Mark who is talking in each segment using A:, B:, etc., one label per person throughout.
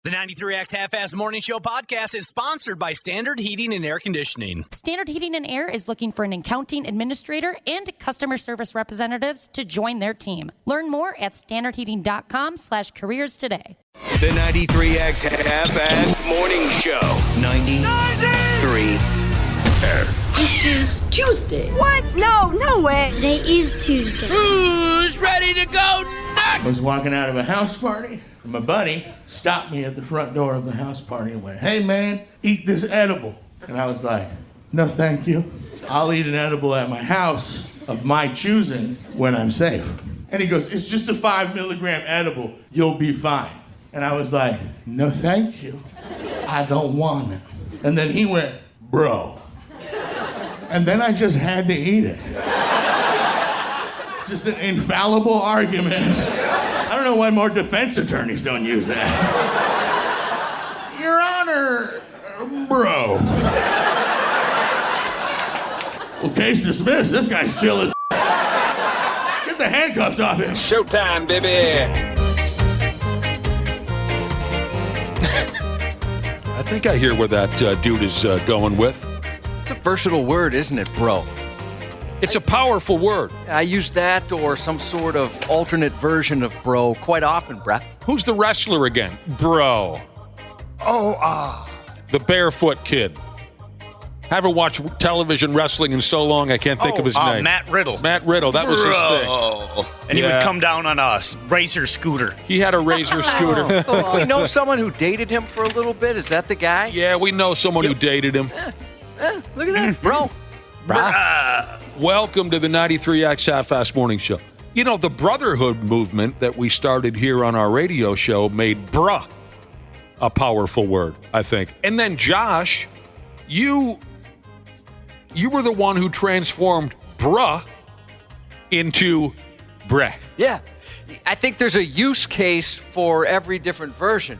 A: The 93X Half-Ass Morning Show podcast is sponsored by Standard Heating and Air Conditioning.
B: Standard Heating and Air is looking for an accounting administrator and customer service representatives to join their team. Learn more at standardheating.com/careers today.
C: The 93X Half-Ass Morning Show. 93.
D: This is Tuesday.
E: What? No way.
F: Today is Tuesday.
A: Who's ready to go next?
G: I was walking out of a house party, and my buddy stopped me at the front door of the house party and went, "Hey man, eat this edible." And I was like, "No thank you. I'll eat an edible at my house of my choosing when I'm safe." And he goes, "It's just a 5 milligram edible. You'll be fine." And I was like, "No thank you. I don't want it." And then he went, "Bro." And then I just had to eat it. Just an infallible argument. I don't know why more defense attorneys don't use that. Your Honor, bro. Well, case dismissed. This guy's chill as Get the handcuffs off him.
H: Showtime, baby.
I: I think I hear where that dude is going with.
J: It's a versatile word, isn't it, bro?
I: It's a powerful word.
J: I use that or some sort of alternate version of bro quite often, Brett.
I: Who's the wrestler again? Bro. The barefoot kid. Haven't watched television wrestling in so long I can't think of his name.
K: Matt Riddle.
I: Matt Riddle, that was his thing.
K: And he would come down on a razor scooter.
I: He had a razor scooter.
J: We know someone who dated him for a little bit. Is that the guy?
I: Yeah, we know someone who dated him.
J: Look at that, bro.
I: Welcome to the 93X Half-Ass Morning Show. You know, the brotherhood movement that we started here on our radio show made bruh a powerful word, I think. And then, Josh, you were the one who transformed bruh into breh.
J: Yeah. I think there's a use case for every different version.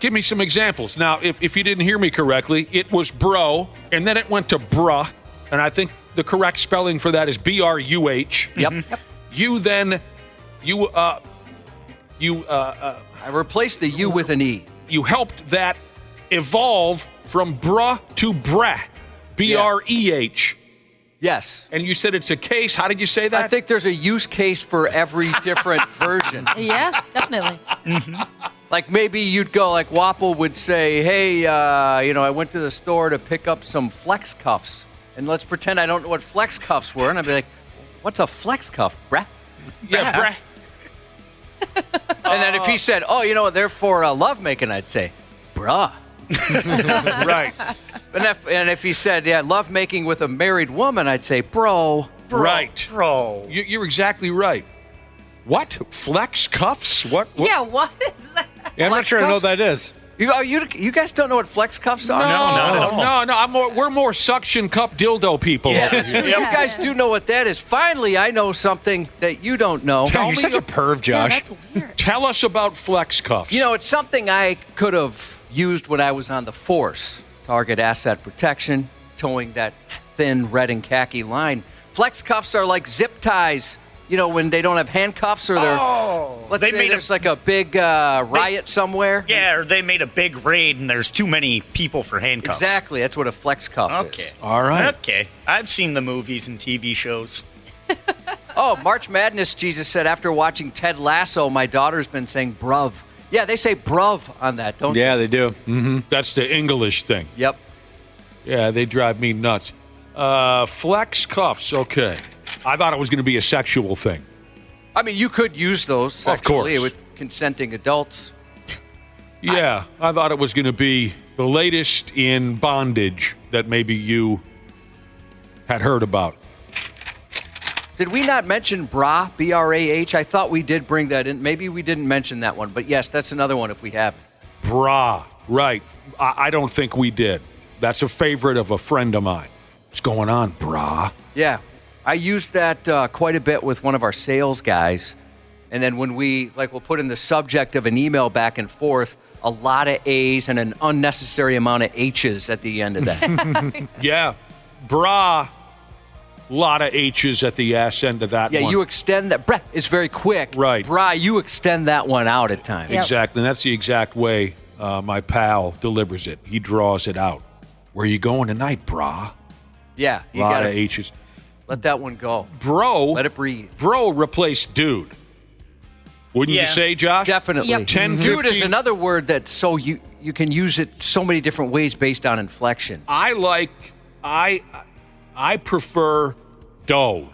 I: Give me some examples. Now, if you didn't hear me correctly, it was bro, and then it went to bruh, and I think the correct spelling for that is B-R-U-H.
J: Yep. I replaced the U with an E.
I: You helped that evolve from bruh to breh. B-R-E-H.
J: Yes.
I: And you said it's a case. How did you say that?
J: I think there's a use case for every different version.
E: Yeah, definitely.
J: Like maybe you'd go like Wapple would say, "Hey, I went to the store to pick up some flex cuffs." And let's pretend I don't know what flex cuffs were. And I'd be like, "What's a flex cuff, breh?"
I: Yeah, breh.
J: And then if he said, they're for lovemaking, I'd say, "Bruh."
I: Right.
J: And if he said, lovemaking with a married woman, I'd say, bro.
I: Right.
K: Bro.
I: You're exactly right. What? Flex cuffs? What?
E: Yeah, what is that?
H: Yeah, I'm not sure I know what that is.
J: You guys don't know what flex cuffs are?
I: No. We're more suction cup dildo people.
J: Yeah. You guys do know what that is. Finally, I know something that you don't know.
H: You're such a perv, Josh.
E: Yeah, that's weird.
I: Tell us about flex cuffs.
J: It's something I could have used when I was on the force. Target asset protection, towing that thin red and khaki line. Flex cuffs are like zip ties. When they don't have handcuffs or they're... let's say there's like a big riot somewhere.
K: Yeah, or they made a big raid and there's too many people for handcuffs.
J: Exactly. That's what a flex cuff
K: Okay.
J: is.
I: All right.
K: Okay. I've seen the movies and TV shows.
J: March Madness, Jesus said, after watching Ted Lasso, my daughter's been saying bruv. Yeah, they say bruv on that, don't they?
H: Yeah, they do.
I: Mm-hmm. That's the English thing.
J: Yep.
I: Yeah, they drive me nuts. Flex cuffs, okay. I thought it was going to be a sexual thing.
J: I mean, you could use those sexually
I: course.
J: with consenting adults.
I: Yeah, I thought it was going to be the latest in bondage that maybe you had heard about.
J: Did we not mention bra, B-R-A-H? I thought we did bring that in. Maybe we didn't mention that one, but yes, that's another one if we haven't.
I: Bra, right. I don't think we did. That's a favorite of a friend of mine. What's going on, bra?
J: Yeah, I used that quite a bit with one of our sales guys. And then when we'll put in the subject of an email back and forth, a lot of A's and an unnecessary amount of H's at the end of that.
I: Yeah, bra A lot of H's at the ass end of that one.
J: Yeah, you extend that. Breh is very quick.
I: Right.
J: Bra, you extend that one out at times.
I: Exactly. And that's the exact way my pal delivers it. He draws it out. Where you going tonight, brah?
J: Yeah.
I: A lot of H's.
J: Let that one go.
I: Bro.
J: Let it breathe.
I: Bro replaced dude. Wouldn't you say, Josh?
J: Definitely.
B: Yep.
I: 10,
J: Dude
I: 15.
J: is another word that so you can use it so many different ways based on inflection.
I: I prefer doe.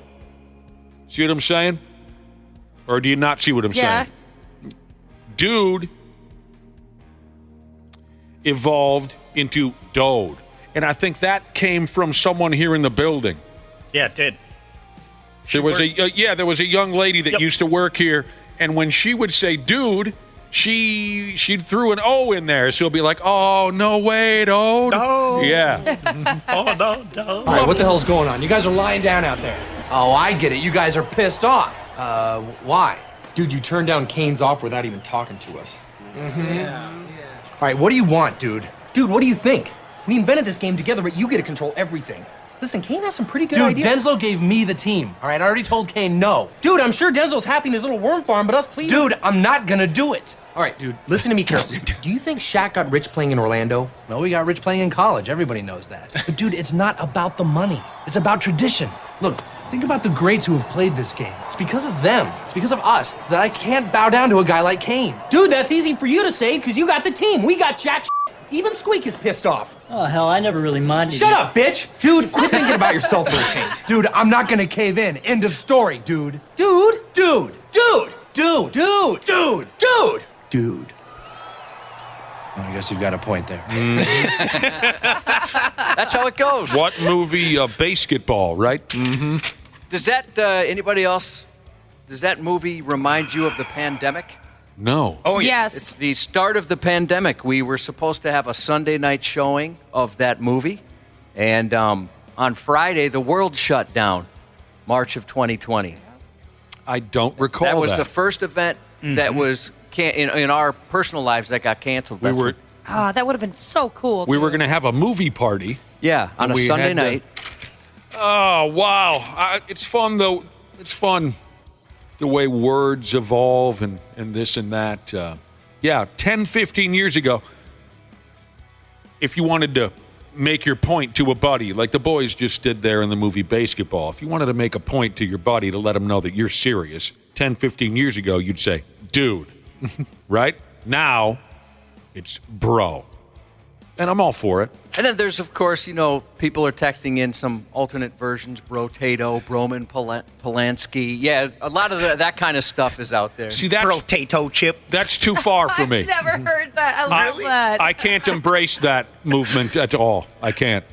I: See what I'm saying? Or do you not see what I'm saying? Dude evolved into dode. And I think that came from someone here in the building.
K: Yeah, it did.
I: There was a young lady that used to work here, and when she would say dude, she threw an O in there. So it'll be like, oh, no way, dode.
K: No.
I: Yeah.
K: Oh, no.
F: All right, what the hell's going on? You guys are lying down out there. Oh, I get it. You guys are pissed off. Why? Dude, you turned down Kane's offer without even talking to us. Mm-hmm. Yeah. All right, what do you want, dude? Dude, what do you think? We invented this game together, but you get to control everything. Listen, Kane has some pretty good ideas. Dude, Denslow gave me the team. All right, I already told Kane no. Dude, I'm sure Denslow's happy in his little worm farm, but us please. Dude, I'm not gonna do it. All right, dude, listen to me carefully. Do you think Shaq got rich playing in Orlando? No, he got rich playing in college. Everybody knows that. But dude, it's not about the money. It's about tradition. Look, think about the greats who have played this game. It's because of them. It's because of us that I can't bow down to a guy like Kane. Dude, that's easy for you to say because you got the team. We got jack shit. Even Squeak is pissed off.
L: Oh, hell, I never really minded.
F: Shut up, bitch! Dude, quit thinking about yourself for a change. Dude, I'm not gonna cave in. End of story, dude. Dude! Dude! Dude! Dude! Dude! Dude! Dude! Dude. Well, I guess you've got a point there.
J: That's how it goes.
I: What movie? Basketball, right? Mm-hmm.
J: Does that, anybody else, does that movie remind you of the pandemic?
I: No.
K: Oh, yeah.
E: Yes.
J: It's the start of the pandemic. We were supposed to have a Sunday night showing of that movie. And on Friday, the world shut down, March of 2020.
I: I don't recall that.
J: That was the first event that was in our personal lives that got canceled.
I: That would
E: have been so cool.
I: We were going to have a movie party.
J: Yeah, on a Sunday night.
I: Oh, wow. It's fun, though. It's fun. The way words evolve and this and that. 10, 15 years ago, if you wanted to make your point to a buddy, like the boys just did there in the movie Basketball, if you wanted to make a point to your buddy to let him know that you're serious, 10, 15 years ago, you'd say, dude, right? Now, it's bro. And I'm all for it.
J: And then there's, of course, people are texting in some alternate versions, Bro-tato, Broman, Polanski. Yeah, a lot of that kind of stuff is out there.
I: See, that's
K: Bro-tato chip.
I: That's too far for me.
E: I've never heard that. I love that.
I: I can't embrace that movement at all. I can't.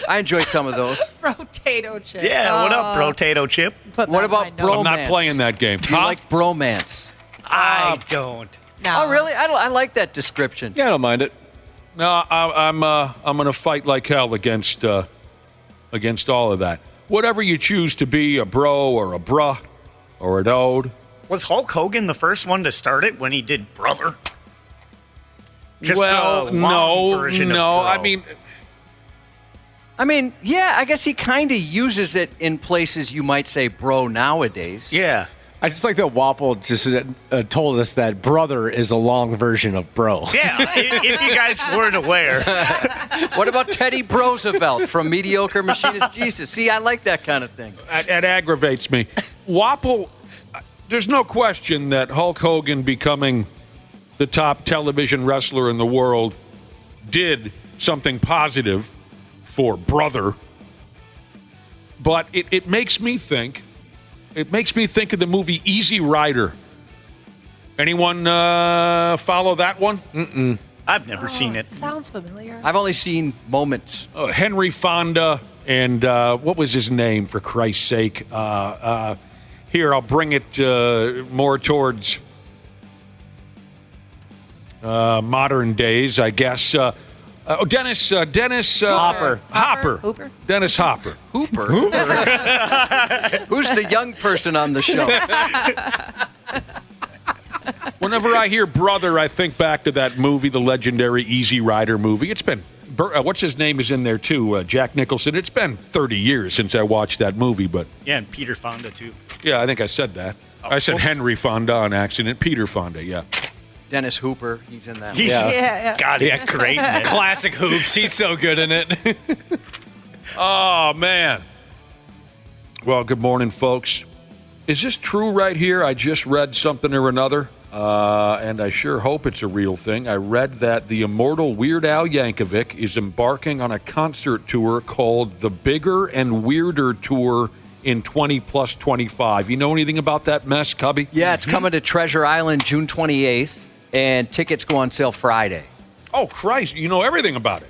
J: I enjoy some of those.
E: Bro-tato chip.
K: Yeah, what up, Bro-tato chip?
J: What about bromance?
I: I'm not playing that game.
J: Do you like bromance?
K: I don't.
E: No.
J: Oh, really? I like that description.
H: Yeah, I don't mind it.
I: No, I'm going to fight like hell against all of that. Whatever you choose to be, a bro or a bruh or a dode.
K: Was Hulk Hogan the first one to start it when he did brother? Just
I: well,
K: the long version of bro.
J: I mean, yeah, I guess he kind of uses it in places you might say bro nowadays.
K: Yeah.
H: I just like that Wapple just told us that brother is a long version of bro.
K: Yeah, if you guys weren't aware.
J: What about Teddy Roosevelt from Mediocre Machinist Jesus? See, I like that kind of thing.
I: It aggravates me. Wapple, there's no question that Hulk Hogan becoming the top television wrestler in the world did something positive for brother. But it makes me think. It makes me think of the movie Easy Rider. Anyone follow that one? Mm-mm.
K: I've never seen it.
E: Sounds familiar.
J: I've only seen moments.
I: Henry Fonda and what was his name, for Christ's sake? Here, I'll bring it more towards modern days, I guess. Dennis
H: Hopper.
E: Hooper?
I: Dennis Hopper.
J: Hooper? Who's the young person on the show?
I: Whenever I hear brother, I think back to that movie, the legendary Easy Rider movie. It's been, what's his name is in there too, Jack Nicholson. It's been 30 years since I watched that movie, but.
K: Yeah, and Peter Fonda too.
I: Yeah, I think I said that. I said Henry Fonda on accident. Peter Fonda, yeah.
J: Dennis Hooper, he's in that.
E: Yeah.
K: God, he's great in it.
H: Classic Hoops. He's so good in it.
I: Oh, man. Well, good morning, folks. Is this true right here? I just read something or another, and I sure hope it's a real thing. I read that the immortal Weird Al Yankovic is embarking on a concert tour called the Bigger and Weirder Tour in 20+25. You know anything about that mess, Cubby?
J: Yeah, it's coming to Treasure Island June 28th, and tickets go on sale Friday.
I: Oh, Christ. You know everything about it.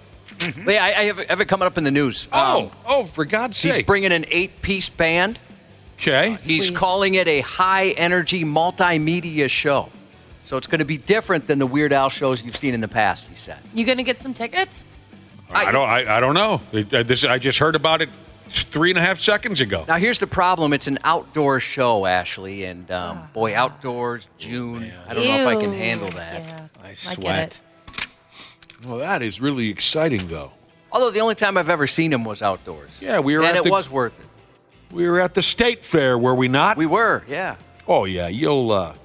J: Yeah, I have it coming up in the news.
I: For God's sake.
J: He's bringing an 8-piece band.
I: Okay.
J: He's calling it a high-energy multimedia show. So it's going to be different than the Weird Al shows you've seen in the past, he said.
E: You going to get some tickets?
I: I don't know. I just heard about it 3.5 seconds ago.
J: Now, here's the problem. It's an outdoor show, Ashley, and boy, outdoors, June. I don't know if I can handle that.
E: Yeah,
H: I sweat.
E: get it.
I: Well, that is really exciting, though.
J: Although the only time I've ever seen him was outdoors.
I: Yeah, we were
J: and
I: at
J: it was worth it.
I: We were at the State Fair, were we not?
J: We were, yeah.
I: Oh, yeah. You'll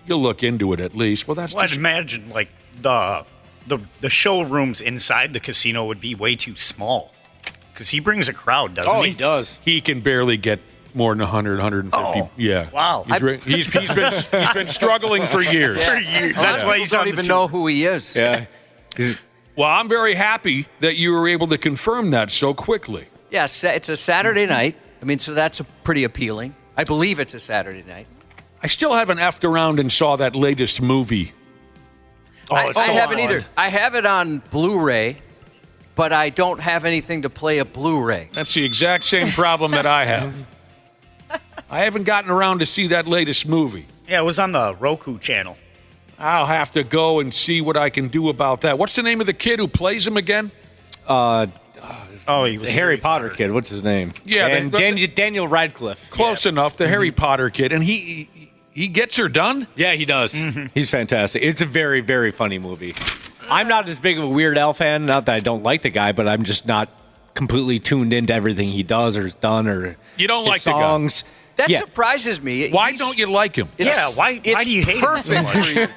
I: look into it at least. Well,
K: I'd imagine like the showrooms inside the casino would be way too small. Because he brings a crowd, doesn't he?
H: Oh, he does.
I: He can barely get more than 100, 150.
K: Oh,
I: yeah.
K: wow.
I: He's been struggling for years.
K: For years. That's why he's
J: don't even know who he is.
H: Yeah.
I: Well, I'm very happy that you were able to confirm that so quickly.
J: Yeah, it's a Saturday night. I mean, so that's pretty appealing. I believe it's a Saturday night.
I: I still haven't effed around and saw that latest movie.
J: I haven't either. I have it on Blu-ray, but I don't have anything to play a Blu-ray.
I: That's the exact same problem that I have. I haven't gotten around to see that latest movie.
K: Yeah, it was on the Roku channel.
I: I'll have to go and see what I can do about that. What's the name of the kid who plays him again?
H: He was the Harry Potter kid. What's his name?
I: Yeah,
H: and Daniel Radcliffe.
I: Close enough, the Harry Potter kid. And he gets her done?
H: Yeah, he does. Mm-hmm. He's fantastic. It's a very, very funny movie. I'm not as big of a Weird Al fan. Not that I don't like the guy, but I'm just not completely tuned into everything he does or has done or
I: you don't
H: his
I: like
H: songs.
I: The guy.
J: That surprises me.
I: Why don't you like him?
K: Why do you hate him so much?
J: For you.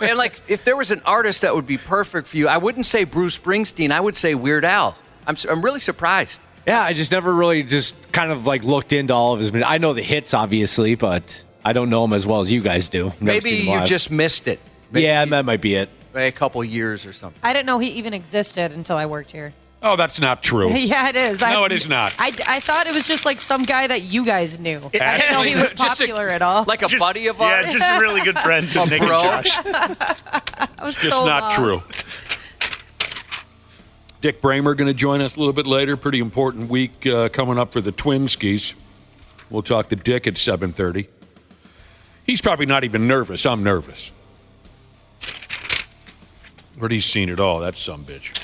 J: And like, if there was an artist that would be perfect for you, I wouldn't say Bruce Springsteen. I would say Weird Al. I'm really surprised.
H: Yeah, I just never really just kind of like looked into all of his. I know the hits, obviously, but I don't know him as well as you guys do.
J: Maybe you just missed it. Maybe
H: that might be it.
J: A couple years or something.
E: I didn't know he even existed until I worked here.
I: Oh, that's not true.
E: Yeah, it is.
I: No, it is not.
E: I thought it was just like some guy that you guys knew. I didn't know he was popular at all.
J: Like a buddy of ours?
K: Yeah, just really good friends with Nick and Josh.
E: I was
I: just
E: so
I: not
E: lost.
I: true. Dick Bremer going to join us a little bit later. Pretty important week coming up for the Twinskies. We'll talk to Dick at 7:30. He's probably not even nervous. I'm nervous. But he's seen it all. That sumbitch.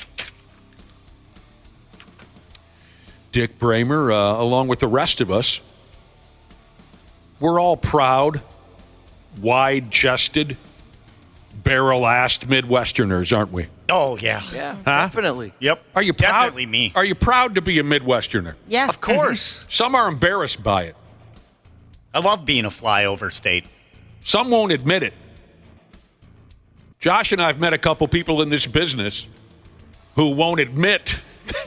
I: Dick Bremer, along with the rest of us, we're all proud, wide-chested, barrel-assed Midwesterners, aren't we?
K: Oh, yeah.
J: Yeah, definitely.
K: Yep.
I: Are you proud?
K: Definitely me.
I: Are you proud to be a Midwesterner?
E: Yeah.
J: Of course.
I: Some are embarrassed by it.
K: I love being a flyover state.
I: Some won't admit it. Josh and I have met a couple people in this business who won't admit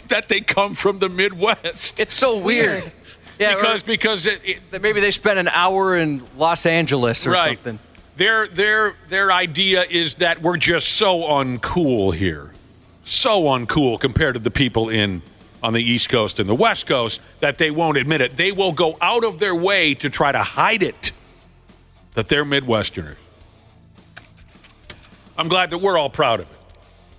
I: that they come from the Midwest.
J: It's so weird. Yeah,
I: because
J: maybe they spent an hour in Los Angeles or something.
I: Their idea is that we're just so uncool here. So uncool compared to the people on the East Coast and the West Coast that they won't admit it. They will go out of their way to try to hide it, that they're Midwesterners. I'm glad that we're all proud of it.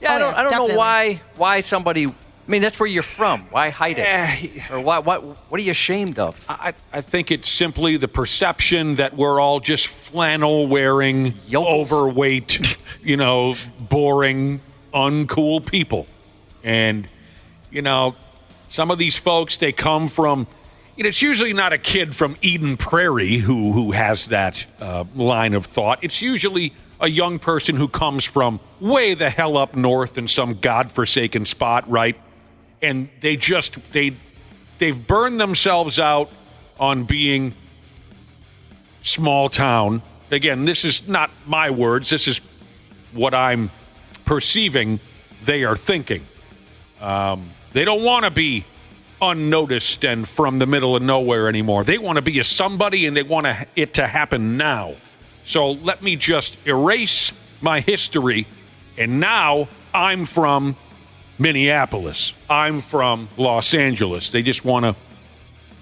J: Yeah, I don't
E: definitely.
J: know why somebody. I mean, that's where you're from. Why hide it? Or what are you ashamed of?
I: I think it's simply the perception that we're all just flannel-wearing, overweight, boring, uncool people. And, some of these folks, they come from it's usually not a kid from Eden Prairie who has that line of thought. It's usually a young person who comes from way the hell up north in some godforsaken spot, right? And they've burned themselves out on being small town. Again, this is not my words. This is what I'm perceiving they are thinking. They don't want to be unnoticed and from the middle of nowhere anymore. They want to be a somebody, and they want it to happen now. So let me just erase my history, and now I'm from Minneapolis. I'm from Los Angeles. They just want to...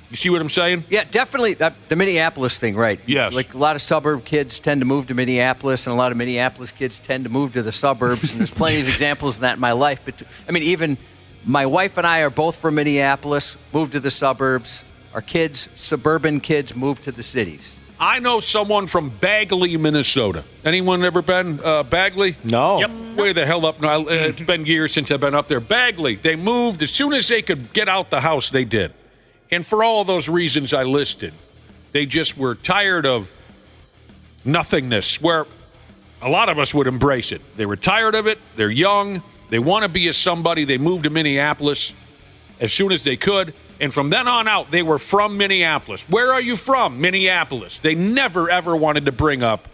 I: You see what I'm saying?
J: Yeah, definitely. The Minneapolis thing, right?
I: Yes.
J: Like a lot of suburb kids tend to move to Minneapolis, and a lot of Minneapolis kids tend to move to the suburbs, and there's plenty of examples of that in my life. But, I mean, even my wife and I are both from Minneapolis, moved to the suburbs. Our kids, suburban kids, moved to the cities.
I: I know someone from Bagley, Minnesota. Anyone ever been Bagley?
H: No.
I: Yep. Way the hell up. No, it's been years since I've been up there. Bagley, they moved. As soon as they could get out the house, they did. And for all those reasons I listed, they just were tired of nothingness, where a lot of us would embrace it. They were tired of it. They're young. They want to be a somebody. They moved to Minneapolis as soon as they could. And from then on out, they were from Minneapolis. Where are you from? Minneapolis. They never, ever wanted to bring up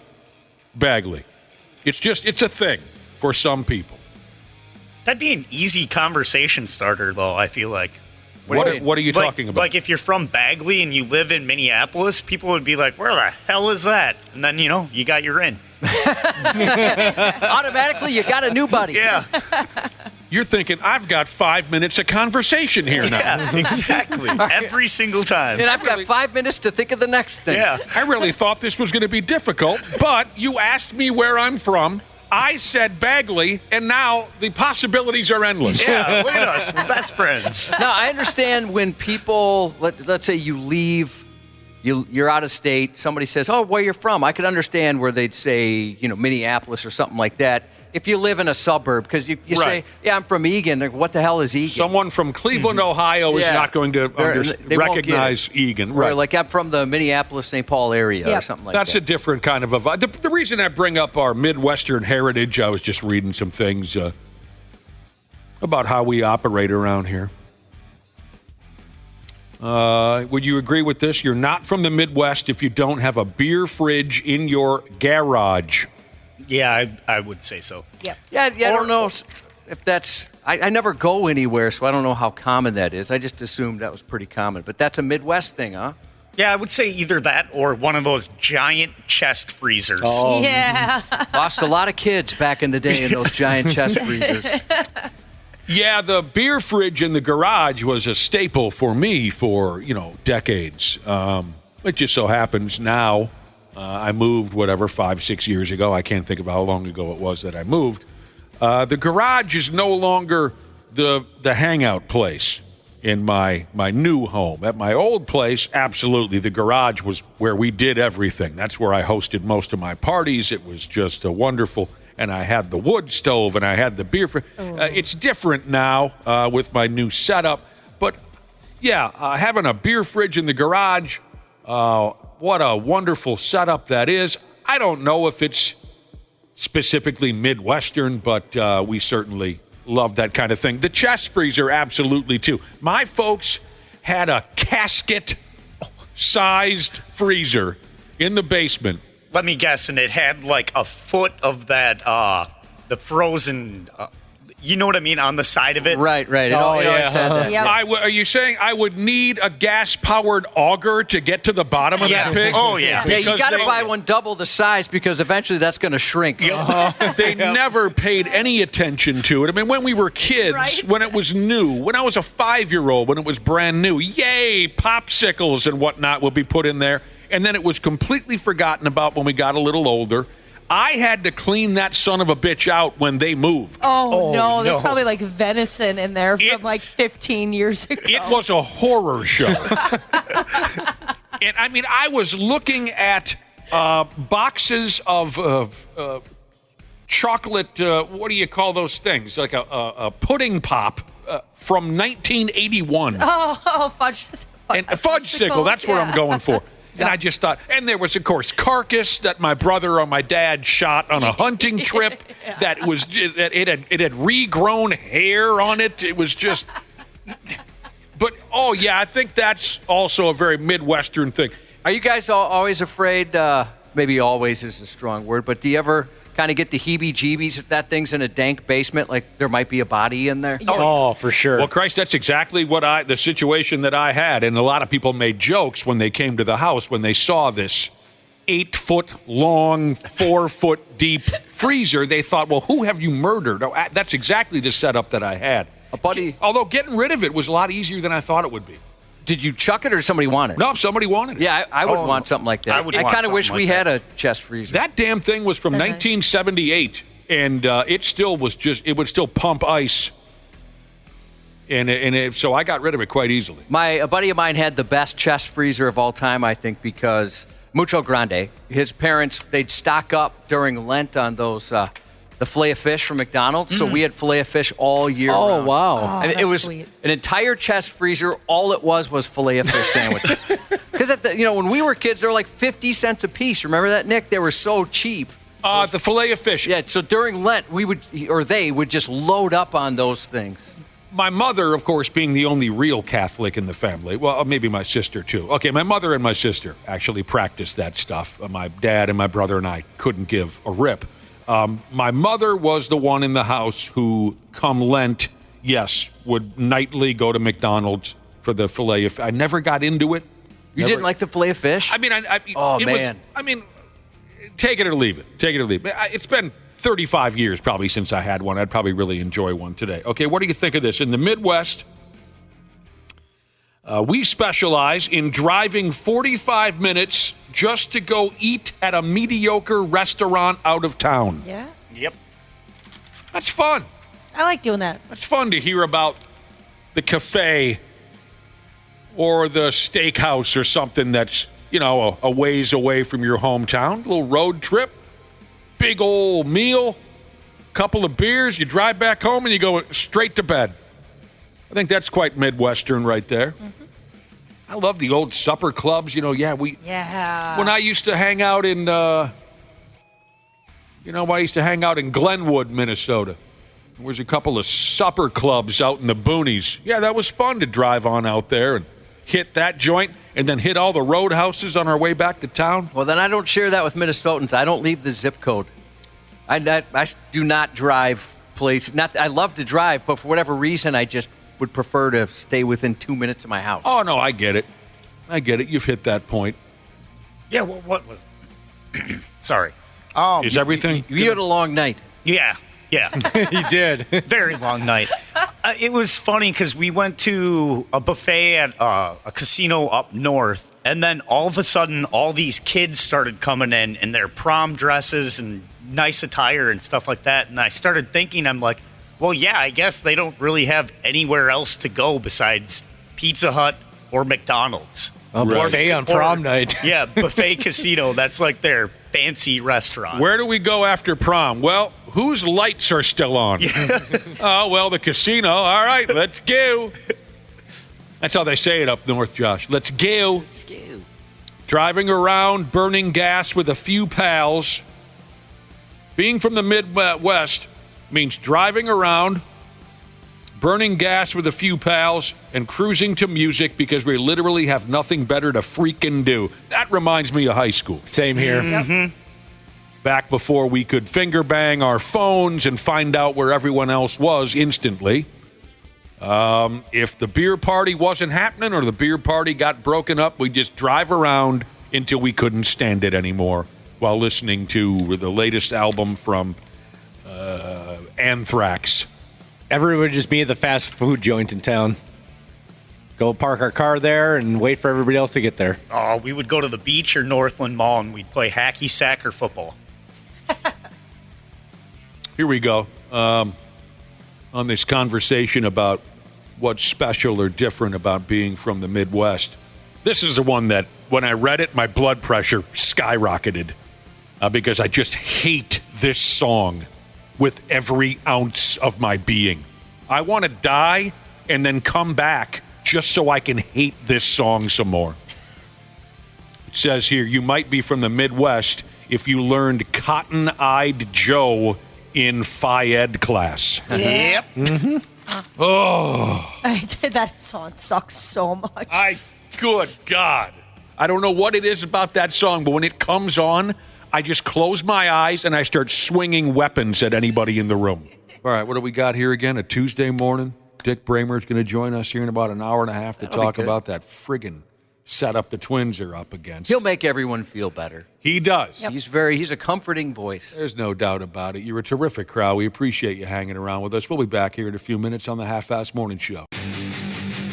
I: Bagley. It's a thing for some people.
K: That'd be an easy conversation starter, though, I feel like.
I: What are you talking about?
K: Like, if you're from Bagley and you live in Minneapolis, people would be like, where the hell is that? And then, you got your in.
J: Automatically, you got a new buddy.
K: Yeah.
I: You're thinking, I've got 5 minutes of conversation here now.
K: Yeah, exactly. Every single time.
J: And I've got 5 minutes to think of the next thing.
K: Yeah.
I: I really thought this was going to be difficult, but you asked me where I'm from. I said Bagley, and now the possibilities are endless.
K: Yeah, look at us. We're best friends.
J: Now, I understand when people, let's say you leave, you're out of state, somebody says, oh, where you're from? I could understand where they'd say, Minneapolis or something like that. If you live in a suburb, because you say, yeah, I'm from Egan. Like, what the hell is Egan?
I: Someone from Cleveland, Ohio is not going to recognize Egan.
J: Right. Or like, I'm from the Minneapolis-St. Paul area or something like that.
I: That's a different kind of a vibe. The reason I bring up our Midwestern heritage, I was just reading some things about how we operate around here. Would you agree with this? You're not from the Midwest if you don't have a beer fridge in your garage.
K: Yeah, I would say so.
E: Yep.
J: Yeah, I don't know if that's... I never go anywhere, so I don't know how common that is. I just assumed that was pretty common. But that's a Midwest thing, huh?
K: Yeah, I would say either that or one of those giant chest freezers.
E: Oh. Yeah.
J: Lost a lot of kids back in the day in those giant chest freezers.
I: Yeah, the beer fridge in the garage was a staple for me for, decades. It just so happens now... I moved, 5-6 years ago. I can't think of how long ago it was that I moved. The garage is no longer the hangout place in my new home. At my old place, absolutely, the garage was where we did everything. That's where I hosted most of my parties. It was just a wonderful, and I had the wood stove, and I had the beer. It's different now with my new setup. But, yeah, having a beer fridge in the garage... what a wonderful setup that is. I don't know if it's specifically Midwestern, but we certainly love that kind of thing. The chest freezer, absolutely, too. My folks had a casket-sized freezer in the basement.
K: Let me guess, and it had like a foot of that, the frozen... you know what I mean, on the side of it?
J: Right. It always had that.
E: Yep.
I: Are you saying I would need a gas-powered auger to get to the bottom of that pig?
K: Oh, yeah.
J: Yeah, you got to buy one double the size because eventually that's going to shrink.
I: They never paid any attention to it. I mean, when we were kids, when it was new, when I was a 5-year-old, when it was brand new, yay, popsicles and whatnot would be put in there. And then it was completely forgotten about when we got a little older. I had to clean that son of a bitch out when they moved.
E: Oh no, there's probably like venison in there from like 15 years ago.
I: It was a horror show. And I mean, I was looking at boxes of chocolate, what do you call those things? Like a pudding pop from 1981.
E: Oh, fudge
I: And a fudgesicle, that's what I'm going for. And I just thought, and there was, of course, carcass that my brother or my dad shot on a hunting trip. That was, it had regrown hair on it. It was just, but I think that's also a very Midwestern thing.
J: Are you guys always afraid? Maybe always is a strong word, but do you ever kind of get the heebie-jeebies if that thing's in a dank basement, like there might be a body in there?
H: Oh, for sure.
I: Well, Christ, that's exactly the situation that I had. And a lot of people made jokes when they came to the house when they saw this 8-foot-long, 4-foot-deep freezer. They thought, well, who have you murdered? Oh, that's exactly the setup that I had. Although getting rid of it was a lot easier than I thought it would be.
J: Did you chuck it or did somebody want it?
I: No, somebody wanted it.
J: Yeah, I would want something like that. I kind of wish we had a chest freezer.
I: That damn thing was from 1978, and it still was it would still pump ice. So I got rid of it quite easily.
J: A buddy of mine had the best chest freezer of all time, I think, because Mucho Grande, his parents, they'd stock up during Lent on those the filet of fish from McDonald's. So we had filet of fish all year round.
E: Oh, wow.
J: It was
E: sweet.
J: An entire chest freezer. All it was filet of fish sandwiches. Because when we were kids, they were like 50 cents a piece. Remember that, Nick? They were so cheap.
I: The filet of fish.
J: Yeah, so during Lent, they would just load up on those things.
I: My mother, of course, being the only real Catholic in the family, well, maybe my sister, too. Okay, my mother and my sister actually practiced that stuff. My dad and my brother and I couldn't give a rip. My mother was the one in the house who, come Lent, would nightly go to McDonald's for the filet of fish. I never got into it.
J: You didn't like the filet of fish?
I: I mean,
J: man.
I: Take it or leave it. Take it or leave it. It's been 35 years probably since I had one. I'd probably really enjoy one today. Okay, what do you think of this? In the Midwest, we specialize in driving 45 minutes just to go eat at a mediocre restaurant out of town.
E: Yeah?
K: Yep.
I: That's fun.
E: I like doing that.
I: It's fun to hear about the cafe or the steakhouse or something that's, a ways away from your hometown. A little road trip, big old meal, couple of beers, you drive back home and you go straight to bed. I think that's quite Midwestern right there. Mm-hmm. I love the old supper clubs. When I used to hang out in, I used to hang out in Glenwood, Minnesota. There was a couple of supper clubs out in the boonies. Yeah, that was fun to drive on out there and hit that joint and then hit all the roadhouses on our way back to town.
J: Well, then I don't share that with Minnesotans. I don't leave the zip code. I do not drive places. I love to drive, but for whatever reason, I just would prefer to stay within 2 minutes of my house.
I: Oh, no, I get it. You've hit that point.
K: Yeah, well, what was it? Sorry.
I: Is everything?
J: You had a long night.
K: Yeah.
H: He did.
K: Very long night. It was funny because we went to a buffet at a casino up north, and then all of a sudden, all these kids started coming in their prom dresses and nice attire and stuff like that. And I started thinking, I'm like, well, yeah, I guess they don't really have anywhere else to go besides Pizza Hut or McDonald's.
H: A buffet on prom night.
K: Yeah, buffet casino. That's like their fancy restaurant.
I: Where do we go after prom? Well, whose lights are still on? The casino. All right, let's go. That's how they say it up north, Josh. Let's go.
J: Let's go.
I: Driving around, burning gas with a few pals. Being from the Midwest means driving around, burning gas with a few pals, and cruising to music because we literally have nothing better to freaking do. That reminds me of high school.
H: Same here.
K: Mm-hmm.
I: Back before we could finger bang our phones and find out where everyone else was instantly. If the beer party wasn't happening or the beer party got broken up, we'd just drive around until we couldn't stand it anymore while listening to the latest album from Anthrax.
H: Everyone would just be at the fast food joint in town. Go park our car there and wait for everybody else to get there.
K: Oh, we would go to the beach or Northland Mall and we'd play hacky sack or football.
I: Here we go. On this conversation about what's special or different about being from the Midwest. This is the one that, when I read it, my blood pressure skyrocketed because I just hate this song with every ounce of my being. I want to die and then come back just so I can hate this song some more. It says here, you might be from the Midwest if you learned Cotton-Eyed Joe in Phi Ed class.
E: Yeah.
K: Mm-hmm.
I: Oh.
E: I did. That song sucks so much.
I: Good God. I don't know what it is about that song, but when it comes on, I just close my eyes and I start swinging weapons at anybody in the room. All right, what do we got here again? A Tuesday morning? Dick Bremer is going to join us here in about an hour and a half to talk about that friggin' setup the Twins are up against.
J: He'll make everyone feel better.
I: He does.
J: Yep. He's a comforting voice.
I: There's no doubt about it. You're a terrific crowd. We appreciate you hanging around with us. We'll be back here in a few minutes on the Half-Assed Morning Show.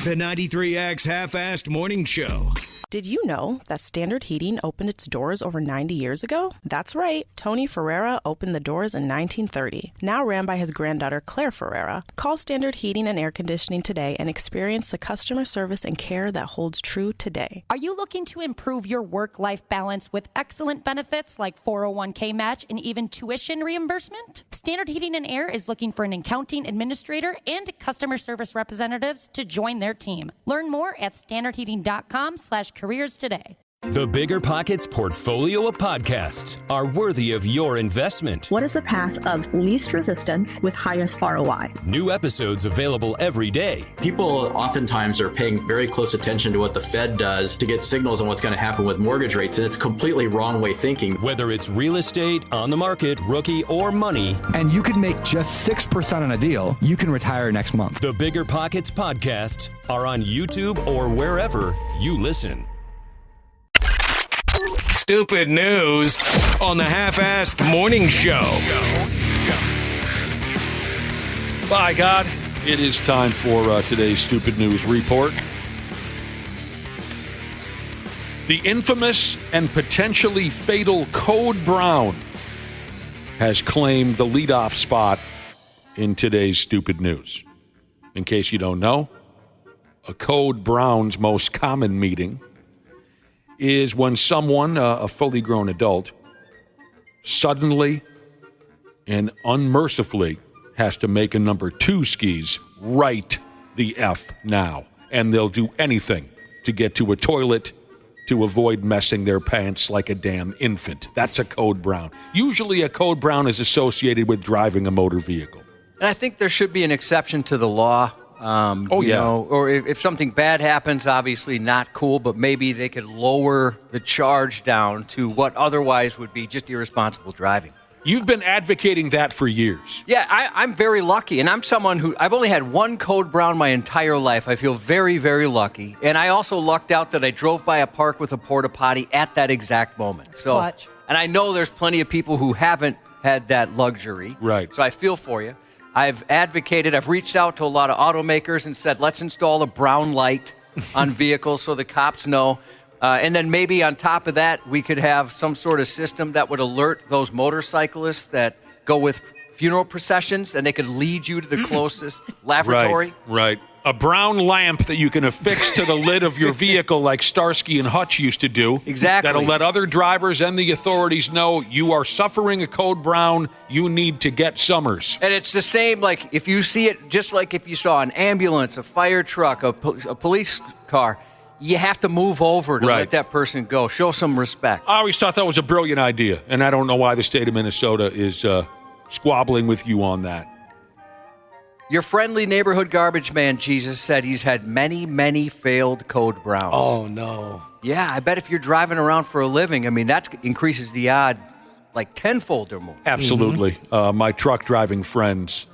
C: The 93X Half-Assed Morning Show.
M: Did you know that Standard Heating opened its doors over 90 years ago? That's right. Tony Ferreira opened the doors in 1930, now ran by his granddaughter Claire Ferreira. Call Standard Heating and Air Conditioning today and experience the customer service and care that holds true today.
B: Are you looking to improve your work-life balance with excellent benefits like 401k match and even tuition reimbursement? Standard Heating and Air is looking for an accounting administrator and customer service representatives to join their team. Learn more at standardheating.com/careers today.
N: The Bigger Pockets portfolio of podcasts are worthy of your investment.
O: What is the path of least resistance with highest ROI?
N: New episodes available every day.
P: People oftentimes are paying very close attention to what the Fed does to get signals on what's going to happen with mortgage rates, and it's completely wrong way thinking.
N: Whether it's real estate, on the market, rookie, or money.
Q: And you could make just 6% on a deal. You can retire next month.
N: The Bigger Pockets podcasts are on YouTube or wherever you listen.
C: Stupid news on the Half-Assed Morning Show.
I: By God, it is time for today's Stupid News Report. The infamous and potentially fatal Code Brown has claimed the leadoff spot in today's Stupid News. In case you don't know, a Code Brown's most common meeting is when someone, a fully grown adult, suddenly and unmercifully has to make a number 2 skis right the F now. And they'll do anything to get to a toilet to avoid messing their pants like a damn infant. That's a Code Brown. Usually a Code Brown is associated with driving a motor vehicle.
J: And I think there should be an exception to the law. Or if something bad happens, obviously not cool, but maybe they could lower the charge down to what otherwise would be just irresponsible driving.
I: You've been advocating that for years.
J: Yeah, I'm very lucky, and I'm someone who, I've only had one Code Brown my entire life. I feel very, very lucky. And I also lucked out that I drove by a park with a porta potty at that exact moment. So,
E: Clutch.
J: And I know there's plenty of people who haven't had that luxury.
I: Right.
J: So I feel for you. I've reached out to a lot of automakers and said, let's install a brown light on vehicles so the cops know. And then maybe on top of that, we could have some sort of system that would alert those motorcyclists that go with funeral processions, and they could lead you to the closest lavatory.
I: Right. A brown lamp that you can affix to the lid of your vehicle like Starsky and Hutch used to do.
J: Exactly.
I: That'll let other drivers and the authorities know you are suffering a Code Brown. You need to get Summers.
J: And it's the same, like, if you see it, just like if you saw an ambulance, a fire truck, a police car, you have to move over to let that person go. Show some respect.
I: I always thought that was a brilliant idea, and I don't know why the state of Minnesota is squabbling with you on that.
J: Your friendly neighborhood garbage man, Jesus, said he's had many, many failed Code Browns.
H: Oh, no.
J: Yeah, I bet if you're driving around for a living, I mean, that increases the odd like tenfold or more.
I: Absolutely. My truck driving friends,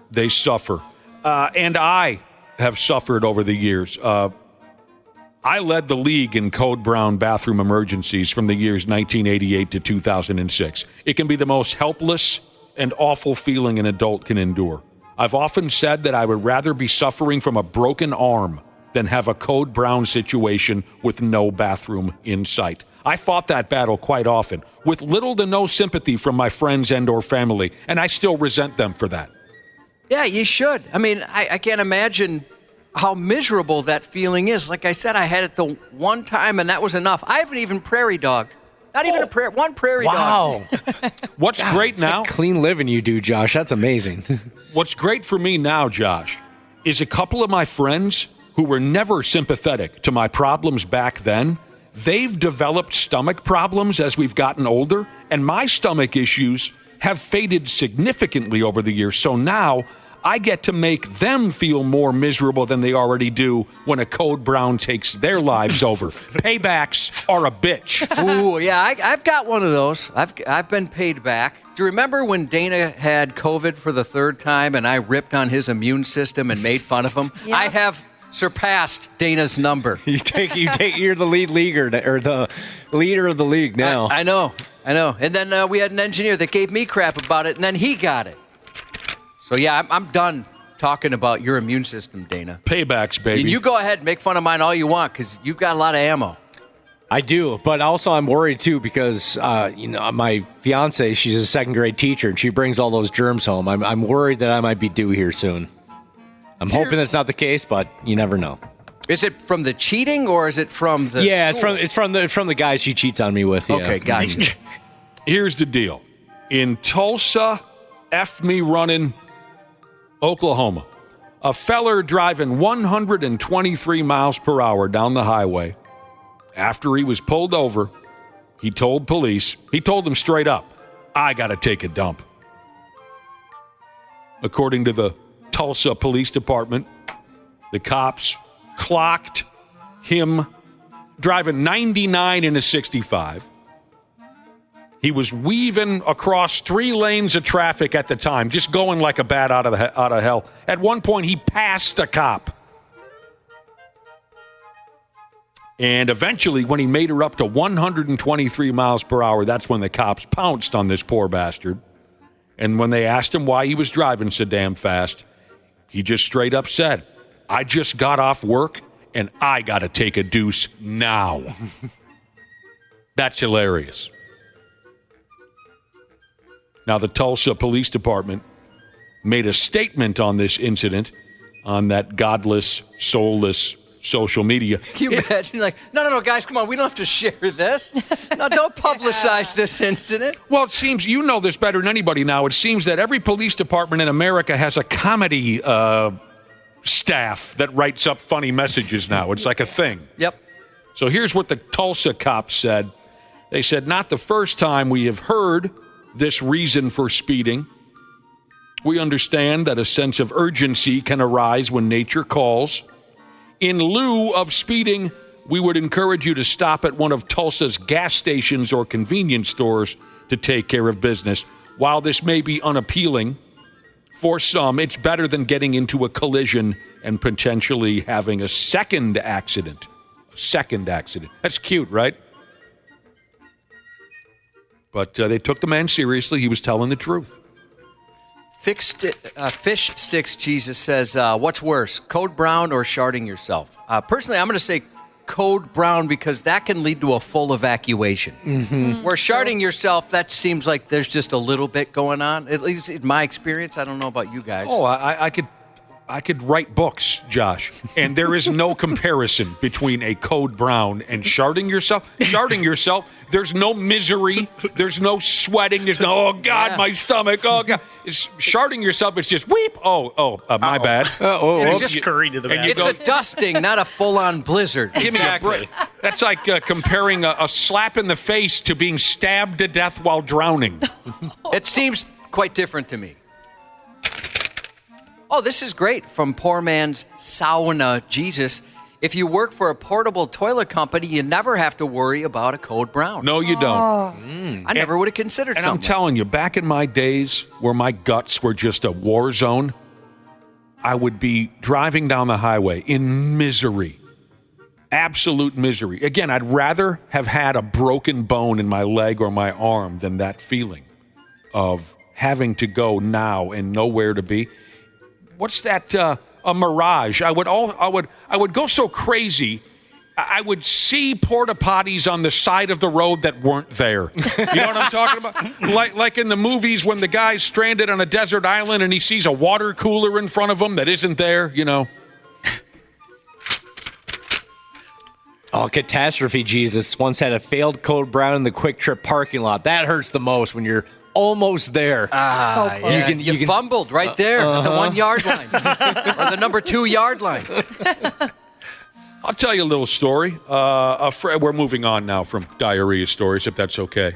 I: they suffer. And I have suffered over the years. I led the league in Code Brown bathroom emergencies from the years 1988 to 2006. It can be the most helpless and awful feeling an adult can endure. I've often said that I would rather be suffering from a broken arm than have a Code Brown situation with no bathroom in sight. I fought that battle quite often, with little to no sympathy from my friends and or family, and I still resent them for that.
J: Yeah, you should. I mean, I can't imagine how miserable that feeling is. Like I said, I had it the one time, and that was enough. I haven't even prairie dogged. Not even one prairie dog.
H: Wow.
I: What's great now?
H: Clean living you do, Josh. That's amazing.
I: What's great for me now, Josh, is a couple of my friends who were never sympathetic to my problems back then, they've developed stomach problems as we've gotten older, and my stomach issues have faded significantly over the years. So now I get to make them feel more miserable than they already do when a code brown takes their lives over. Paybacks are a bitch.
J: Ooh, yeah, I've got one of those. I've been paid back. Do you remember when Dana had COVID for the third time and I ripped on his immune system and made fun of him? Yeah. I have surpassed Dana's number.
H: You're the lead leaguer or the leader of the league now.
J: I know. And then we had an engineer that gave me crap about it, and then he got it. So, yeah, I'm done talking about your immune system, Dana.
I: Paybacks, baby.
J: You go ahead and make fun of mine all you want because you've got a lot of ammo.
H: I do, but also I'm worried, too, because, my fiance, she's a second-grade teacher, and she brings all those germs home. I'm worried that I might be due here soon. I'm hoping that's not the case, but you never know.
J: Is it from the cheating, or is it from the school?
H: It's from the guys she cheats on me with. Yeah.
J: Okay, gotcha.
I: Here's the deal. In Tulsa, F me running, Oklahoma, a feller driving 123 miles per hour down the highway. After he was pulled over, he told them straight up, I got to take a dump. According to the Tulsa Police Department, the cops clocked him driving 99 in a 65. He was weaving across 3 lanes of traffic at the time, just going like a bat out of hell. At one point, he passed a cop. And eventually, when he made her up to 123 miles per hour, that's when the cops pounced on this poor bastard. And when they asked him why he was driving so damn fast, he just straight up said, I just got off work, and I got to take a deuce now. That's hilarious. Now, the Tulsa Police Department made a statement on this incident on that godless, soulless social media.
J: Can you imagine? Like, no, guys, come on. We don't have to share this. No, don't publicize this incident.
I: Well, it seems, you know this better than anybody now, it seems that every police department in America has a comedy staff that writes up funny messages now. It's like a thing.
J: Yep.
I: So here's what the Tulsa cops said. They said, not the first time we have heard this reason for speeding. We understand that a sense of urgency can arise when nature calls. In lieu of speeding, we would encourage you to stop at one of Tulsa's gas stations or convenience stores to take care of business. While this may be unappealing, for some, it's better than getting into a collision and potentially having a second accident. That's cute, right? But they took the man seriously. He was telling the truth.
J: Fish Sticks Jesus says, what's worse, code brown or sharding yourself? Personally, I'm going to say code brown because that can lead to a full evacuation. Mm-hmm. Where sharding yourself, that seems like there's just a little bit going on. At least in my experience. I don't know about you guys.
I: Oh, I could write books, Josh, and there is no comparison between a code brown and sharding yourself. Sharding yourself, there's no misery, there's no sweating, there's no, oh, God, my stomach, oh, God. Sharding yourself, it's just weep, my bad.
K: Just scurry to the back.
J: It's a dusting, not a full-on blizzard.
I: Give me a break. That's like comparing a slap in the face to being stabbed to death while drowning.
J: It seems quite different to me. Oh, this is great. From Poor Man's Sauna Jesus. If you work for a portable toilet company, you never have to worry about a code brown.
I: No, you don't.
J: I never would have considered something.
I: And I'm telling you, back in my days where my guts were just a war zone, I would be driving down the highway in misery. Absolute misery. Again, I'd rather have had a broken bone in my leg or my arm than that feeling of having to go now and nowhere to be. What's that? A mirage. I would go so crazy. I would see porta potties on the side of the road that weren't there. You know what I'm talking about? Like in the movies when the guy's stranded on a desert island and he sees a water cooler in front of him that isn't there. You know.
H: Oh, catastrophe! Jesus once had a failed code brown in the Quick Trip parking lot. That hurts the most when you're almost there.
J: So close.
H: Yeah.
J: You fumbled right there at the 1 yard line or the number 2 yard line.
I: I'll tell you a little story. We're moving on now from diarrhea stories, if that's okay.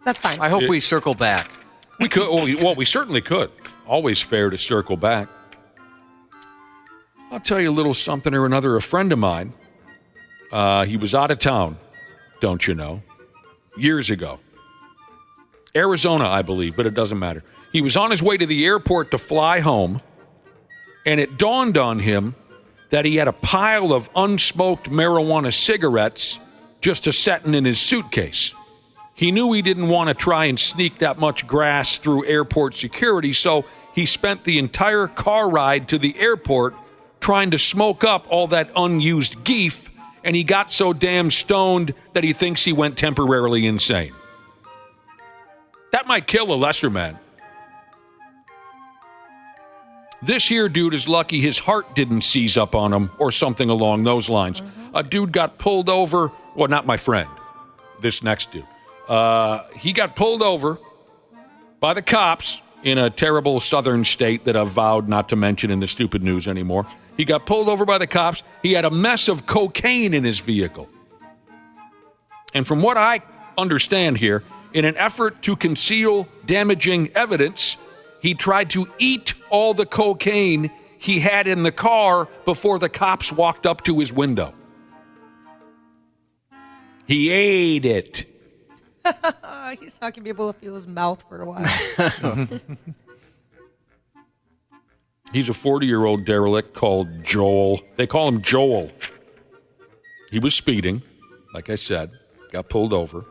E: That's fine.
J: I hope we circle back.
I: We could. Well, we certainly could. Always fair to circle back. I'll tell you a little something or another. A friend of mine, he was out of town, don't you know, years ago. Arizona, I believe, but it doesn't matter. He was on his way to the airport to fly home, and it dawned on him that he had a pile of unsmoked marijuana cigarettes just a-setting in his suitcase. He knew he didn't want to try and sneak that much grass through airport security, so he spent the entire car ride to the airport trying to smoke up all that unused geef, and he got so damn stoned that he thinks he went temporarily insane. That might kill a lesser man. This here dude is lucky his heart didn't seize up on him or something along those lines. A dude got pulled over. Well, not my friend. This next dude. He got pulled over by the cops in a terrible southern state that I've vowed not to mention in the stupid news anymore. He got pulled over by the cops. He had a mess of cocaine in his vehicle. And from what I understand here, in an effort to conceal damaging evidence, he tried to eat all the cocaine he had in the car before the cops walked up to his window. He ate it.
E: He's not going to be able to feel his mouth for a while.
I: He's a 40-year-old derelict called Joel. They call him Joel. He was speeding, like I said, got pulled over.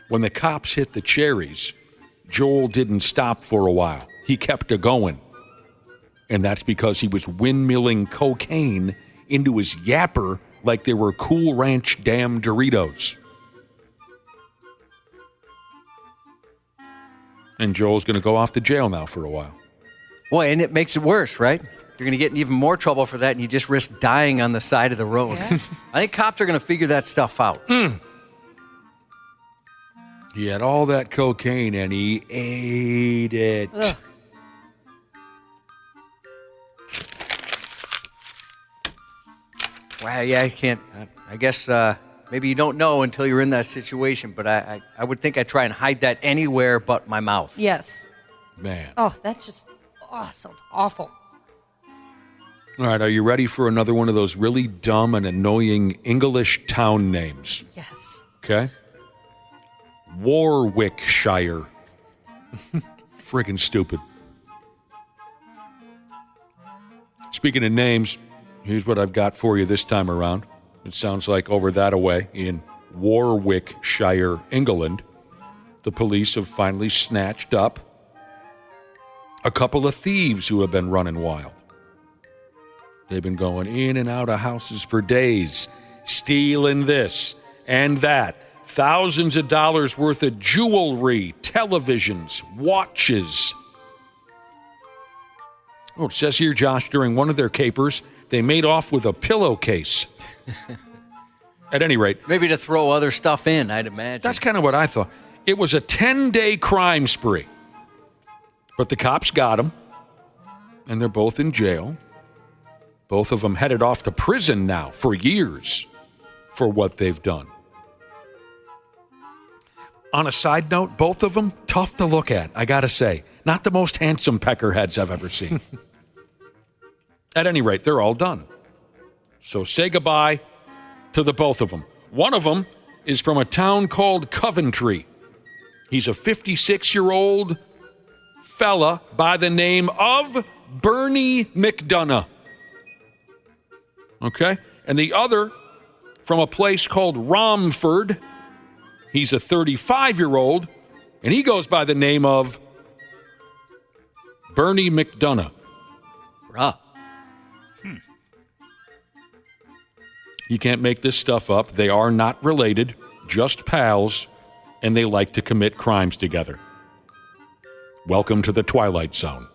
I: When the cops hit the cherries, Joel didn't stop for a while. He kept a-going. And that's because he was windmilling cocaine into his yapper like they were Cool Ranch damn Doritos. And Joel's going to go off to jail now for a while.
J: Boy, and it makes it worse, right? You're going to get in even more trouble for that, and you just risk dying on the side of the road. Yeah. I think cops are going to figure that stuff out.
I: He had all that cocaine, and he ate it.
E: Ugh.
J: Wow, yeah, I can't. I guess maybe you don't know until you're in that situation, but I would think I'd try and hide that anywhere but my mouth.
E: Yes.
I: Man.
E: Oh, that just sounds awful.
I: All right, are you ready for another one of those really dumb and annoying English town names?
E: Yes.
I: Okay. Warwickshire. Friggin' stupid. Speaking of names, here's what I've got for you this time around. It sounds like over that away in Warwickshire, England, the police have finally snatched up a couple of thieves who have been running wild. They've been going in and out of houses for days, stealing this and that. Thousands of dollars worth of jewelry, televisions, watches. Oh, it says here, Josh, during one of their capers, they made off with a pillowcase. At any rate.
J: Maybe to throw other stuff in, I'd imagine.
I: That's kind of what I thought. It was a 10-day crime spree. But the cops got them, and they're both in jail. Both of them headed off to prison now for years for what they've done. On a side note, both of them, tough to look at, I gotta say. Not the most handsome peckerheads I've ever seen. At any rate, they're all done. So say goodbye to the both of them. One of them is from a town called Coventry. He's a 56-year-old fella by the name of Bernie McDonough. Okay? And the other from a place called Romford. He's a 35-year-old, and he goes by the name of Bernie McDonough.
J: Bruh.
I: You can't make this stuff up. They are not related, just pals, and they like to commit crimes together. Welcome to the Twilight Zone.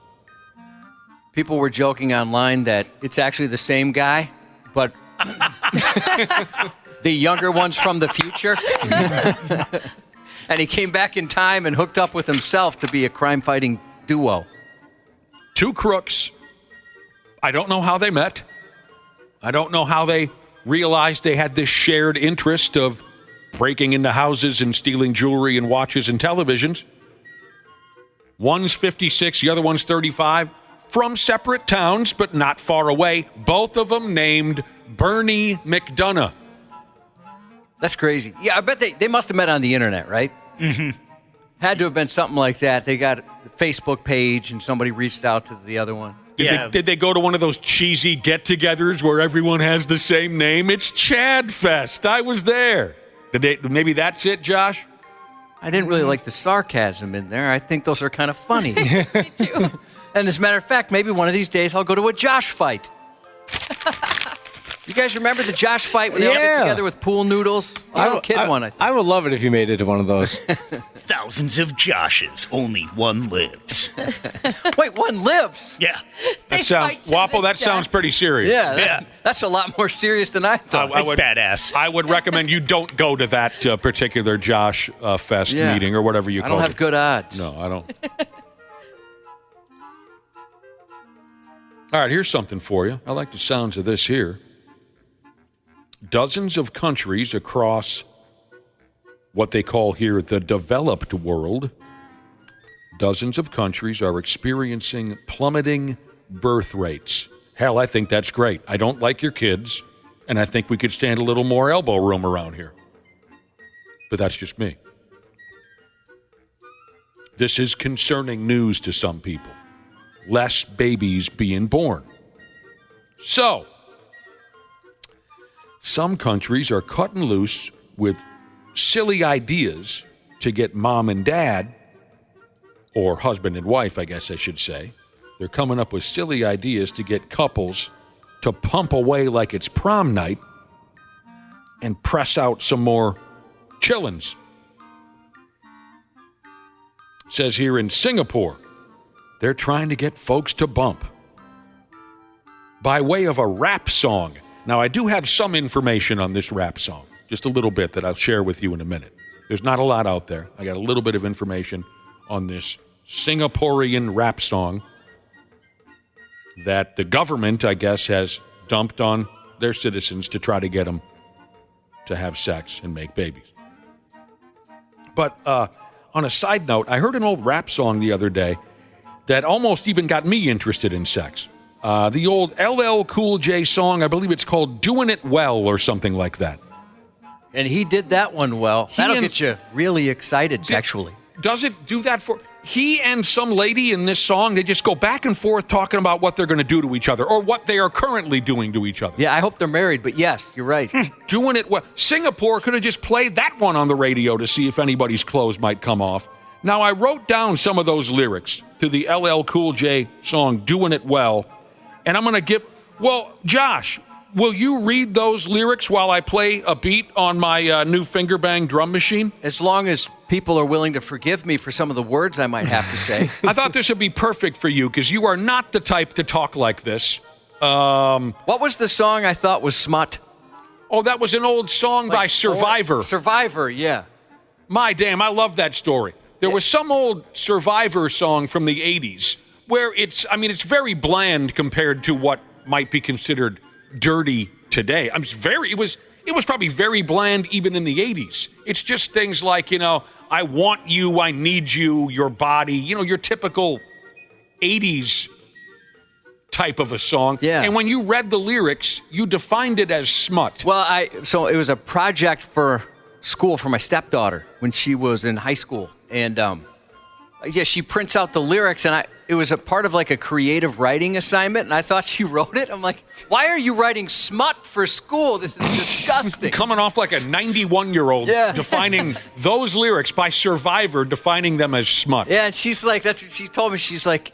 J: People were joking online that it's actually the same guy, but the younger one's from the future. And he came back in time and hooked up with himself to be a crime-fighting duo.
I: Two crooks. I don't know how they met. I don't know how they realized they had this shared interest of breaking into houses and stealing jewelry and watches and televisions. One's 56, the other one's 35. From separate towns, but not far away. Both of them named Bernie McDonough.
J: That's crazy. Yeah, I bet they must have met on the internet, right?
K: Mm-hmm.
J: Had to have been something like that. They got a Facebook page and somebody reached out to the other one.
I: Did they go to one of those cheesy get-togethers where everyone has the same name? It's Chad Fest. I was there. Maybe that's it, Josh?
J: I didn't really like the sarcasm in there. I think those are kind of funny.
E: Me too.
J: And as a matter of fact, maybe one of these days I'll go to a Josh fight. You guys remember the Josh fight when they all get together with pool noodles? A little kid one, I think.
H: I would love it if you made it to one of those.
K: Thousands of Joshes, only one lives.
J: Wait, one lives?
K: Yeah.
I: That sounds pretty serious.
J: Yeah, that's a lot more serious than I thought.
K: It's badass.
I: I would recommend you don't go to that particular Josh Fest meeting or whatever you call it.
J: I don't have good odds.
I: No, I don't. All right, here's something for you. I like the sounds of this here. Dozens of countries across what they call here the developed world, dozens of countries are experiencing plummeting birth rates. Hell, I think that's great. I don't like your kids, and I think we could stand a little more elbow room around here. But that's just me. This is concerning news to some people. Less babies being born. So, some countries are cutting loose with silly ideas to get mom and dad, or husband and wife, I guess I should say. They're coming up with silly ideas to get couples to pump away like it's prom night and press out some more chillins. It says here in Singapore, they're trying to get folks to bump by way of a rap song. Now, I do have some information on this rap song, just a little bit that I'll share with you in a minute. There's not a lot out there. I got a little bit of information on this Singaporean rap song that the government, I guess, has dumped on their citizens to try to get them to have sex and make babies. But on a side note, I heard an old rap song the other day that almost even got me interested in sex. The old LL Cool J song, I believe it's called Doing It Well or something like that.
J: And he did that one well. That'll get you really excited sexually.
I: Does it do that for... He and some lady in this song, they just go back and forth talking about what they're going to do to each other or what they are currently doing to each other.
J: Yeah, I hope they're married, but yes, you're right.
I: Doing it well. Singapore could have just played that one on the radio to see if anybody's clothes might come off. Now, I wrote down some of those lyrics to the LL Cool J song, Doing It Well, and I'm going to give... Well, Josh, will you read those lyrics while I play a beat on my new finger bang drum machine?
J: As long as people are willing to forgive me for some of the words I might have to say.
I: I thought this would be perfect for you because you are not the type to talk like this.
J: What was the song I thought was smut?
I: Oh, that was an old song by Survivor.
J: Survivor, yeah.
I: My damn, I love that story. There was some old Survivor song from the 80s where it's very bland compared to what might be considered dirty today. It was probably very bland even in the 80s. It's just things like, I want you, I need you, your body, your typical 80s type of a song.
J: Yeah.
I: And when you read the lyrics, you defined it as smut.
J: Well, so it was a project for school for my stepdaughter when she was in high school. And she prints out the lyrics, and it was a part of like a creative writing assignment, and I thought she wrote it. I'm like, why are you writing smut for school? This is disgusting.
I: Coming off like a 91-year-old defining those lyrics by Survivor, defining them as smut.
J: Yeah, and she's like, that's what she told me. She's like,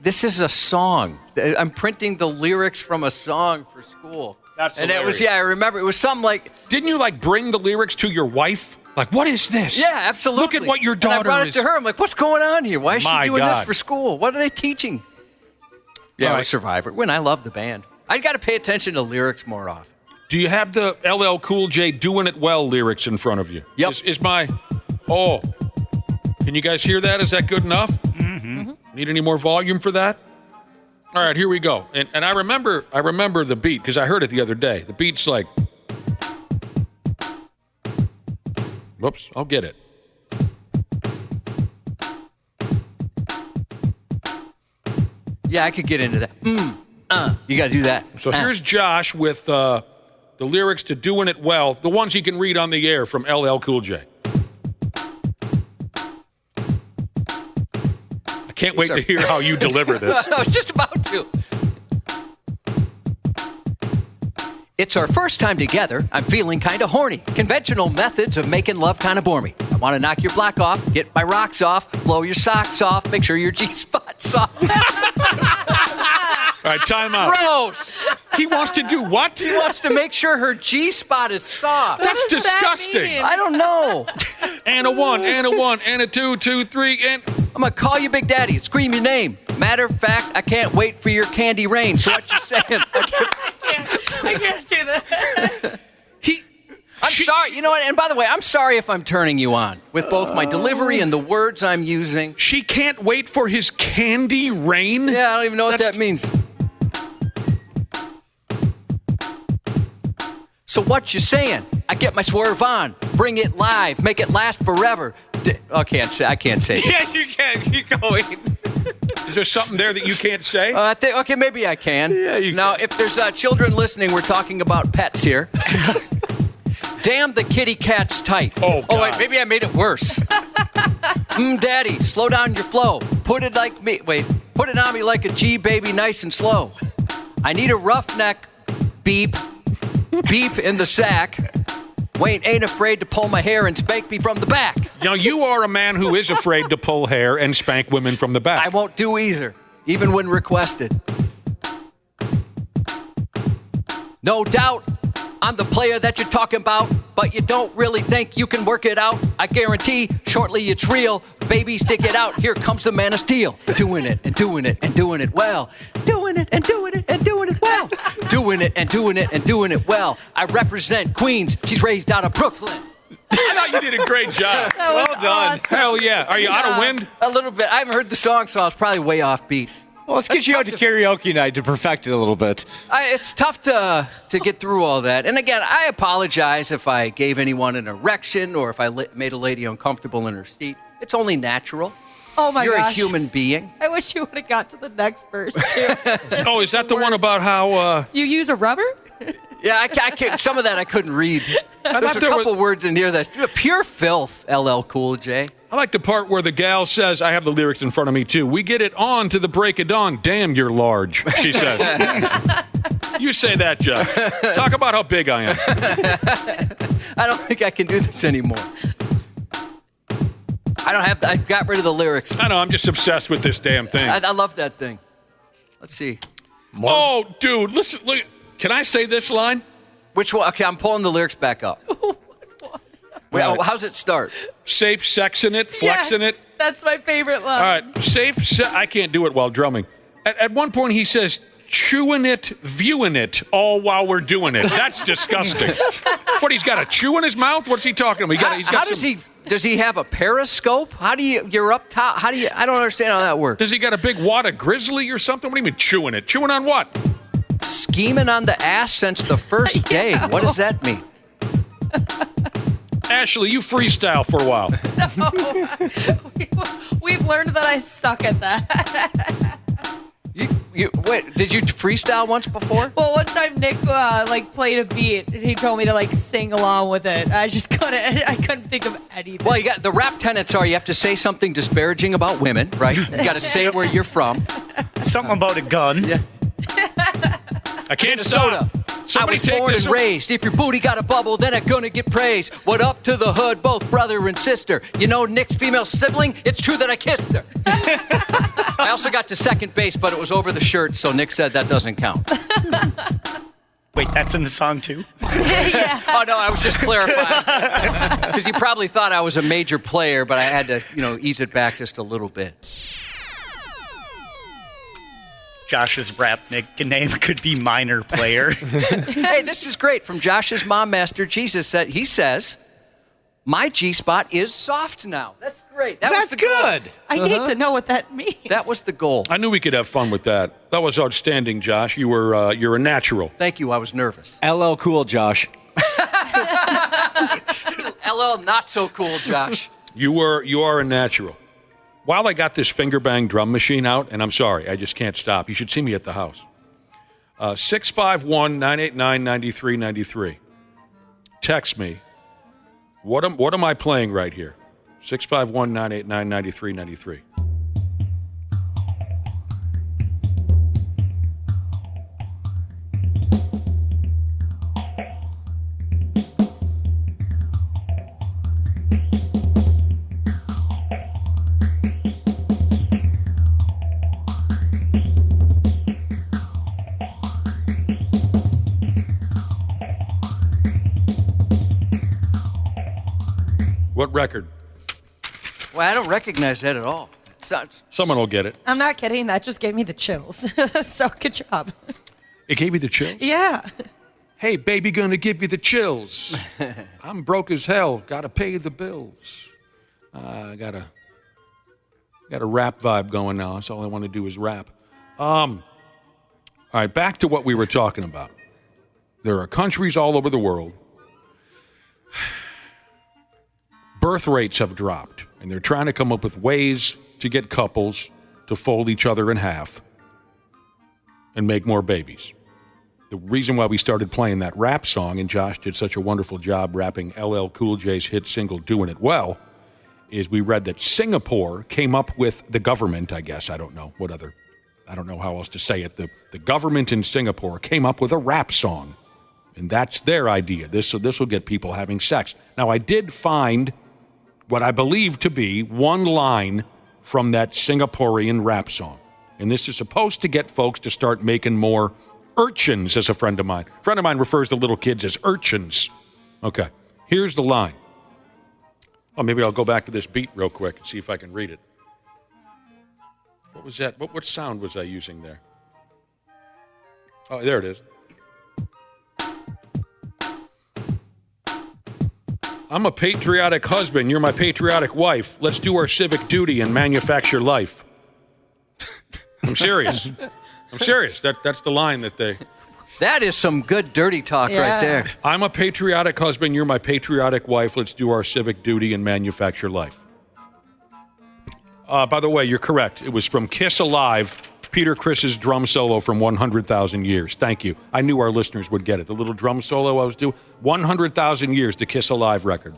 J: this is a song. I'm printing the lyrics from a song for school.
I: That's
J: and
I: hilarious.
J: it was, I remember, it was something like...
I: Didn't you bring the lyrics to your wife? Like, what is this?
J: Yeah, absolutely.
I: Look at what your daughter is.
J: And I brought it to her. I'm like, what's going on here? Why is she doing
I: this
J: for school? What are they teaching? Yeah, I was Survivor. When I love the band. I got to pay attention to lyrics more often.
I: Do you have the LL Cool J Doing It Well lyrics in front of you?
J: Yep.
I: Can you guys hear that? Is that good enough?
K: Mm-hmm.
I: Need any more volume for that? All right, here we go. And I remember the beat because I heard it the other day. The beat's like, whoops, I'll get it.
J: Yeah, I could get into that. You got to do that.
I: So here's Josh with the lyrics to Doing It Well, the ones he can read on the air from LL Cool J. I can't wait to hear how you deliver this.
J: I was just about to. It's our first time together. I'm feeling kind of horny. Conventional methods of making love kind of bore me. I want to knock your block off, get my rocks off, blow your socks off, make sure your G-spot's off.
I: All right, time out.
J: Gross.
I: He wants to do what?
J: He wants to make sure her G-spot is soft.
I: That's disgusting.
J: I don't know.
I: And a 1, and a 1, and a 2, 2, 3, and...
J: I'm going to call you Big Daddy and scream your name. Matter of fact, I can't wait for your candy rain. So what you saying?
E: I can't do that.
J: I'm sorry. You know what? And by the way, I'm sorry if I'm turning you on with both my delivery and the words I'm using.
I: She can't wait for his candy rain?
J: Yeah, I don't even know what that means. So what you saying? I get my swerve on, bring it live, make it last forever. I can't say it.
K: Yeah, you can. Keep going.
I: Is there something there that you can't say?
J: Okay, maybe I can.
I: Yeah, you
J: Now, if there's children listening, we're talking about pets here. Damn, the kitty cat's tight.
I: Oh, God.
J: Oh, wait, maybe I made it worse. Daddy, slow down your flow. Put it on me like a G, baby, nice and slow. I need a roughneck beep in the sack. Wayne ain't afraid to pull my hair and spank me from the back.
I: Now, you are a man who is afraid to pull hair and spank women from the back.
J: I won't do either, even when requested. No doubt, I'm the player that you're talking about, but you don't really think you can work it out. I guarantee, shortly it's real. Baby, stick it out. Here comes the man of steel. Doing it and doing it and doing it well. Doing it and doing it and doing it well. Doing it and doing it and doing it well. I represent Queens. She's raised out of Brooklyn.
I: I thought you did a great job.
J: Well done.
I: Awesome. Hell yeah. Are you out of wind?
J: A little bit. I haven't heard the song, so I was probably way off beat.
H: Well, let's get you out to karaoke night to perfect it a little bit.
J: It's tough to get through all that. And again, I apologize if I gave anyone an erection or if I made a lady uncomfortable in her seat. It's only natural.
E: Oh my
J: You're
E: gosh.
J: a human being.
E: I wish you would have got to the next verse too.
I: Oh, is that the one about how...
E: You use a rubber?
J: Yeah, I can't. Some of that I couldn't read. There's a couple words in here that pure filth. LL Cool J.
I: I like the part where the gal says, I have the lyrics in front of me too. We get it on to the break of dawn. Damn, you're large, she says. You say that, Jeff. Talk about how big I am.
J: I don't think I can do this anymore. I got rid of the lyrics.
I: I know, I'm just obsessed with this damn thing.
J: I love that thing. Let's see.
I: Oh, dude, listen, look. Can I say this line?
J: Which one? Okay, I'm pulling the lyrics back up. Wait, how's it start?
I: Safe sexing it, flexing it.
E: That's my favorite line.
I: All right, I can't do it while drumming. At one point he says, chewing it, viewing it, all while we're doing it. That's disgusting. What, he's got a chew in his mouth? What's he talking about?
J: Does he have a periscope? You're up top? I don't understand how that works.
I: Does he got a big wad of grizzly or something? What do you mean chewing it? Chewing on what?
J: Scheming on the ass since the first day. What does that mean?
I: Ashley, you freestyle for a while.
E: No. We've learned that I suck at that.
J: Wait, did you freestyle once before?
E: Well, one time Nick played a beat and he told me to sing along with it. I couldn't think of anything.
J: Well, the rap tenets are you have to say something disparaging about women, right? You got to say where you're from.
K: Something about a gun.
J: Yeah.
I: I can't
J: Minnesota. I was born and raised. If your booty got a bubble, then I'm gonna get praised. What up to the hood, both brother and sister? You know Nick's female sibling? It's true that I kissed her. I also got to second base, but it was over the shirt, so Nick said that doesn't count.
K: Wait, that's in the song too?
E: Yeah.
J: Oh, no, I was just clarifying. Because you probably thought I was a major player, but I had to, ease it back just a little bit.
K: Josh's rap nickname could be minor player.
J: Hey, this is great. From Josh's mom, Master Jesus, he says, My G-spot is soft now. That's great.
H: That's good.
E: I need to know what that means.
J: That was the goal.
I: I knew we could have fun with that. That was outstanding, Josh. You're a natural.
J: Thank you. I was nervous.
H: LL Cool, Josh.
J: LL not so cool, Josh.
I: You are a natural. While I got this finger bang drum machine out, and I'm sorry, I just can't stop. You should see me at the house. 651-989-9393. Text me. What am I playing right here? 651-989-9393. What record?
J: Well, I don't recognize that at all.
I: Someone will get it.
E: I'm not kidding. That just gave me the chills. So good job.
I: It gave you the chills?
E: Yeah.
I: Hey, baby, gonna give you the chills. I'm broke as hell. Gotta pay the bills. Got a rap vibe going now. That's all I want to do is rap. All right, back to what we were talking about. There are countries all over the world. Birth rates have dropped, and they're trying to come up with ways to get couples to fold each other in half and make more babies. The reason why we started playing that rap song, and Josh did such a wonderful job rapping LL Cool J's hit single Doing It Well, is we read that Singapore came up with the government, I guess, I don't know how else to say it. The government in Singapore came up with a rap song, and that's their idea. This will get people having sex. Now, I did find what I believe to be one line from that Singaporean rap song. And this is supposed to get folks to start making more urchins, as a friend of mine. A friend of mine refers to little kids as urchins. Okay, here's the line. Oh, maybe I'll go back to this beat real quick and see if I can read it. What was that? What sound was I using there? Oh, there it is. I'm a patriotic husband. You're my patriotic wife. Let's do our civic duty and manufacture life. I'm serious. I'm serious. That's the line that they...
J: That is some good dirty talk right there.
I: I'm a patriotic husband. You're my patriotic wife. Let's do our civic duty and manufacture life. By the way, you're correct. It was from Kiss Alive, Peter Criss's drum solo from 100,000 Years. Thank you. I knew our listeners would get it. The little drum solo I was doing, 100,000 Years, the Kiss Alive record.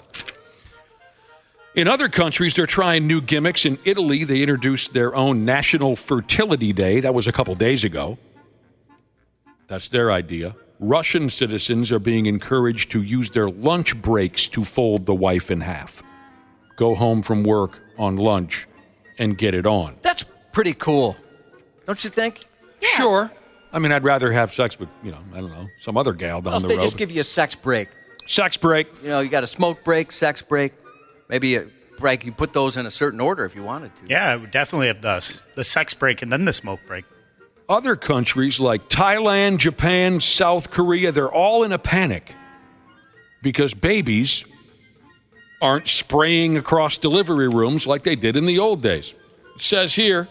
I: In other countries, they're trying new gimmicks. In Italy, they introduced their own National Fertility Day. That was a couple days ago. That's their idea. Russian citizens are being encouraged to use their lunch breaks to fold the wife in half. Go home from work on lunch and get it on.
J: That's pretty cool. Don't you think?
E: Yeah.
I: Sure. I mean, I'd rather have sex with, I don't know, some other gal down the road.
J: They just give you a sex break.
I: Sex break.
J: You got a smoke break, sex break, maybe a break. You put those in a certain order if you wanted to.
K: Yeah, I would definitely have the sex break and then the smoke break.
I: Other countries like Thailand, Japan, South Korea, they're all in a panic because babies aren't spraying across delivery rooms like they did in the old days. It says here,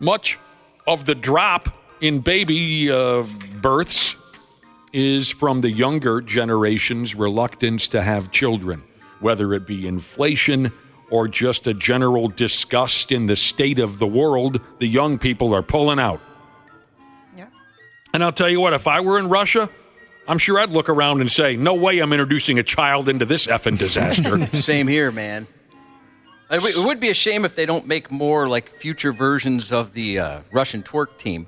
I: much of the drop in baby births is from the younger generation's reluctance to have children, whether it be inflation or just a general disgust in the state of the world. The young people are pulling out.
E: Yeah.
I: And I'll tell you what, if I were in Russia, I'm sure I'd look around and say, no way I'm introducing a child into this effing disaster.
J: Same here, man. It would be a shame if they don't make more like future versions of the Russian twerk team.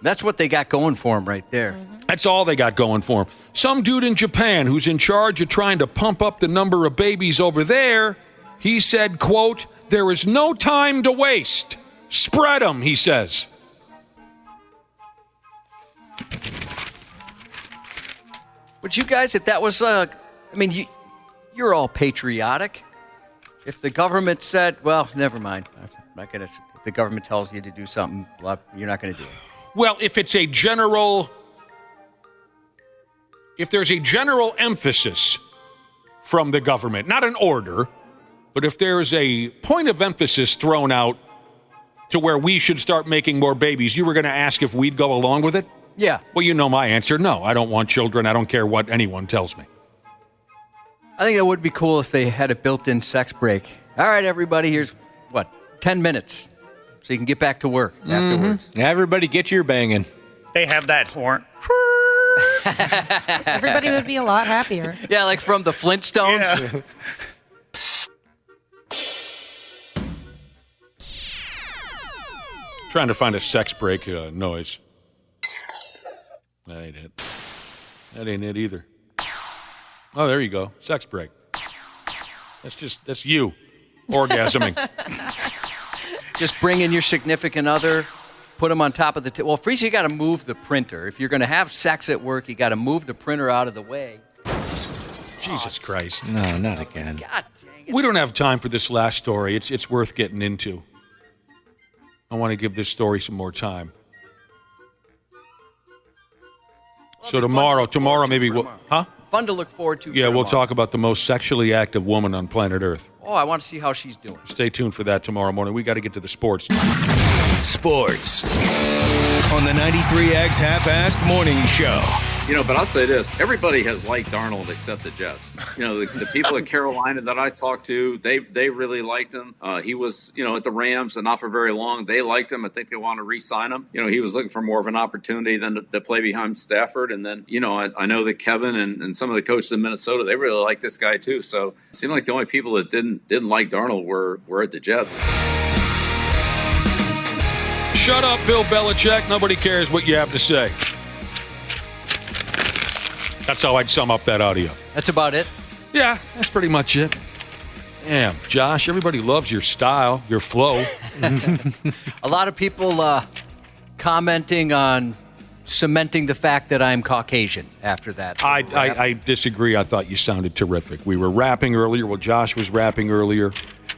J: That's what they got going for them right there.
E: Mm-hmm.
I: That's all they got going for them. Some dude in Japan who's in charge of trying to pump up the number of babies over there, he said, quote, there is no time to waste. Spread them, he says.
J: But you guys, if that was, you're all patriotic. If the government said, well, never mind. I'm not gonna. If the government tells you to do something, you're not going to do it.
I: Well, if there's a general emphasis from the government. Not an order, but if there's a point of emphasis thrown out to where we should start making more babies, you were going to ask if we'd go along with it?
J: Yeah.
I: Well, you know my answer. No, I don't want children. I don't care what anyone tells me.
J: I think it would be cool if they had a built-in sex break. All right, everybody, here's, 10 minutes. So you can get back to work afterwards.
H: Everybody get your banging.
K: They have that horn.
E: Everybody would be a lot happier.
J: Yeah, like from the Flintstones.
K: Yeah.
I: Trying to find a sex break noise. That ain't it. That ain't it either. Oh, there you go. Sex break. That's you orgasming.
J: Just bring in your significant other, put them on top of the table. Well, first you got to move the printer. If you're going to have sex at work, you got to move the printer out of the way.
I: Jesus Christ.
H: No, not again.
J: God dang it.
I: We don't have time for this last story. It's worth getting into. I want to give this story some more time. So tomorrow maybe we'll... Huh?
J: Fun to look forward to.
I: Yeah, we'll talk about the most sexually active woman on planet Earth.
J: Oh, I want to see how she's doing.
I: Stay tuned for that tomorrow morning. We got to get to the sports.
C: Sports on the 93X Half-Assed Morning Show.
R: But I'll say this. Everybody has liked Darnold except the Jets. The people at Carolina that I talked to, they really liked him. He was, at the Rams and not for very long. They liked him. I think they want to re-sign him. He was looking for more of an opportunity than to play behind Stafford. And then, I know that Kevin and some of the coaches in Minnesota, they really like this guy too. So it seemed like the only people that didn't like Darnold were at the Jets.
I: Shut up, Bill Belichick. Nobody cares what you have to say. That's how I'd sum up that audio.
J: That's about it?
I: Yeah, that's pretty much it. Damn, Josh, everybody loves your style, your flow.
J: A lot of people commenting on cementing the fact that I'm Caucasian after that.
I: I disagree. I thought you sounded terrific. We were rapping earlier. Well, Josh was rapping earlier.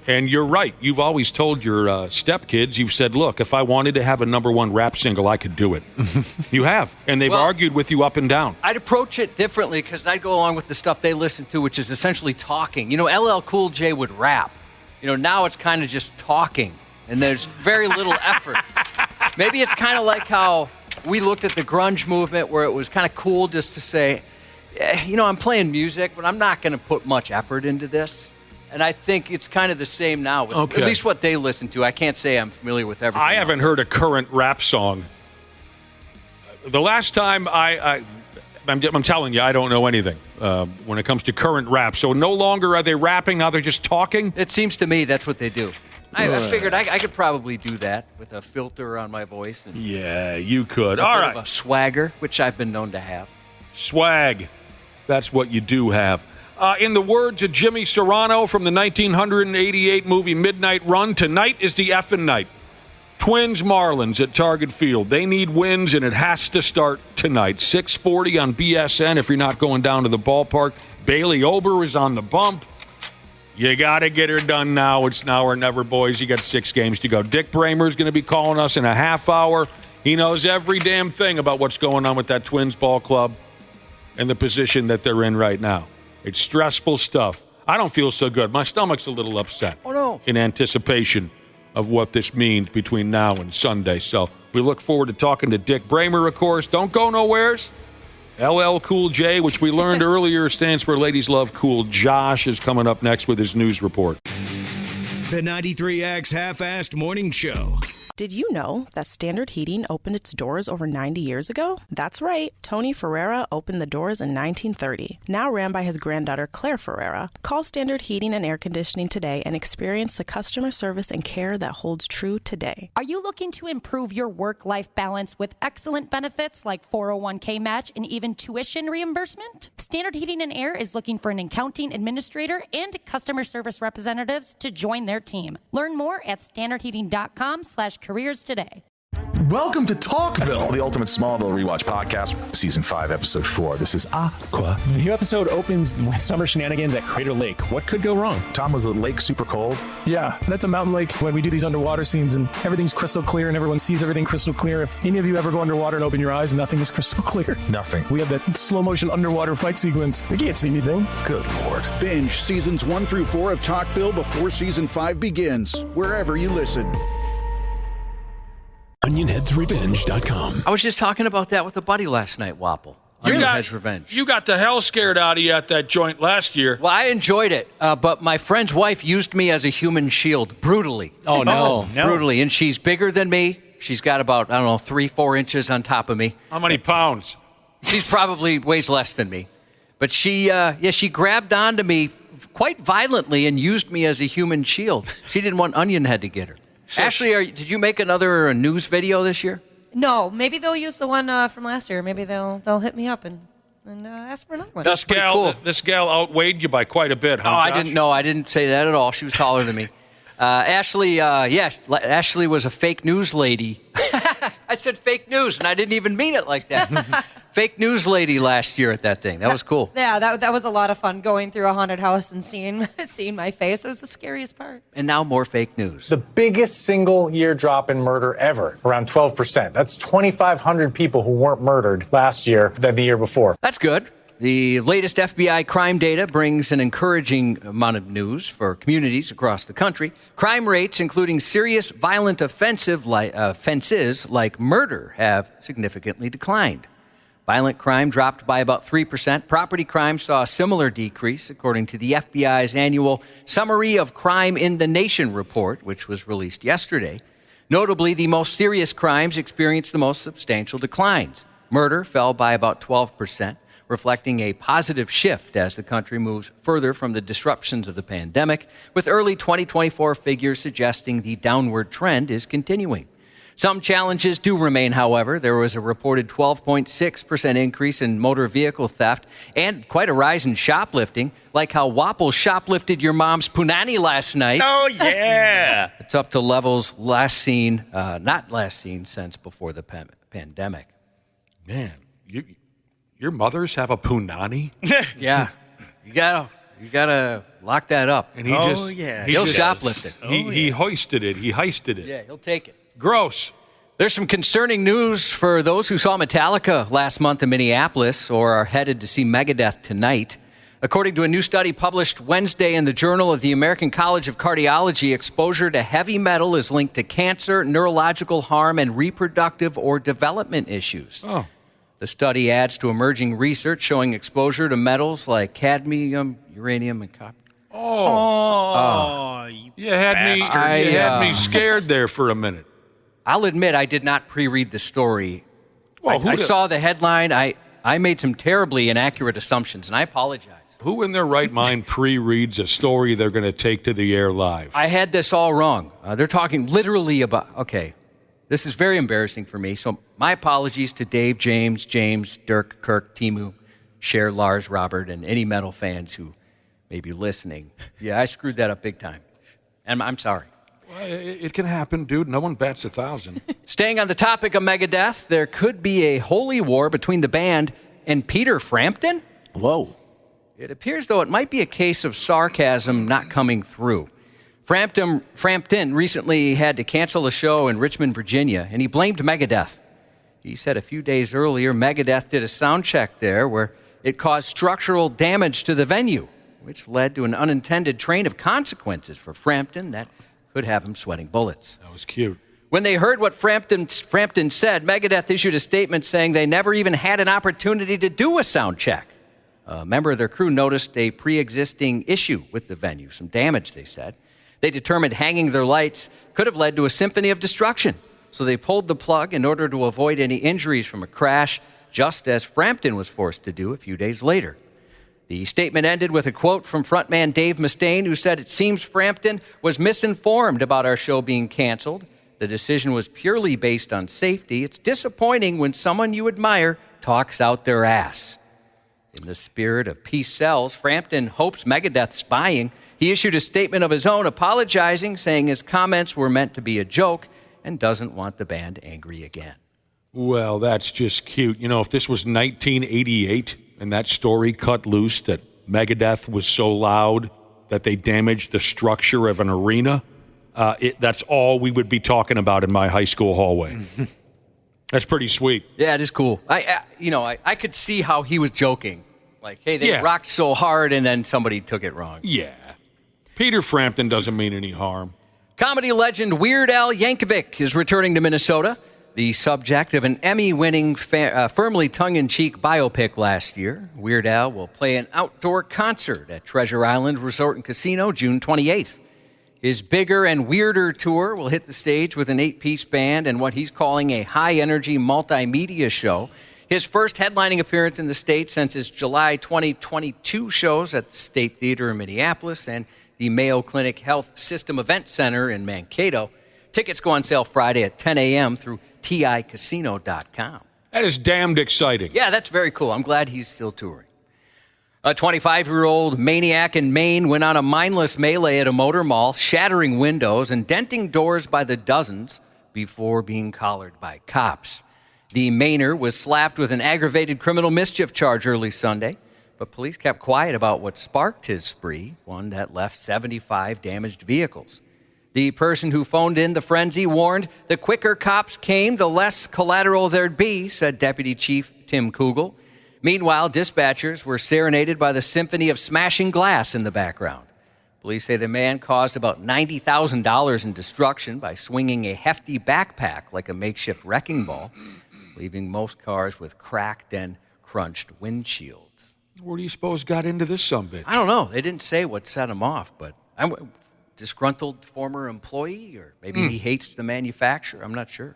I: And you're right. You've always told your stepkids, you've said, look, if I wanted to have a #1 rap single, I could do it. You have. And they've argued with you up and down.
J: I'd approach it differently because I'd go along with the stuff they listen to, which is essentially talking. LL Cool J would rap. Now it's kind of just talking. And there's very little effort. Maybe it's kind of like how we looked at the grunge movement where it was kind of cool just to say, I'm playing music, but I'm not going to put much effort into this. And I think it's kind of the same now, with at least what they listen to. I can't say I'm familiar with everything.
I: I haven't heard a current rap song. The last time I'm telling you, I don't know anything when it comes to current rap. So no longer are they rapping, now they're just talking?
J: It seems to me that's what they do. I figured I could probably do that with a filter on my voice. And
I: yeah, you could.
J: A
I: All
J: bit
I: right.
J: of a swagger, which I've been known to have.
I: Swag. That's what you do have. In the words of Jimmy Serrano from the 1988 movie Midnight Run, tonight is the effing night. Twins Marlins at Target Field. They need wins, and it has to start tonight. 6:40 on BSN if you're not going down to the ballpark. Bailey Ober is on the bump. You got to get her done now. It's now or never, boys. You got 6 games to go. Dick Bremer is going to be calling us in a half hour. He knows every damn thing about what's going on with that Twins ball club and the position that they're in right now. It's stressful stuff. I don't feel so good. My stomach's a little upset.
J: Oh, no.
I: In anticipation of what this means between now and Sunday. So we look forward to talking to Dick Bremer, of course. Don't go nowheres. LL Cool J, which we learned earlier stands for Ladies Love Cool. Josh is coming up next with his news report.
C: The 93X Half-Assed Morning Show.
M: Did you know that Standard Heating opened its doors over 90 years ago? That's right. Tony Ferreira opened the doors in 1930, now ran by his granddaughter Claire Ferreira. Call Standard Heating and Air Conditioning today and experience the customer service and care that holds true today.
B: Are you looking to improve your work-life balance with excellent benefits like 401k match and even tuition reimbursement? Standard Heating and Air is looking for an accounting administrator and customer service representatives to join their team. Learn more at standardheating.com/careers today.
S: Welcome to Talkville, the ultimate Smallville rewatch podcast, Season 5, Episode 4. This is Aqua.
T: The new episode opens with summer shenanigans at Crater Lake. What could go wrong?
S: Tom, was the lake super cold?
T: Yeah, that's a mountain lake when we do these underwater scenes and everything's crystal clear and everyone sees everything crystal clear. If any of you ever go underwater and open your eyes, nothing is crystal clear.
S: Nothing.
T: We have that slow motion underwater fight sequence. You can't see anything.
S: Good Lord.
U: Binge Seasons 1 through 4 of Talkville before Season 5 begins, wherever you listen.
N: OnionheadsRevenge.com.
J: I was just talking about that with a buddy last night, Wapple. Underage Revenge.
I: You got the hell scared out of you at that joint last year.
J: Well, I enjoyed it, but my friend's wife used me as a human shield brutally.
H: Oh, no.
J: Brutally. And she's bigger than me. She's got about, 3-4 inches on top of me.
I: How many pounds?
J: She's probably weighs less than me. But she grabbed onto me quite violently and used me as a human shield. She didn't want Onion Head to get her. Ashley, did you make another news video this year?
E: No, maybe they'll use the one from last year. Maybe they'll hit me up and ask for another one.
I: This gal outweighed you by quite a bit, huh?
J: Oh,
I: Josh?
J: I didn't know. I didn't say that at all. She was taller than me. Ashley, Ashley was a fake news lady. I said fake news, and I didn't even mean it like that. Fake news lady last year at that thing. That was cool.
E: Yeah, that was a lot of fun, going through a haunted house and seeing my face. It was the scariest part.
J: And now more fake news.
V: The biggest single year drop in murder ever, around 12%. That's 2,500 people who weren't murdered last year than the year before.
J: That's good. The latest FBI crime data brings an encouraging amount of news for communities across the country. Crime rates, including serious violent offenses like murder, have significantly declined. Violent crime dropped by about 3%. Property crime saw a similar decrease, according to the FBI's annual Summary of Crime in the Nation report, which was released yesterday. Notably, the most serious crimes experienced the most substantial declines. Murder fell by about 12%, reflecting a positive shift as the country moves further from the disruptions of the pandemic, with early 2024 figures suggesting the downward trend is continuing. Some challenges do remain, however. There was a reported 12.6% increase in motor vehicle theft and quite a rise in shoplifting, like how Wapple shoplifted your mom's punani last night.
K: Oh, yeah.
J: It's up to levels not last seen since before the pandemic.
I: Man, your mothers have a punani?
J: Yeah. You gotta lock that up.
I: And
J: he'll
I: just
J: shoplift it.
I: He hoisted it. He heisted it.
J: Yeah, he'll take it.
I: Gross.
J: There's some concerning news for those who saw Metallica last month in Minneapolis or are headed to see Megadeth tonight. According to a new study published Wednesday in the Journal of the American College of Cardiology, exposure to heavy metal is linked to cancer, neurological harm, and reproductive or development issues.
I: Oh.
J: The study adds to emerging research showing exposure to metals like cadmium, uranium, and copper.
I: You had me scared there for a minute.
J: I'll admit I did not pre-read the story.
I: Well,
J: I saw the headline. I made some terribly inaccurate assumptions, and I apologize.
I: Who in their right mind pre-reads a story they're going to take to the air live?
J: I had this all wrong. They're talking literally about... Okay, this is very embarrassing for me, so my apologies to Dave, James, Dirk, Kirk, Timu, Cher, Lars, Robert, and any metal fans who may be listening. Yeah, I screwed that up big time, and I'm sorry.
I: Well, it can happen, dude. No one bats 1,000.
J: Staying on the topic of Megadeth, there could be a holy war between the band and Peter Frampton.
U: Whoa.
J: It appears, though, it might be a case of sarcasm not coming through. Frampton recently had to cancel a show in Richmond, Virginia, and he blamed Megadeth. He said a few days earlier, Megadeth did a sound check there where it caused structural damage to the venue, which led to an unintended train of consequences for Frampton that could have him sweating bullets.
I: That was cute.
J: When they heard what Frampton said, Megadeth issued a statement saying they never even had an opportunity to do a sound check. A member of their crew noticed a pre-existing issue with the venue, some damage, they said. They determined hanging their lights could have led to a symphony of destruction, so they pulled the plug in order to avoid any injuries from a crash, just as Frampton was forced to do a few days later. The statement ended with a quote from frontman Dave Mustaine, who said, "It seems Frampton was misinformed about our show being canceled. The decision was purely based on safety. It's disappointing when someone you admire talks out their ass." In the spirit of peace sells, Frampton hopes Megadeth's spying. He issued a statement of his own apologizing, saying his comments were meant to be a joke, and doesn't want the band angry again.
I: Well, that's just cute. You know, if this was 1988 and that story cut loose that Megadeth was so loud that they damaged the structure of an arena, that's all we would be talking about in my high school hallway. That's pretty sweet.
J: Yeah, it is cool. I could see how he was joking. Like, hey, they rocked so hard and then somebody took it wrong.
I: Yeah. Peter Frampton doesn't mean any harm.
J: Comedy legend Weird Al Yankovic is returning to Minnesota, the subject of an Emmy-winning, firmly tongue-in-cheek biopic last year. Weird Al will play an outdoor concert at Treasure Island Resort and Casino June 28th. His bigger and weirder tour will hit the stage with an 8-piece band and what he's calling a high-energy multimedia show. His first headlining appearance in the state since his July 2022 shows at the State Theater in Minneapolis and the Mayo Clinic Health System Event Center in Mankato. Tickets go on sale Friday at 10 a.m. through TICasino.com.
I: That is damned exciting.
J: Yeah, that's very cool. I'm glad he's still touring. A 25-year-old maniac in Maine went on a mindless melee at a motor mall, shattering windows and denting doors by the dozens before being collared by cops. The Mainer was slapped with an aggravated criminal mischief charge early Sunday, but police kept quiet about what sparked his spree, one that left 75 damaged vehicles. The person who phoned in the frenzy warned the quicker cops came, the less collateral there'd be, said Deputy Chief Tim Kugel. Meanwhile, dispatchers were serenaded by the symphony of smashing glass in the background. Police say the man caused about $90,000 in destruction by swinging a hefty backpack like a makeshift wrecking ball, leaving most cars with cracked and crunched windshields.
I: Where do you suppose got into this sumbitch?
J: I don't know. They didn't say what set him off, but disgruntled former employee, or maybe he hates the manufacturer. I'm not sure.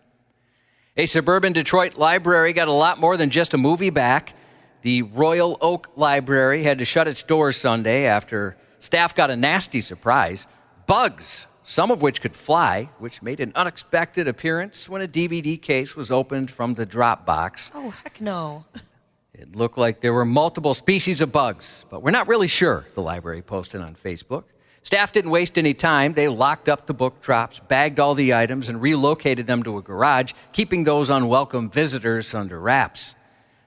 J: A suburban Detroit library got a lot more than just a movie back. The Royal Oak Library had to shut its doors Sunday after staff got a nasty surprise. Bugs, some of which could fly, which made an unexpected appearance when a DVD case was opened from the drop box.
E: Oh, heck no.
J: It looked like there were multiple species of bugs, but we're not really sure, the library posted on Facebook. Staff didn't waste any time. They locked up the book drops, bagged all the items, and relocated them to a garage, keeping those unwelcome visitors under wraps.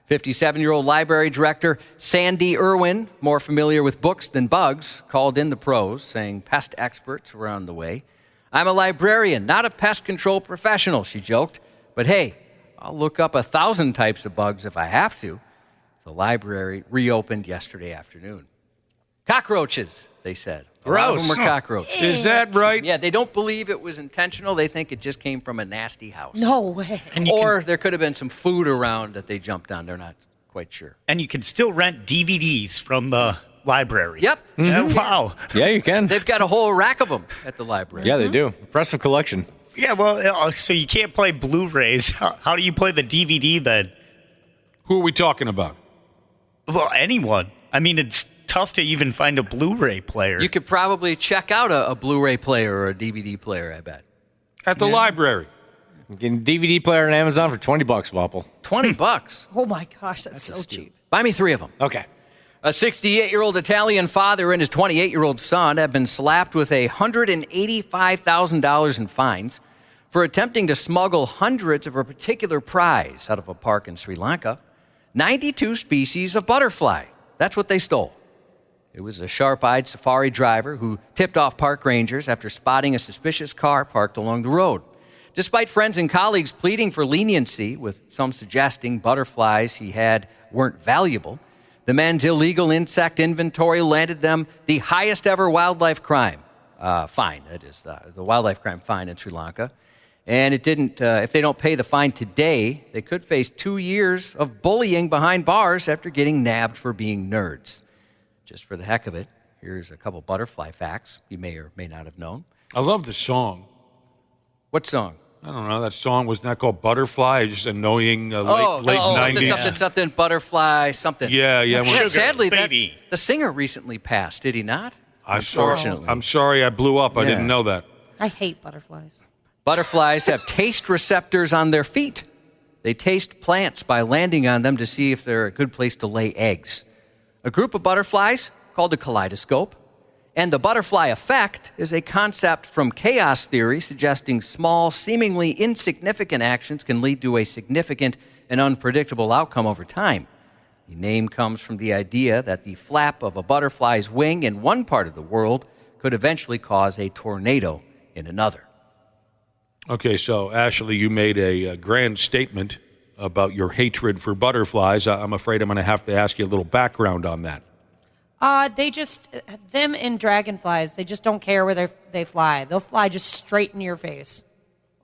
J: 57-year-old library director Sandy Irwin, more familiar with books than bugs, called in the pros, saying pest experts were on the way. I'm a librarian, not a pest control professional, she joked. But hey, I'll look up 1,000 types of bugs if I have to. The library reopened yesterday afternoon. Cockroaches, they said. A lot of them were cockroaches.
I: Is that right?
J: Yeah, they don't believe it was intentional. They think it just came from a nasty house.
E: No way.
J: Or there could have been some food around that they jumped on. They're not quite sure.
K: And you can still rent DVDs from the library.
J: Yep.
K: Mm-hmm. Wow.
H: Yeah, you can.
J: They've got a whole rack of them at the library.
H: Yeah, they do. Impressive collection.
K: Yeah, well, so you can't play Blu-rays. How do you play the DVD then?
I: Who are we talking about?
K: Well, anyone. I mean, it's tough to even find a Blu-ray player.
J: You could probably check out a Blu-ray player or a DVD player, I bet.
I: At the library.
H: You get a DVD player on Amazon for $20, Wapple.
J: $20?
E: Oh, my gosh, that's so cheap.
J: Buy me 3 of them.
H: Okay.
J: A 68-year-old Italian father and his 28-year-old son have been slapped with $185,000 in fines for attempting to smuggle hundreds of a particular prize out of a park in Sri Lanka. 92 species of butterfly. That's what they stole. It was a sharp-eyed safari driver who tipped off park rangers after spotting a suspicious car parked along the road. Despite friends and colleagues pleading for leniency, with some suggesting butterflies he had weren't valuable, the men's illegal insect inventory landed them the highest ever wildlife crime fine. That is the wildlife crime fine in Sri Lanka. And it didn't. If they don't pay the fine today, they could face 2 years of bullying behind bars after getting nabbed for being nerds. Just for the heck of it, here's a couple butterfly facts you may or may not have known.
I: I love the song.
J: What song?
I: I don't know. That song was not called Butterfly. Just annoying late 90s.
J: Something, butterfly, something.
I: Yeah.
J: Sadly, the singer recently passed, did he not? Unfortunately.
I: I'm sorry I blew up. I didn't know that.
E: I hate butterflies.
J: Butterflies have taste receptors on their feet. They taste plants by landing on them to see if they're a good place to lay eggs. A group of butterflies, called a kaleidoscope, And the butterfly effect is a concept from chaos theory suggesting small, seemingly insignificant actions can lead to a significant and unpredictable outcome over time. The name comes from the idea that the flap of a butterfly's wing in one part of the world could eventually cause a tornado in another.
I: Okay, so Ashley, you made a grand statement about your hatred for butterflies. I'm afraid I'm going to have to ask you a little background on that.
E: Them and dragonflies, they just don't care where they fly. They'll fly just straight in your face.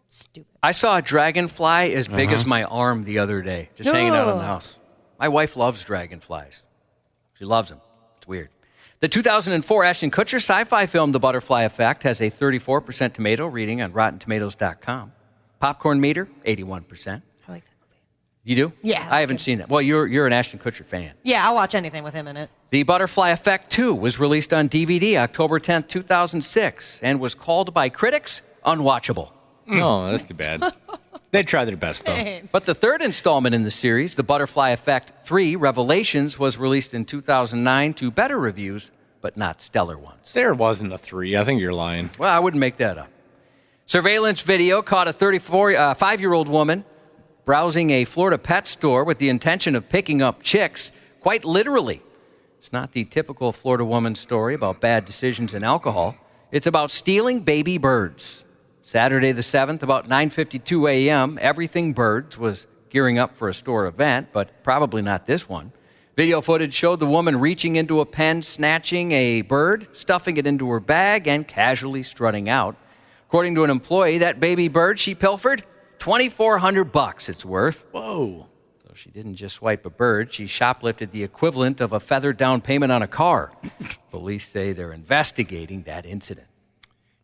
E: Stupid.
J: I saw a dragonfly as big as my arm the other day, just hanging out in the house. My wife loves dragonflies. She loves them. It's weird. The 2004 Ashton Kutcher sci-fi film The Butterfly Effect has a 34% tomato reading on RottenTomatoes.com. Popcorn meter, 81%.
E: I like that movie.
J: You do?
E: Yeah.
J: I haven't seen that. Well, you're an Ashton Kutcher fan.
E: Yeah, I'll watch anything with him in it.
J: The Butterfly Effect 2 was released on DVD October 10th, 2006, and was called by critics unwatchable.
H: Oh, that's too bad. They try their best, though.
J: But the third installment in the series, The Butterfly Effect 3 Revelations, was released in 2009 to better reviews, but not stellar ones.
H: There wasn't a 3. I think you're lying.
J: Well, I wouldn't make that up. Surveillance video caught a 5-year-old woman browsing a Florida pet store with the intention of picking up chicks, quite literally. It's not the typical Florida woman story about bad decisions and alcohol. It's about stealing baby birds. Saturday the 7th, about 9:52 a.m., Everything Birds was gearing up for a store event, but probably not this one. Video footage showed the woman reaching into a pen, snatching a bird, stuffing it into her bag, and casually strutting out. According to an employee, that baby bird she pilfered, $2,400 it's worth.
H: Whoa.
J: So she didn't just swipe a bird, she shoplifted the equivalent of a feathered down payment on a car. Police say they're investigating that incident.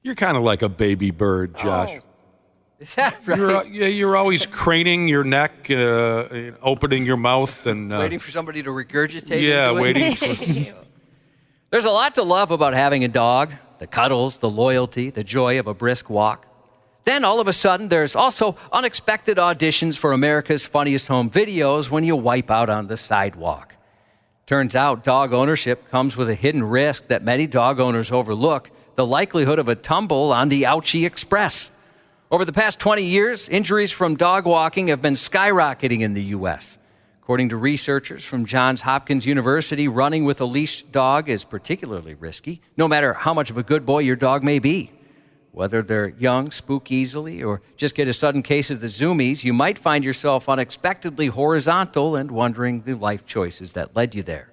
I: You're kind of like a baby bird, Josh.
J: Oh. Is that right?
I: You're always craning your neck, opening your mouth, and
J: waiting for somebody to regurgitate.
I: Yeah,
J: into
I: waiting.
J: It. There's a lot to love about having a dog: the cuddles, the loyalty, the joy of a brisk walk. Then all of a sudden, there's also unexpected auditions for America's Funniest Home Videos when you wipe out on the sidewalk. Turns out, dog ownership comes with a hidden risk that many dog owners overlook: the likelihood of a tumble on the Ouchie Express. Over the past 20 years, injuries from dog walking have been skyrocketing in the U.S. According to researchers from Johns Hopkins University, running with a leashed dog is particularly risky, no matter how much of a good boy your dog may be. Whether they're young, spook easily, or just get a sudden case of the zoomies, you might find yourself unexpectedly horizontal and wondering the life choices that led you there.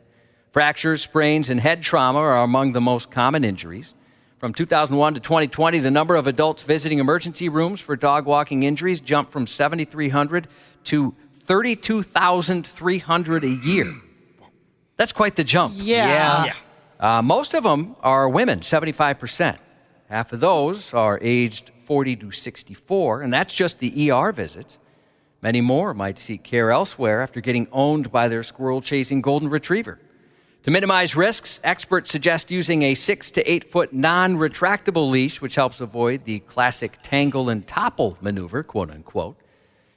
J: Fractures, sprains, and head trauma are among the most common injuries. From 2001 to 2020, the number of adults visiting emergency rooms for dog walking injuries jumped from 7,300 to 32,300 a year. That's quite the jump.
E: Yeah.
J: Most of them are women, 75%. Half of those are aged 40 to 64, and that's just the ER visits. Many more might seek care elsewhere after getting owned by their squirrel-chasing golden retriever. To minimize risks, experts suggest using a 6 to 8 foot non-retractable leash, which helps avoid the classic tangle and topple maneuver, quote unquote.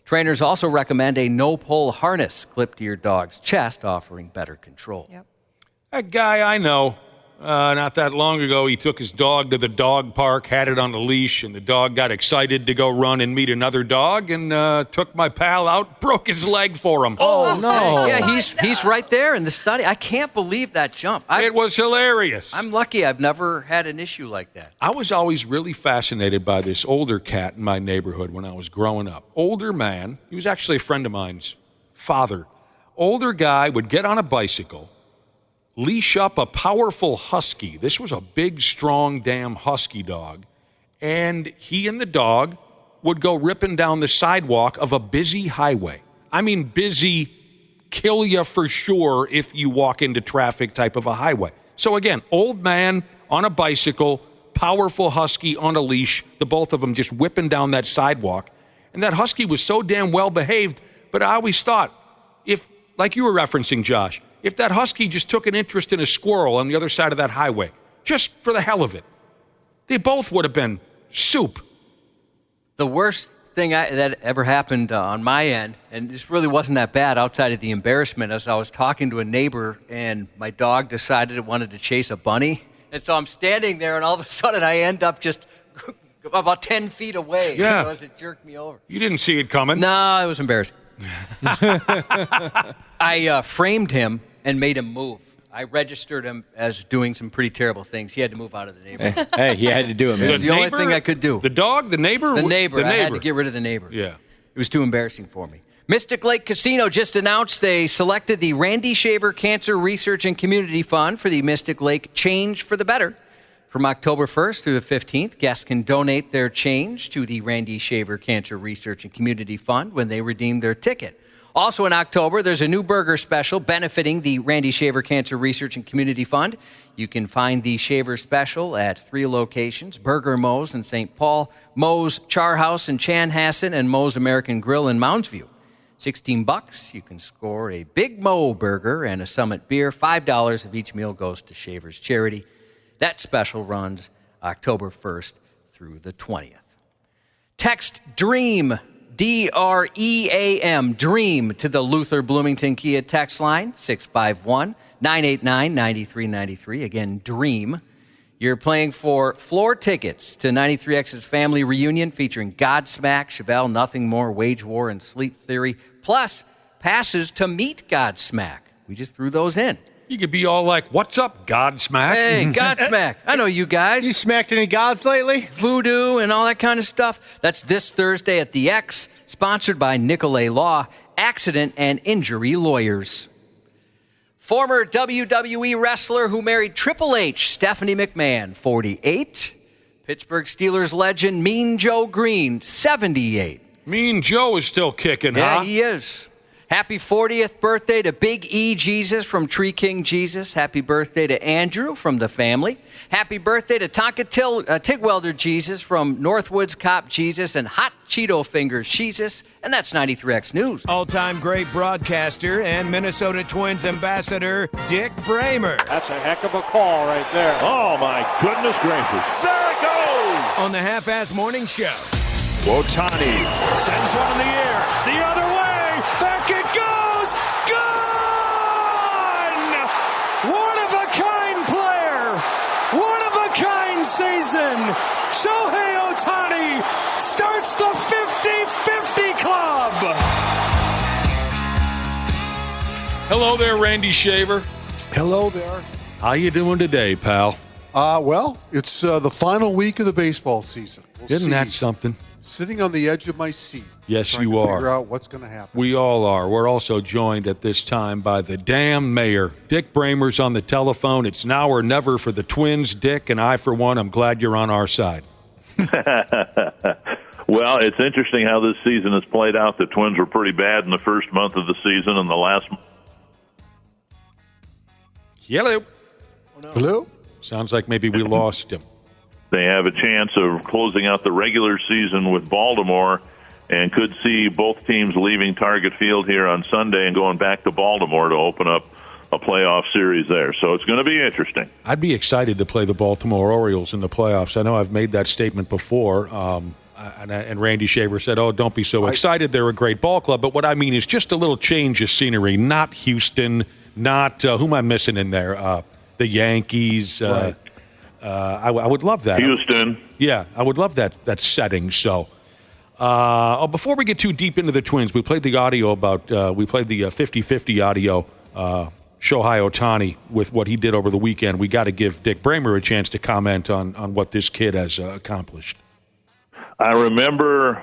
J: Trainers also recommend a no-pull harness clipped to your dog's chest, offering better control.
E: Yep.
I: That guy I know, not that long ago, he took his dog to the dog park, had it on a leash, and the dog got excited to go run and meet another dog, and took my pal out, broke his leg for him.
J: Oh, no. Yeah, he's right there in the study. I can't believe that jump.
I: It was hilarious.
J: I'm lucky I've never had an issue like that.
I: I was always really fascinated by this older cat in my neighborhood when I was growing up. Older man, he was actually a friend of mine's father. Older guy would get on a bicycle, leash up a powerful husky. This was a big, strong, damn husky dog. And he and the dog would go ripping down the sidewalk of a busy highway. I mean, busy, kill you for sure if you walk into traffic type of a highway. So again, old man on a bicycle, powerful husky on a leash, the both of them just whipping down that sidewalk. And that husky was so damn well behaved, but I always thought, if, like you were referencing, Josh, if that husky just took an interest in a squirrel on the other side of that highway, just for the hell of it, they both would have been soup.
J: The worst thing that ever happened on my end, and this really wasn't that bad outside of the embarrassment, as I was talking to a neighbor and my dog decided it wanted to chase a bunny, And so I'm standing there, and all of a sudden I end up just about 10 feet away.
I: Yeah.
J: As it jerked me over.
I: You didn't see it coming.
J: No, it was embarrassing. I framed him and made him move. I registered him as doing some pretty terrible things. He had to move out of the neighborhood.
H: Hey, he had to do it, man.
J: It was the only thing I could do.
I: The dog? The neighbor?
J: The neighbor. I had to get rid of the neighbor.
I: Yeah.
J: It was too embarrassing for me. Mystic Lake Casino just announced they selected the Randy Shaver Cancer Research and Community Fund for the Mystic Lake Change for the Better. From October 1st through the 15th, guests can donate their change to the Randy Shaver Cancer Research and Community Fund when they redeem their ticket. Also in October, there's a new burger special benefiting the Randy Shaver Cancer Research and Community Fund. You can find the Shaver Special at 3 locations, Burger Moe's in St. Paul, Moe's Char House in Chanhassen, and Moe's American Grill in Mounds View. $16, you can score a Big Moe burger and a Summit beer. $5 of each meal goes to Shaver's Charity. That special runs October 1st through the 20th. Text DREAM, D-R-E-A-M, DREAM, to the Luther Bloomington Kia text line, 651-989-9393. Again, DREAM. You're playing for floor tickets to 93X's family reunion featuring Godsmack, Chevelle, Nothing More, Wage War, and Sleep Theory, plus passes to meet Godsmack. We just threw those in.
I: You could be all like, what's up, Godsmack?
J: Hey, Godsmack. I know you guys.
H: You smacked any gods lately?
J: Voodoo and all that kind of stuff. That's this Thursday at the X, sponsored by Nicolay Law, Accident and Injury Lawyers. Former WWE wrestler who married Triple H, Stephanie McMahon, 48. Pittsburgh Steelers legend Mean Joe Green, 78.
I: Mean Joe is still kicking, huh?
J: Yeah, he is. Happy 40th birthday to Big E Jesus from Tree King Jesus. Happy birthday to Andrew from the family. Happy birthday to Tonka Tigwelder Jesus from Northwoods Cop Jesus and Hot Cheeto Fingers Jesus. And that's 93X News.
C: All-time great broadcaster and Minnesota Twins ambassador, Dick Bremer.
A: That's a heck of a call right there. Oh, my goodness gracious. There it goes!
C: On the Half-Ass Morning Show.
A: Ohtani sends one in the air. The other way. Back it goes. Gone! One-of-a-kind player. One-of-a-kind season. Shohei Ohtani starts the 50-50 club.
I: Hello there, Randy Shaver.
D: Hello there.
I: How you doing today, pal?
D: Well, it's the final week of the baseball season.
I: Isn't that something?
D: Sitting on the edge of my seat.
I: Yes,
D: trying
I: you
D: to
I: are.
D: Figure out what's going to happen.
I: We all are. We're also joined at this time by the damn mayor. Dick Bremer's on the telephone. It's now or never for the Twins. Dick, and I, for one, I'm glad you're on our side.
W: Well, it's interesting how this season has played out. The Twins were pretty bad in the first month of the season, and the last.
I: Hello.
D: Hello.
I: Sounds like maybe we lost him.
W: They have a chance of closing out the regular season with Baltimore and could see both teams leaving Target Field here on Sunday and going back to Baltimore to open up a playoff series there. So it's going to be interesting.
I: I'd be excited to play the Baltimore Orioles in the playoffs. I know I've made that statement before, and Randy Shaver said, oh, don't be so excited. They're a great ball club. But what I mean is just a little change of scenery, not Houston, not who am I missing in there? The Yankees. Right. I would love that.
W: Houston.
I: Yeah, I would love that setting. So, before we get too deep into the Twins, we played the audio we played the 50-50 audio, Shohei Ohtani, with what he did over the weekend. We got to give Dick Bremer a chance to comment on what this kid has accomplished.
W: I remember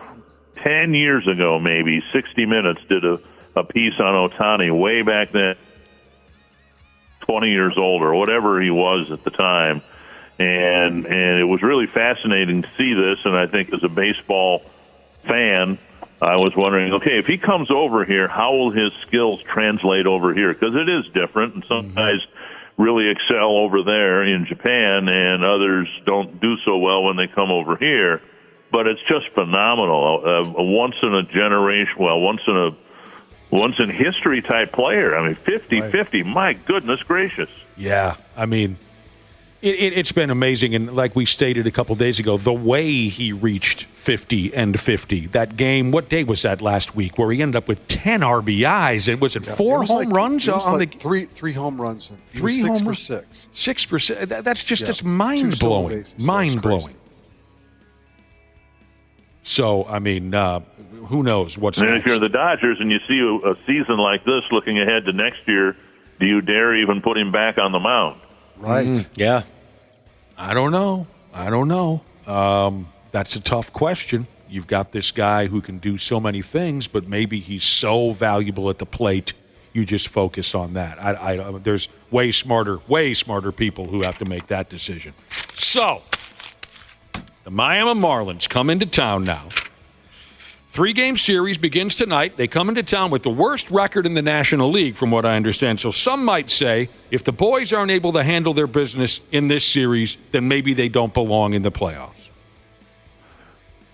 W: 10 years ago, maybe, 60 Minutes did a piece on Ohtani way back then, 20 years old or whatever he was at the time. And it was really fascinating to see this, and I think as a baseball fan, I was wondering, okay, if he comes over here, how will his skills translate over here? Because it is different, and some guys really excel over there in Japan, and others don't do so well when they come over here. But it's just phenomenal. A once-in-a-generation, well, once-in-history type player. I mean, 50-50, my goodness gracious.
I: Yeah, I mean, It's been amazing, and like we stated a couple days ago, the way he reached 50 and 50. That game, what day was that last week, where he ended up with 10 RBIs, and was it four home runs on the
D: three home runs, and
I: three
D: six
I: home
D: for
I: runs?
D: six.
I: 6 for 6. That's just it's mind blowing, mind blowing. So I mean, who knows what's
W: and
I: next?
W: if you're the Dodgers and you see a season like this, looking ahead to next year, do you dare even put him back on the mound?
D: Right.
H: Yeah.
I: I don't know. That's a tough question. You've got this guy who can do so many things, but maybe he's so valuable at the plate, you just focus on that. There's way smarter people who have to make that decision. So, the Miami Marlins come into town now. 3-game series begins tonight. They come into town with the worst record in the National League, from what I understand. So some might say, if the boys aren't able to handle their business in this series, then maybe they don't belong in the playoffs.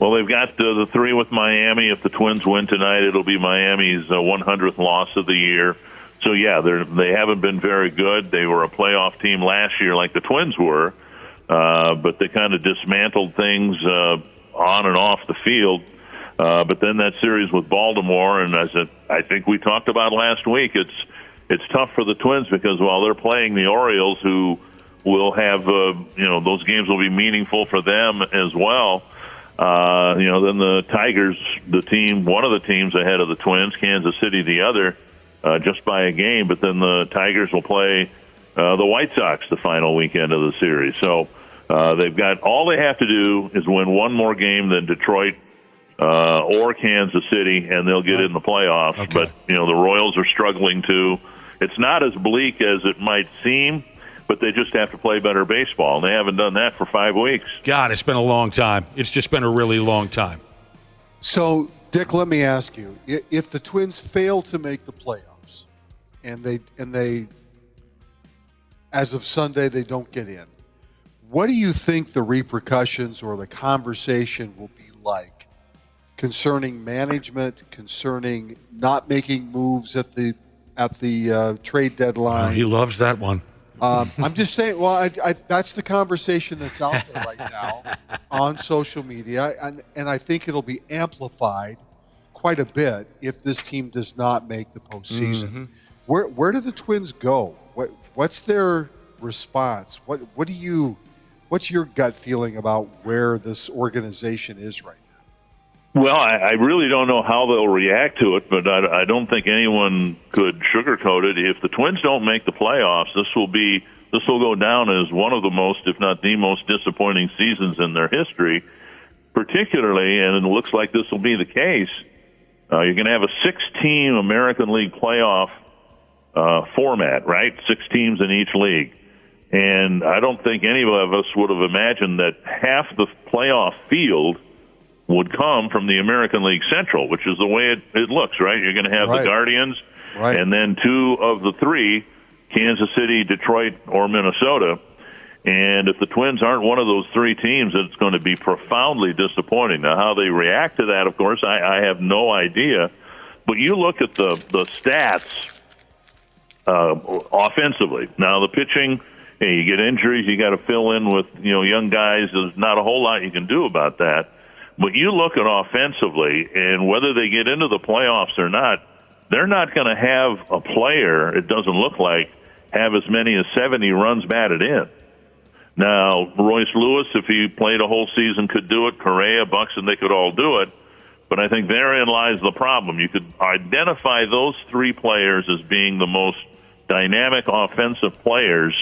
W: Well, they've got the 3 with Miami. If the Twins win tonight, it'll be Miami's 100th loss of the year. So, yeah, they haven't been very good. They were a playoff team last year like the Twins were, but they kind of dismantled things on and off the field. But then that series with Baltimore, and as I think we talked about last week, it's tough for the Twins because while they're playing the Orioles, who will have those games will be meaningful for them as well. Then the Tigers, one of the teams ahead of the Twins, Kansas City the other, just by a game. But then the Tigers will play the White Sox the final weekend of the series. So they've got all they have to do is win one more game than Detroit or Kansas City, and they'll get in the playoffs. Okay. But, the Royals are struggling too. It's not as bleak as it might seem, but they just have to play better baseball, and they haven't done that for 5 weeks.
I: God, it's been a long time. It's just been a really long time.
D: So, Dick, let me ask you, if the Twins fail to make the playoffs, and they as of Sunday, they don't get in, what do you think the repercussions or the conversation will be like concerning management, concerning not making moves at the trade deadline?
I: He loves that one.
D: I'm just saying, well, that's the conversation that's out there right now on social media, and I think it'll be amplified quite a bit if this team does not make the postseason. Mm-hmm. Where do the Twins go? What's their response? What's your gut feeling about where this organization is right now?
W: Well, I really don't know how they'll react to it, but I don't think anyone could sugarcoat it. If the Twins don't make the playoffs, this will go down as one of the most, if not the most disappointing seasons in their history, particularly, and it looks like this will be the case, you're going to have a 6-team American League playoff format, right? 6 teams in each league. And I don't think any of us would have imagined that half the playoff field would come from the American League Central, which is the way it looks, right? You're going to have the Guardians, and then 2 of the 3, Kansas City, Detroit, or Minnesota. And if the Twins aren't one of those 3 teams, it's going to be profoundly disappointing. Now, how they react to that, of course, I have no idea. But you look at the stats offensively. Now, the pitching, hey, you get injuries, you got to fill in with young guys. There's not a whole lot you can do about that. But you look at offensively, and whether they get into the playoffs or not, they're not going to have a player, it doesn't look like, have as many as 70 runs batted in. Now, Royce Lewis, if he played a whole season, could do it. Correa, Buxton, they could all do it. But I think therein lies the problem. You could identify those 3 players as being the most dynamic offensive players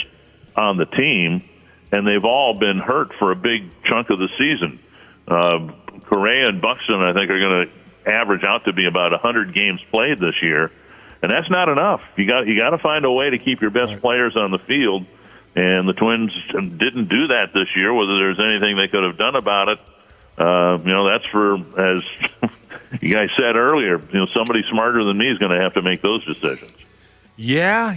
W: on the team, and they've all been hurt for a big chunk of the season. Correa and Buxton, I think, are going to average out to be about 100 games played this year, and that's not enough. You got to find a way to keep your best players on the field, and the Twins didn't do that this year. Whether there's anything they could have done about it, that's for, as you guys said earlier, somebody smarter than me is going to have to make those decisions.
I: Yeah,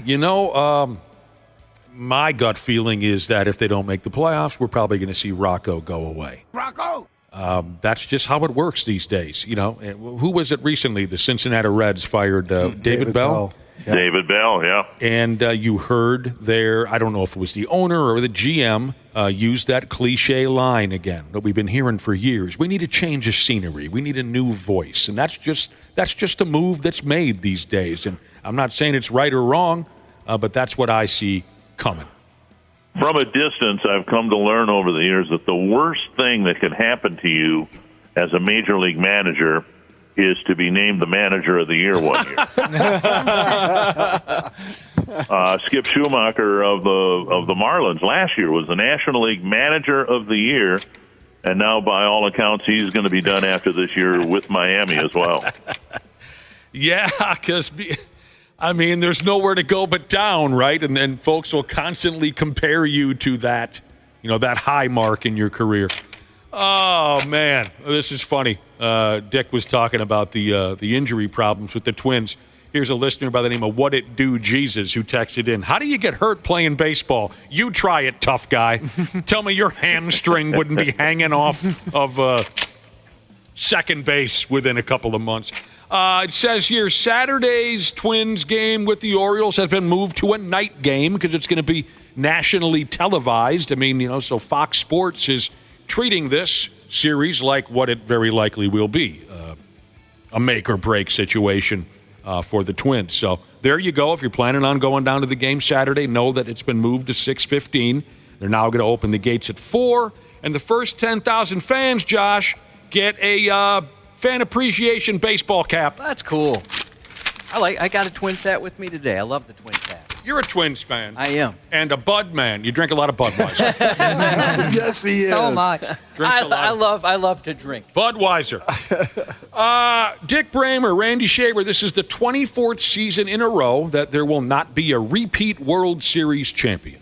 I: my gut feeling is that if they don't make the playoffs, we're probably going to see Rocco go away.
C: Rocco!
I: That's just how it works these days. Who was it recently? The Cincinnati Reds fired David Bell.
W: David Bell, yeah.
I: And you heard there, I don't know if it was the owner or the GM, use that cliche line again that we've been hearing for years. We need a change of scenery. We need a new voice. And that's just a move that's made these days. And I'm not saying it's right or wrong, but that's what I see coming.
W: From a distance, I've come to learn over the years that the worst thing that can happen to you as a major league manager is to be named the manager of the year one year. Skip Schumacher of the Marlins last year was the National League Manager of the Year, and now by all accounts he's going to be done after this year with Miami as well.
I: Yeah, because there's nowhere to go but down, right? And then folks will constantly compare you to that, that high mark in your career. Oh, man, this is funny. Dick was talking about the injury problems with the Twins. Here's a listener by the name of What It Do Jesus who texted in, how do you get hurt playing baseball? You try it, tough guy. Tell me your hamstring wouldn't be hanging off of second base within a couple of months. It says here, Saturday's Twins game with the Orioles has been moved to a night game because it's going to be nationally televised. So Fox Sports is treating this series like what it very likely will be, a make-or-break situation for the Twins. So there you go. If you're planning on going down to the game Saturday, know that it's been moved to 6:15. They're now going to open the gates at 4. And the first 10,000 fans, Josh, get a fan appreciation baseball cap.
J: That's cool. I got a Twins hat with me today. I love the Twins hat.
I: You're a Twins fan.
J: I am.
I: And a Bud man. You drink a lot of Budweiser.
D: Yes, he is.
E: So much.
J: I love to drink.
I: Budweiser. Dick Bremer, Randy Shaver, this is the 24th season in a row that there will not be a repeat World Series champion.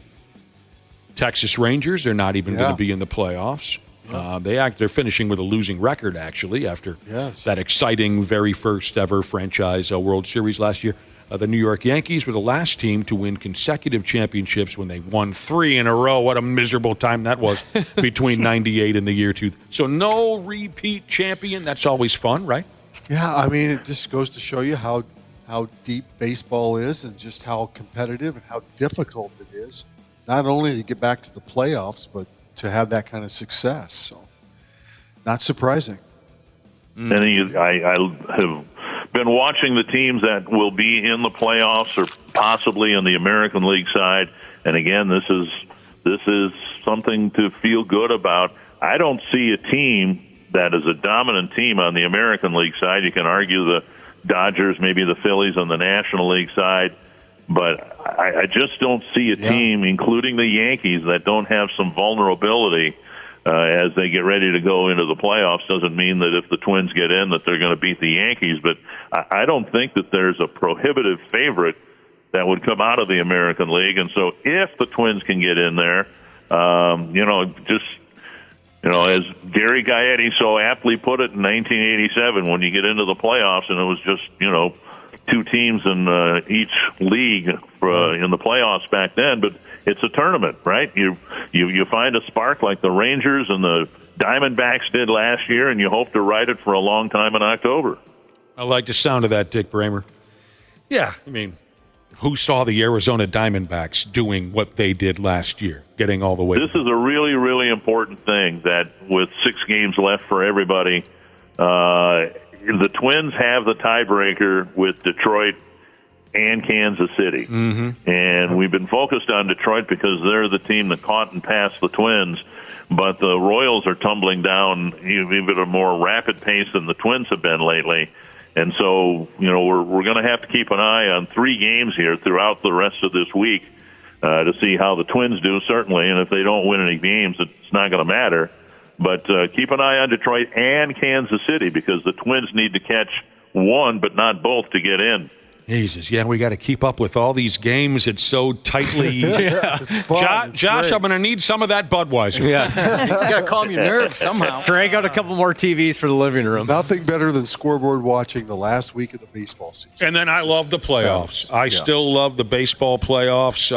I: Texas Rangers, they're not even going to be in the playoffs. They're finishing with a losing record, actually, after that exciting very first ever franchise World Series last year. The New York Yankees were the last team to win consecutive championships when they won 3 in a row. What a miserable time that was between 98 and the year 2000. So no repeat champion. That's always fun, right?
D: Yeah, it just goes to show you how deep baseball is and just how competitive and how difficult it is, not only to get back to the playoffs, but to have that kind of success. So, not surprising.
W: And I have been watching the teams that will be in the playoffs or possibly in the American League side. And again, this is something to feel good about. I don't see a team that is a dominant team on the American League side. You can argue the Dodgers, maybe the Phillies on the National League side. But I just don't see a team, including the Yankees, that don't have some vulnerability as they get ready to go into the playoffs. Doesn't mean that if the Twins get in that they're going to beat the Yankees, but I don't think that there's a prohibitive favorite that would come out of the American League. And so if the Twins can get in there, as Gary Gaetti so aptly put it in 1987, when you get into the playoffs and it was just, 2 teams in each league in the playoffs back then, but it's a tournament, right? You find a spark like the Rangers and the Diamondbacks did last year, and you hope to ride it for a long time in October.
I: I like the sound of that, Dick Bremer. Yeah, who saw the Arizona Diamondbacks doing what they did last year, getting all the way?
W: This is a really, really important thing that with 6 games left for everybody, the Twins have the tiebreaker with Detroit and Kansas City. Mm-hmm. And we've been focused on Detroit because they're the team that caught and passed the Twins. But the Royals are tumbling down even at a more rapid pace than the Twins have been lately. And so, we're going to have to keep an eye on 3 games here throughout the rest of this week to see how the Twins do, certainly. And if they don't win any games, it's not going to matter. But keep an eye on Detroit and Kansas City because the Twins need to catch one but not both to get in.
I: Jesus, we got to keep up with all these games. It's so tightly.
D: It's fun.
I: Josh,
D: great.
I: I'm going to need some of that Budweiser.
J: Yeah, you got to calm your nerves somehow.
H: Crank out a couple more TVs for the living room.
D: Nothing better than scoreboard watching the last week of the baseball season.
I: And then I love the playoffs. I still love the baseball playoffs.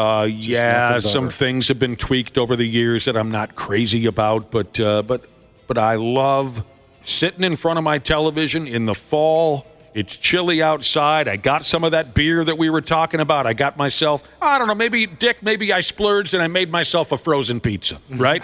I: Some things have been tweaked over the years that I'm not crazy about, but I love sitting in front of my television in the fall It's chilly outside. I got some of that beer that we were talking about. I got myself, I don't know, maybe I splurged and I made myself a frozen pizza, right?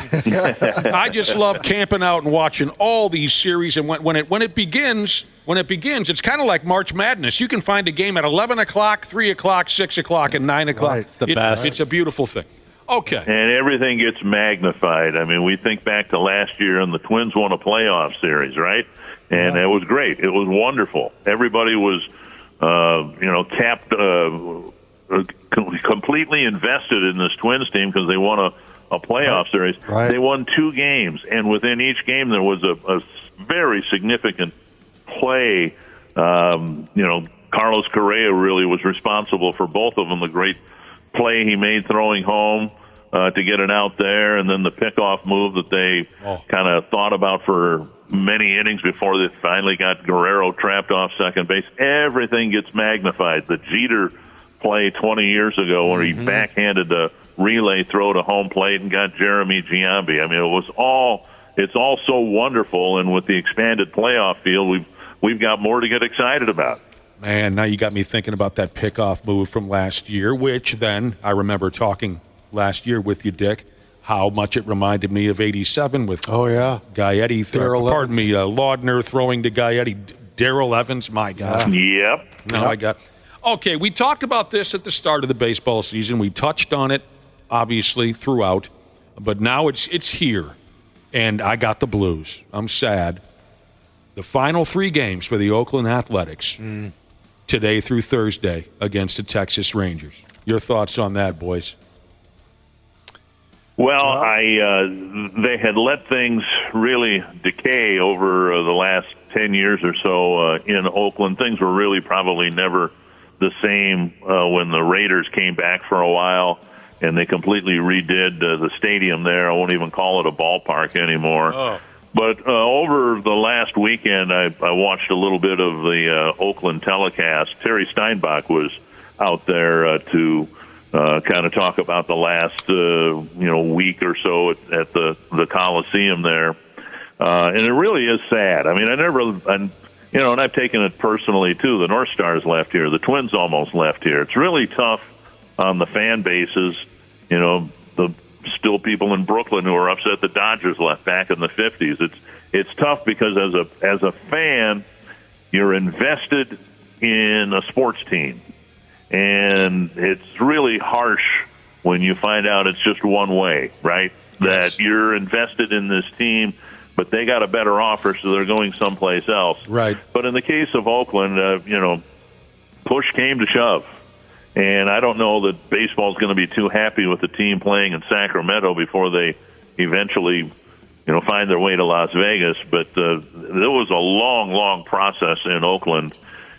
I: I just love camping out and watching all these series. And when it begins, it's kind of like March Madness. You can find a game at 11 o'clock, 3 o'clock, 6 o'clock, and 9 o'clock.
H: Right. It's the best.
I: It's a beautiful thing. Okay.
W: And everything gets magnified. I mean, we think back to last year, and the Twins won a playoff series, right? And it was great. It was wonderful. Everybody was, completely invested in this Twins team because they won a playoff series.
D: Right.
W: They won 2 games, and within each game there was a very significant play. Carlos Correa really was responsible for both of them. The great play he made throwing home to get it out there, and then the pickoff move that they kind of thought about for many innings before they finally got Guerrero trapped off second base. Everything gets magnified. The Jeter play 20 years ago where he backhanded the relay throw to home plate and got Jeremy Giambi. I mean, it's all so wonderful, and with the expanded playoff field, we've got more to get excited about.
I: Man, now you got me thinking about that pickoff move from last year, which then I remember talking last year with you, Dick, how much it reminded me of 87 with Gaetti. Laudner throwing to Gaetti. Darrell Evans, my God.
W: Yep.
I: Now I got. Okay, we talked about this at the start of the baseball season. We touched on it, obviously, throughout. But now it's here, and I got the blues. I'm sad. The final 3 games for the Oakland Athletics, today through Thursday, against the Texas Rangers. Your thoughts on that, boys?
W: Well, they had let things really decay over the last 10 years or so in Oakland. Things were really probably never the same when the Raiders came back for a while, and they completely redid the stadium there. I won't even call it a ballpark anymore.
I: Oh.
W: But over the last weekend, I watched a little bit of the Oakland telecast. Terry Steinbach was out there to kind of talk about the last week or so at the Coliseum there, and it really is sad. I mean, and I've taken it personally too. The North Stars left here, the Twins almost left here. It's really tough on the fan bases. The still people in Brooklyn who are upset the Dodgers left back in the 50s. It's tough because as a fan, you're invested in a sports team. And it's really harsh when you find out it's just one way, right? That you're invested in this team, but they got a better offer, so they're going someplace else.
I: Right.
W: But in the case of Oakland, push came to shove. And I don't know that baseball's going to be too happy with the team playing in Sacramento before they eventually, find their way to Las Vegas. But there was a long, long process in Oakland.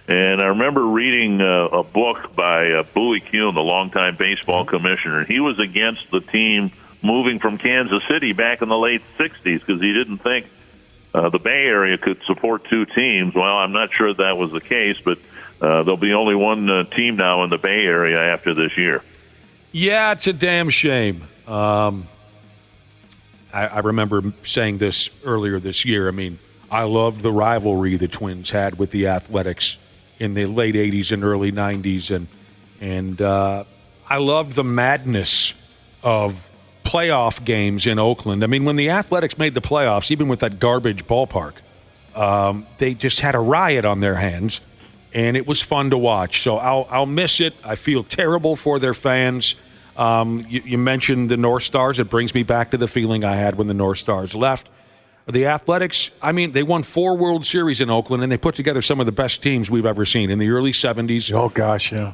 W: And I remember reading a book by Bowie Kuhn, the longtime baseball commissioner. He was against the team moving from Kansas City back in the late 60s because he didn't think the Bay Area could support 2 teams. Well, I'm not sure that was the case, but there'll be only one team now in the Bay Area after this year.
I: Yeah, it's a damn shame. I remember saying this earlier this year. I mean, I loved the rivalry the Twins had with the Athletics in the late 80s and early 90s. And I loved the madness of playoff games in Oakland. I mean, when the Athletics made the playoffs, even with that garbage ballpark, they just had a riot on their hands, and it was fun to watch. So I'll miss it. I feel terrible for their fans. You mentioned the North Stars. It brings me back to the feeling I had when the North Stars left. The Athletics, I mean, they won 4 World Series in Oakland, and they put together some of the best teams we've ever seen in the early 70s.
D: Oh, gosh, yeah.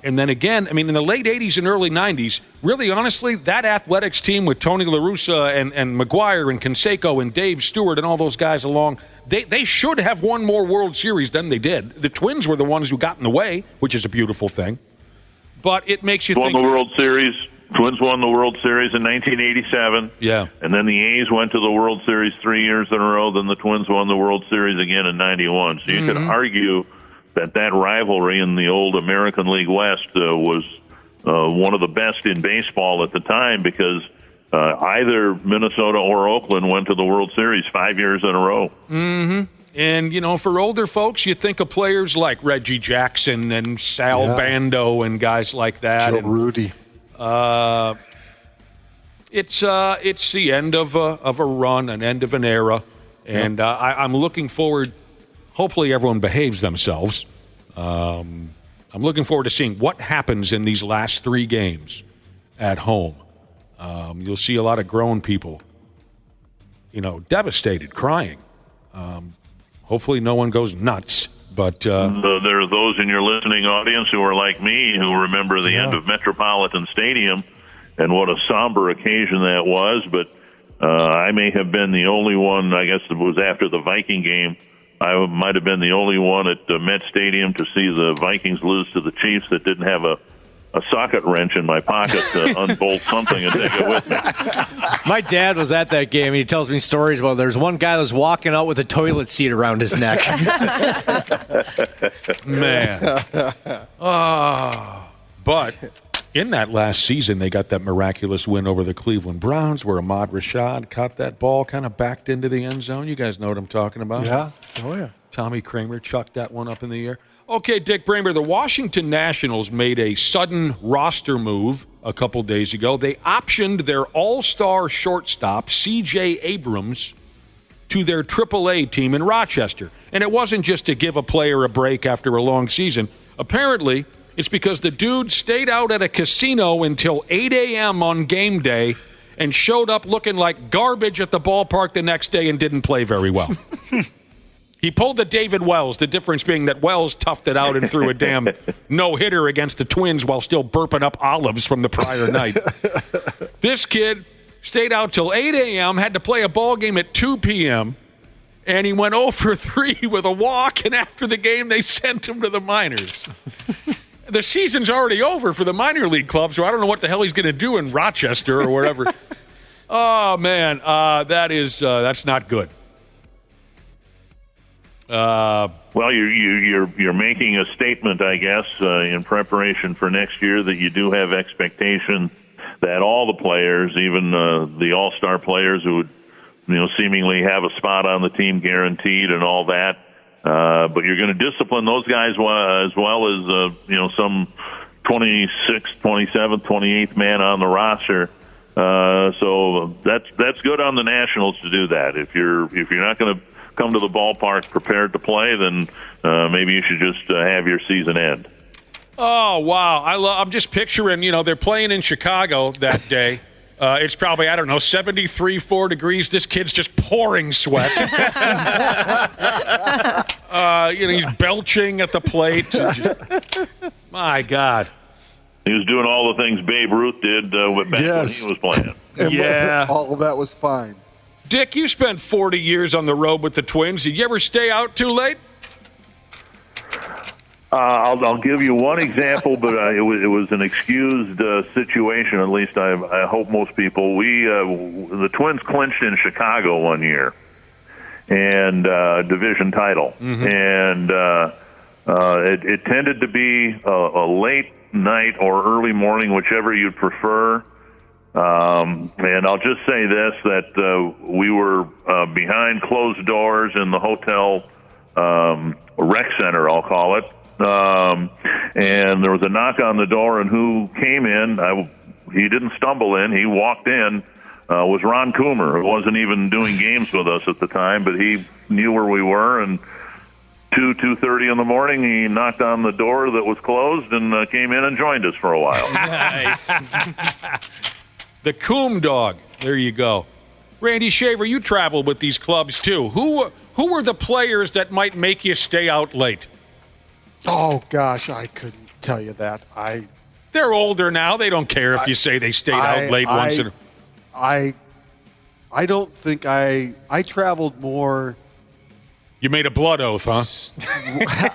I: And then again, I mean, in the late 80s and early 90s, really honestly, that Athletics team with Tony La Russa and McGuire and Canseco and Dave Stewart and all those guys along, they should have won more World Series than they did. The Twins were the ones who got in the way, which is a beautiful thing. But it makes you think.
W: Won the World Series. Twins won the World Series in 1987.
I: Yeah.
W: And then the A's went to the World Series 3 years in a row. Then the Twins won the World Series again in 91. So you could argue that rivalry in the old American League West was one of the best in baseball at the time because either Minnesota or Oakland went to the World Series 5 years in a row.
I: And, for older folks, you think of players like Reggie Jackson and Sal Bando and guys like that.
D: Joe Rudy.
I: It's the end of a run, an end of an era. And I'm looking forward, hopefully everyone behaves themselves. I'm looking forward to seeing what happens in these last 3 games at home. You'll see a lot of grown people, devastated, crying. Hopefully no one goes nuts. But
W: there are those in your listening audience who are like me, who remember the end of Metropolitan Stadium and what a somber occasion that was. But I may have been the only one, I guess it was after the Viking game, I might have been the only one at Met Stadium to see the Vikings lose to the Chiefs that didn't have a socket wrench in my pocket to unbolt something and take it with me.
H: My dad was at that game, and he tells me stories about there's one guy that was walking out with a toilet seat around his neck.
I: Man. But in that last season, they got that miraculous win over the Cleveland Browns where Ahmad Rashad caught that ball, kind of backed into the end zone. You guys know what I'm talking about.
D: Yeah. Oh, yeah.
I: Tommy Kramer chucked that one up in the air. Okay, Dick Bremer, the Washington Nationals made a sudden roster move a couple days ago. They optioned their all-star shortstop, C.J. Abrams, to their AAA team in Rochester. And it wasn't just to give a player a break after a long season. Apparently, it's because the dude stayed out at a casino until 8 a.m. on game day and showed up looking like garbage at the ballpark the next day and didn't play very well. He pulled the David Wells, the difference being that Wells toughed it out and threw a damn no-hitter against the Twins while still burping up olives from the prior night. This kid stayed out till 8 a.m., had to play a ball game at 2 p.m., and he went 0 for 3 with a walk, and after the game, they sent him to the minors. The season's already over for the minor league club, so I don't know what the hell he's going to do in Rochester or whatever. Oh, man, that's not good.
W: Well, you're making a statement, I guess, in preparation for next year that you do have expectation that all the players, even the all-star players who would, seemingly have a spot on the team guaranteed and all that, but you're going to discipline those guys as well as some 26th, 27th, 28th man on the roster. So that's good on the Nationals to do that. If you're not going to come to the ballpark prepared to play, then maybe you should just have your season end.
I: Oh, wow. I'm just picturing, they're playing in Chicago that day. It's probably, 73, 4 degrees. This kid's just pouring sweat. He's belching at the plate. My God.
W: He was doing all the things Babe Ruth did when he was playing.
I: Yeah.
D: All of that was fine.
I: Dick, you spent 40 years on the road with the Twins. Did you ever stay out too late?
W: I'll give you one example, but it was an excused situation. At least I hope most people. The Twins clinched in Chicago one year, and division title, and it tended to be a late night or early morning, whichever you'd prefer. And I'll just say this, that we were behind closed doors in the hotel rec center, I'll call it. And there was a knock on the door, and who came in, he didn't stumble in, he walked in, was Ron Coomer, who wasn't even doing games with us at the time, but he knew where we were, and 2:30 in the morning, he knocked on the door that was closed and came in and joined us for a while.
I: Nice. The Coom Dog. There you go. Randy Shaver, you traveled with these clubs too. Who were the players that might make you stay out late?
D: Oh, gosh, I couldn't tell you that.
I: They're older now. They don't care if you say they stayed out late once.
D: I don't think I traveled more.
I: You made a blood oath, huh?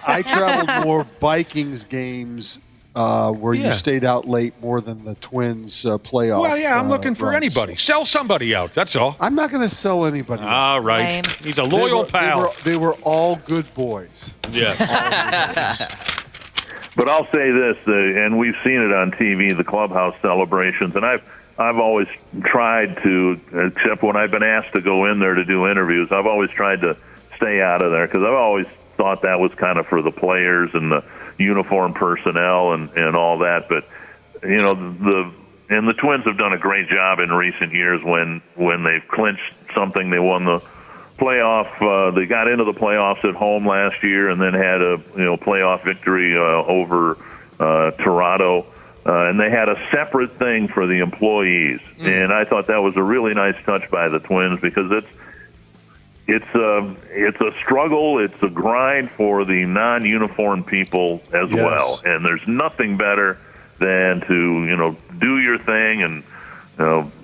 D: I traveled more Vikings games where you stayed out late more than the Twins playoff.
I: Well, yeah, I'm looking for
D: runs.
I: anybody. Sell somebody out, that's all.
D: I'm not going to sell anybody out.
I: All right.
E: Same.
I: He's a loyal pal.
D: They were all good boys.
I: Yes.
W: But I'll say this, and we've seen it on TV, the clubhouse celebrations, and I've always tried to, except when I've been asked to go in there to do interviews, I've always tried to stay out of there, because I've always thought that was kind of for the players and the uniform personnel and all that. But the Twins have done a great job in recent years when they've clinched something. They won the playoff. They got into the playoffs at home last year, and then had a playoff victory over Toronto. And they had a separate thing for the employees, and I thought that was a really nice touch by the Twins, because it's a struggle, it's a grind for the non-uniform people as well, and there's nothing better than to do your thing and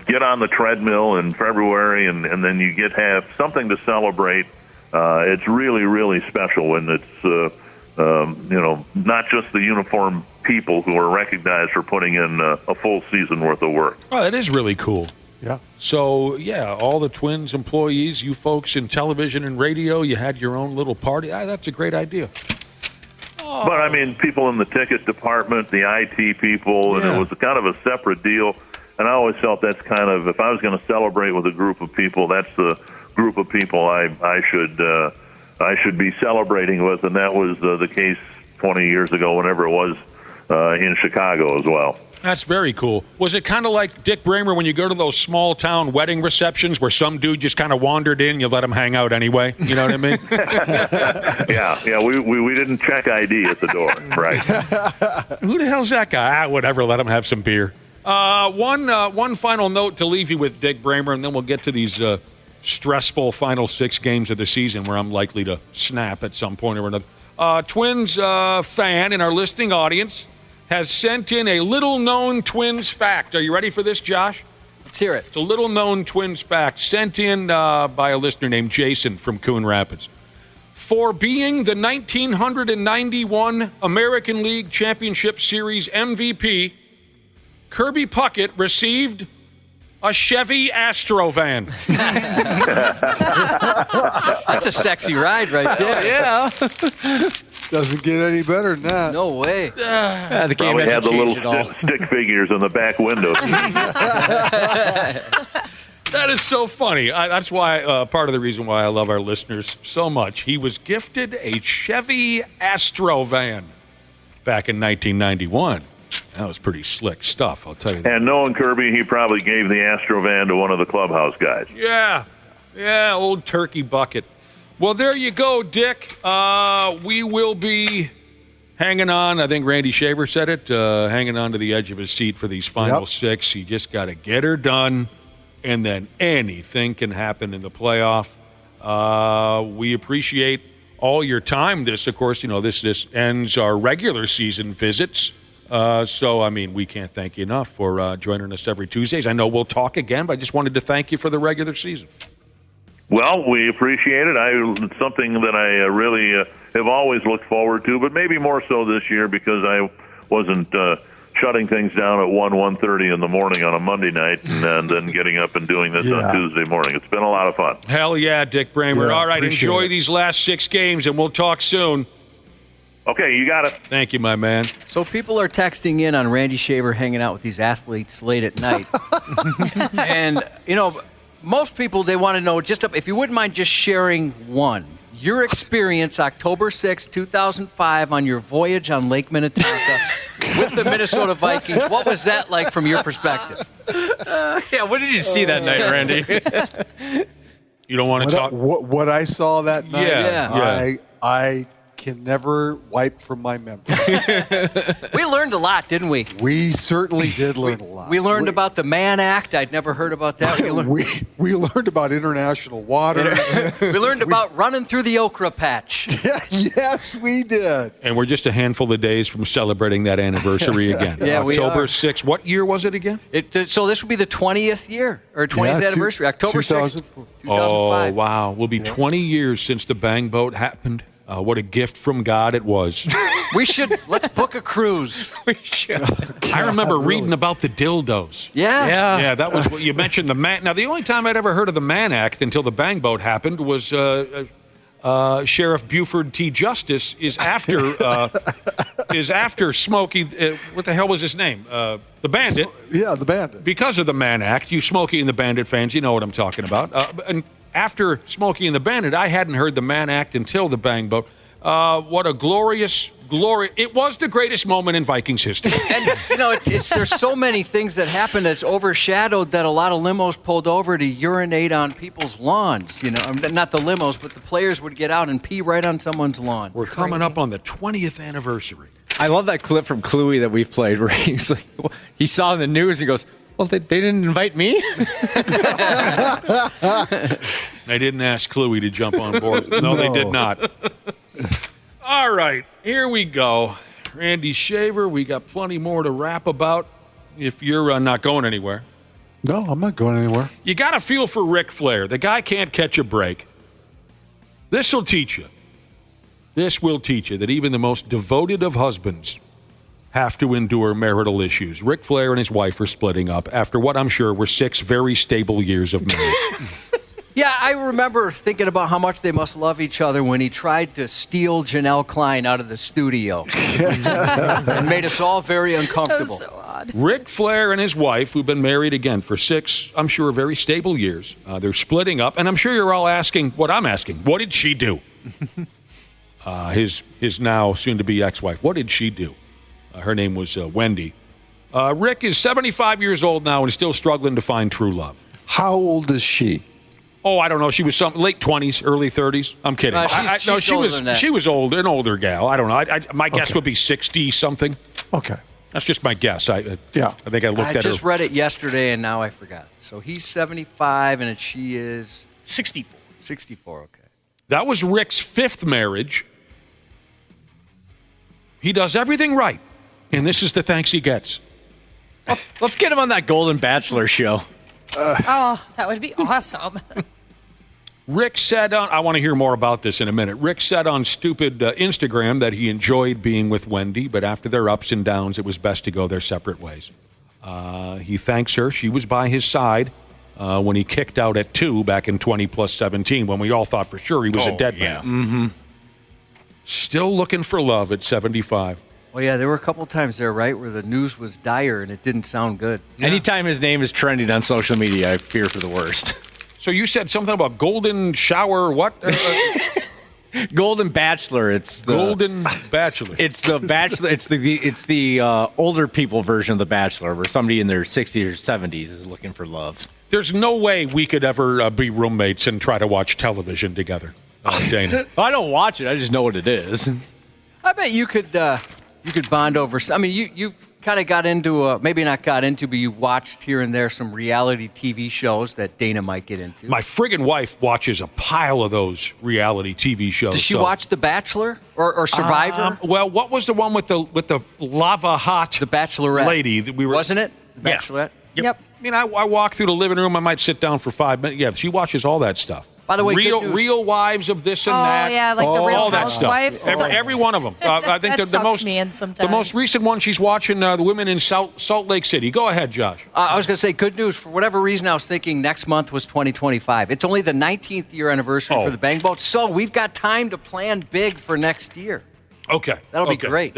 W: get on the treadmill in February, and then you have something to celebrate. It's really, really special when it's not just the uniform people who are recognized for putting in a full season worth of work.
I: Oh, that is really cool.
D: Yeah.
I: So, all the Twins employees, you folks in television and radio, you had your own little party. That's a great idea. Oh.
W: But, I mean, people in the ticket department, the IT people, and it was kind of a separate deal. And I always felt that's kind of, if I was going to celebrate with a group of people, that's the group of people I should be celebrating with. And that was the case 20 years ago, whenever it was in Chicago as well.
I: That's very cool. Was it kind of like Dick Bremer when you go to those small-town wedding receptions where some dude just kind of wandered in, you let him hang out anyway? You know what I mean?
W: Yeah, we didn't check ID at the door, right?
I: Who the hell's that guy? Whatever, let him have some beer. One final note to leave you with, Dick Bremer, and then we'll get to these stressful final 6 games of the season where I'm likely to snap at some point or another. Twins fan in our listening audience has sent in a little-known Twins fact. Are you ready for this, Josh?
J: Let's hear it.
I: It's a little-known Twins fact sent in by a listener named Jason from Coon Rapids. For being the 1991 American League Championship Series MVP, Kirby Puckett received a Chevy Astro van.
J: That's a sexy ride right there.
D: Yeah. Doesn't get any better than that.
J: No way.
W: The game probably had the little stick figures in the back window.
I: That is so funny. That's why part of the reason why I love our listeners so much. He was gifted a Chevy Astro van back in 1991. That was pretty slick stuff, I'll tell you that.
W: And knowing Kirby, he probably gave the Astro van to one of the clubhouse guys.
I: Yeah, old turkey bucket. Well, there you go, Dick. We will be hanging on. I think Randy Shaver said it, hanging on to the edge of his seat for these final 6. You just got to get her done, and then anything can happen in the playoff. We appreciate all your time. This, of course, this ends our regular season visits. So, I mean, we can't thank you enough for joining us every Tuesdays. I know we'll talk again, but I just wanted to thank you for the regular season.
W: Well, we appreciate it. It's something that I really have always looked forward to, but maybe more so this year because I wasn't shutting things down at 1:30 in the morning on a Monday night and then getting up and doing this on Tuesday morning. It's been a lot of fun.
I: Hell yeah, Dick Bremer.
W: Yeah,
I: all right, enjoy these last 6 games, and we'll talk soon.
W: Okay, you got it.
I: Thank you, my man.
J: So people are texting in on Randy Shaver hanging out with these athletes late at night. And, most people, they want to know, if you wouldn't mind just sharing one. Your experience October 6, 2005 on your voyage on Lake Minnetonka with the Minnesota Vikings. What was that like from your perspective?
H: What did you see that night, Randy?
I: You don't want to talk?
D: What I saw that night,
I: Yeah.
D: I can never wipe from my memory.
J: We learned a lot, didn't we?
D: We certainly did learn a lot.
J: We learned about the Mann Act. I'd never heard about that.
D: We learned about international waters.
J: We learned about running through the okra patch.
D: Yes, we did.
I: And we're just a handful of days from celebrating that anniversary again.
J: Yeah, we
I: October
J: are.
I: 6th. What year was it again?
J: So this will be the 20th year, or 20th anniversary, October 6th, 2005.
I: Oh, wow. Will be 20 years since the Bangboat happened. What a gift from God it was.
J: Let's book a cruise.
H: We should.
I: I remember reading about the dildos.
J: Yeah,
I: that was what you mentioned. The man. Now, the only time I'd ever heard of the Mann Act until the Bangboat happened was Sheriff Buford T. Justice is after Smokey. What the hell was his name? The Bandit.
D: The Bandit.
I: Because of the Mann Act, you Smokey and the Bandit fans, you know what I'm talking about. And after Smokey and the Bandit, I hadn't heard the man act until the Bangboat. What a glorious glory. It was the greatest moment in Vikings history.
J: And, there's so many things that happen that's overshadowed that a lot of limos pulled over to urinate on people's lawns. Not the limos, but the players would get out and pee right on someone's lawn.
I: We're coming up on the 20th anniversary.
H: I love that clip from Cluey that we've played where he's like, he saw in the news and goes, well, they didn't invite me?
I: They didn't ask Cluey to jump on board. No, they did not. All right, here we go. Randy Shaver, we got plenty more to rap about if you're not going anywhere.
D: No, I'm not going anywhere.
I: You got to feel for Ric Flair. The guy can't catch a break. This will teach you. This will teach you that even the most devoted of husbands have to endure marital issues. Ric Flair and his wife are splitting up after what I'm sure were 6 very stable years of marriage.
J: Yeah, I remember thinking about how much they must love each other when he tried to steal Janelle Klein out of the studio. And made us all very uncomfortable.
E: That was so odd.
I: Ric Flair and his wife, who've been married again for 6, I'm sure, very stable years, they're splitting up. And I'm sure you're all asking what I'm asking. What did she do? His now soon-to-be ex-wife. What did she do? Her name was Wendy. Rick is 75 years old now and is still struggling to find true love.
D: How old is she?
I: Oh, I don't know. She was some late 20s, early 30s. I'm kidding. She was old, an older gal. I don't know. My guess would be 60-something.
D: Okay.
I: That's just my guess. I think I looked at her.
J: I just read it yesterday, and now I forgot. So he's 75, and she is
K: 64.
J: 64, okay.
I: That was Rick's 5th marriage. He does everything right, and this is the thanks he gets.
H: Let's get him on that Golden Bachelor show.
E: That would be awesome.
I: Rick said I want to hear more about this in a minute. Rick said on stupid Instagram that he enjoyed being with Wendy, but after their ups and downs, it was best to go their separate ways. He thanks her. She was by his side when he kicked out at 2 back in 20+17, when we all thought for sure he was a dead man.
H: Mm-hmm.
I: Still looking for love at 75.
J: Well, yeah, there were a couple times there, right, where the news was dire and it didn't sound good.
H: Yeah. Anytime his name is trending on social media, I fear for the worst.
I: So you said something about golden shower, what?
H: Golden Bachelor. It's the
I: Golden Bachelor.
H: It's the Bachelor. It's the older people version of the Bachelor, where somebody in their 60s or 70s is looking for love.
I: There's no way we could ever be roommates and try to watch television together, Dana.
H: I don't watch it. I just know what it is.
J: I bet you could bond over. I mean, you've kind of got into maybe not got into, but you watched here and there some reality TV shows that Dana might get into.
I: My friggin' wife watches a pile of those reality TV shows.
J: Does she watch The Bachelor or Survivor?
I: Well, what was the one with the lava hot
J: The Bachelorette
I: lady that we were?
J: Wasn't it? The Bachelorette.
E: Yep.
I: I mean, I walk through the living room. I might sit down for 5 minutes. Yeah, she watches all that stuff.
J: By the way,
I: real wives of this and that.
E: Oh, yeah, like the Real
I: all that
E: Housewives.
I: stuff. Every one of them. I think the most recent one, she's watching the women in Salt Lake City. Go ahead, Josh.
J: I was going to say, good news. For whatever reason, I was thinking next month was 2025. It's only the 19th year anniversary for the Bangboat, so we've got time to plan big for next year.
I: Okay.
J: That'll be great.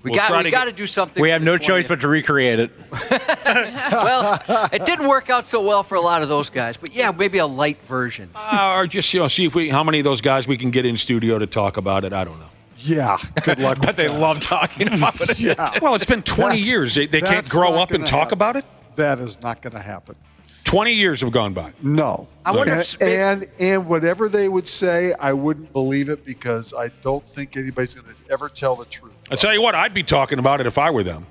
I: We
J: got to do something.
H: We have no choice but to recreate it.
J: Well, it didn't work out so well for a lot of those guys, but yeah, maybe a light version.
I: Or just see if how many of those guys we can get in studio to talk about it. I don't know.
D: Yeah, good luck.
H: But they love talking about it.
D: Yeah.
I: Well, it's been 20 years. They can't grow up and talk about it.
D: That is not going to happen.
I: 20 years have gone by.
D: No.
J: I wonder
D: and whatever they would say, I wouldn't believe it because I don't think anybody's going to ever tell the truth.
I: I'll tell you what, I'd be talking about it if I were them.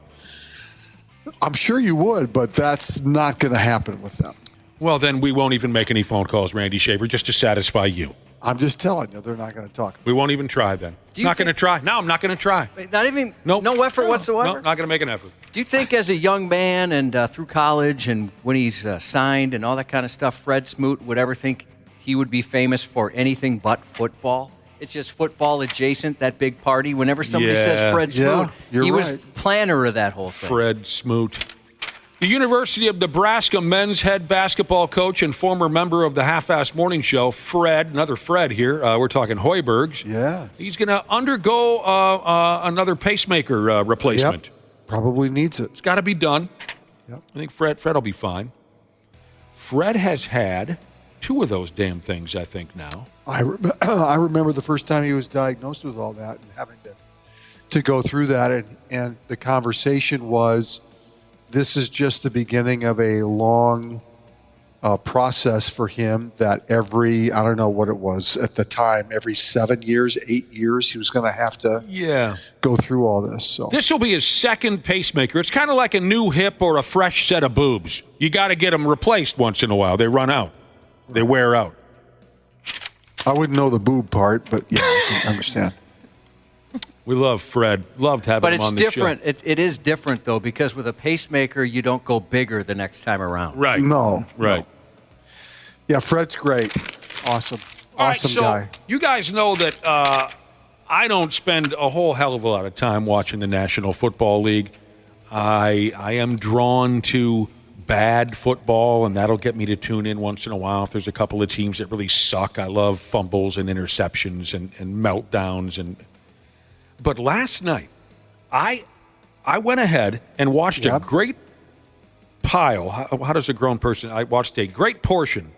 D: I'm sure you would, but that's not going to happen with them.
I: Well, then we won't even make any phone calls, Randy Shaver, just to satisfy you.
D: I'm just telling you, they're not going to talk.
I: We won't even try then. Not going to try. No, I'm not going to try.
J: Not even, no effort whatsoever?
I: No, not going to make an effort.
J: Do you think as a young man and through college and when he's signed and all that kind of stuff, Fred Smoot would ever think he would be famous for anything but football? It's just football adjacent, that big party. Whenever somebody says Fred Smoot, he was the planner of that whole thing.
I: Fred Smoot. The University of Nebraska men's head basketball coach and former member of the Half-Ass Morning Show, Fred, another Fred here, we're talking Hoibergs.
D: Yeah.
I: He's going to undergo another pacemaker replacement.
D: Yep. Probably needs it.
I: It's got to be done.
D: Yep.
I: I think Fred will be fine. Fred has had 2 of those damn things, I think, now.
D: I remember the first time he was diagnosed with all that and having to go through that. And the conversation was, this is just the beginning of a long process for him that every, I don't know what it was at the time, every 7 years, 8 years, he was going to have to go through all this. So
I: this will be his second pacemaker. It's kind of like a new hip or a fresh set of boobs. You got to get them replaced once in a while. They run out. They wear out.
D: I wouldn't know the boob part, but yeah, I can understand.
I: We love Fred. Loved having him on the show.
J: But it's different. It is different, though, because with a pacemaker, you don't go bigger the next time around.
I: Right.
D: No.
I: Right.
D: No. Yeah, Fred's great. Awesome.
I: All right,
D: awesome
I: so
D: guy.
I: You guys know that I don't spend a whole hell of a lot of time watching the National Football League. I am drawn to bad football, and that'll get me to tune in once in a while if there's a couple of teams that really suck. I love fumbles and interceptions and meltdowns. But last night, I went ahead and watched a great pile. How does a grown person? I watched a great portion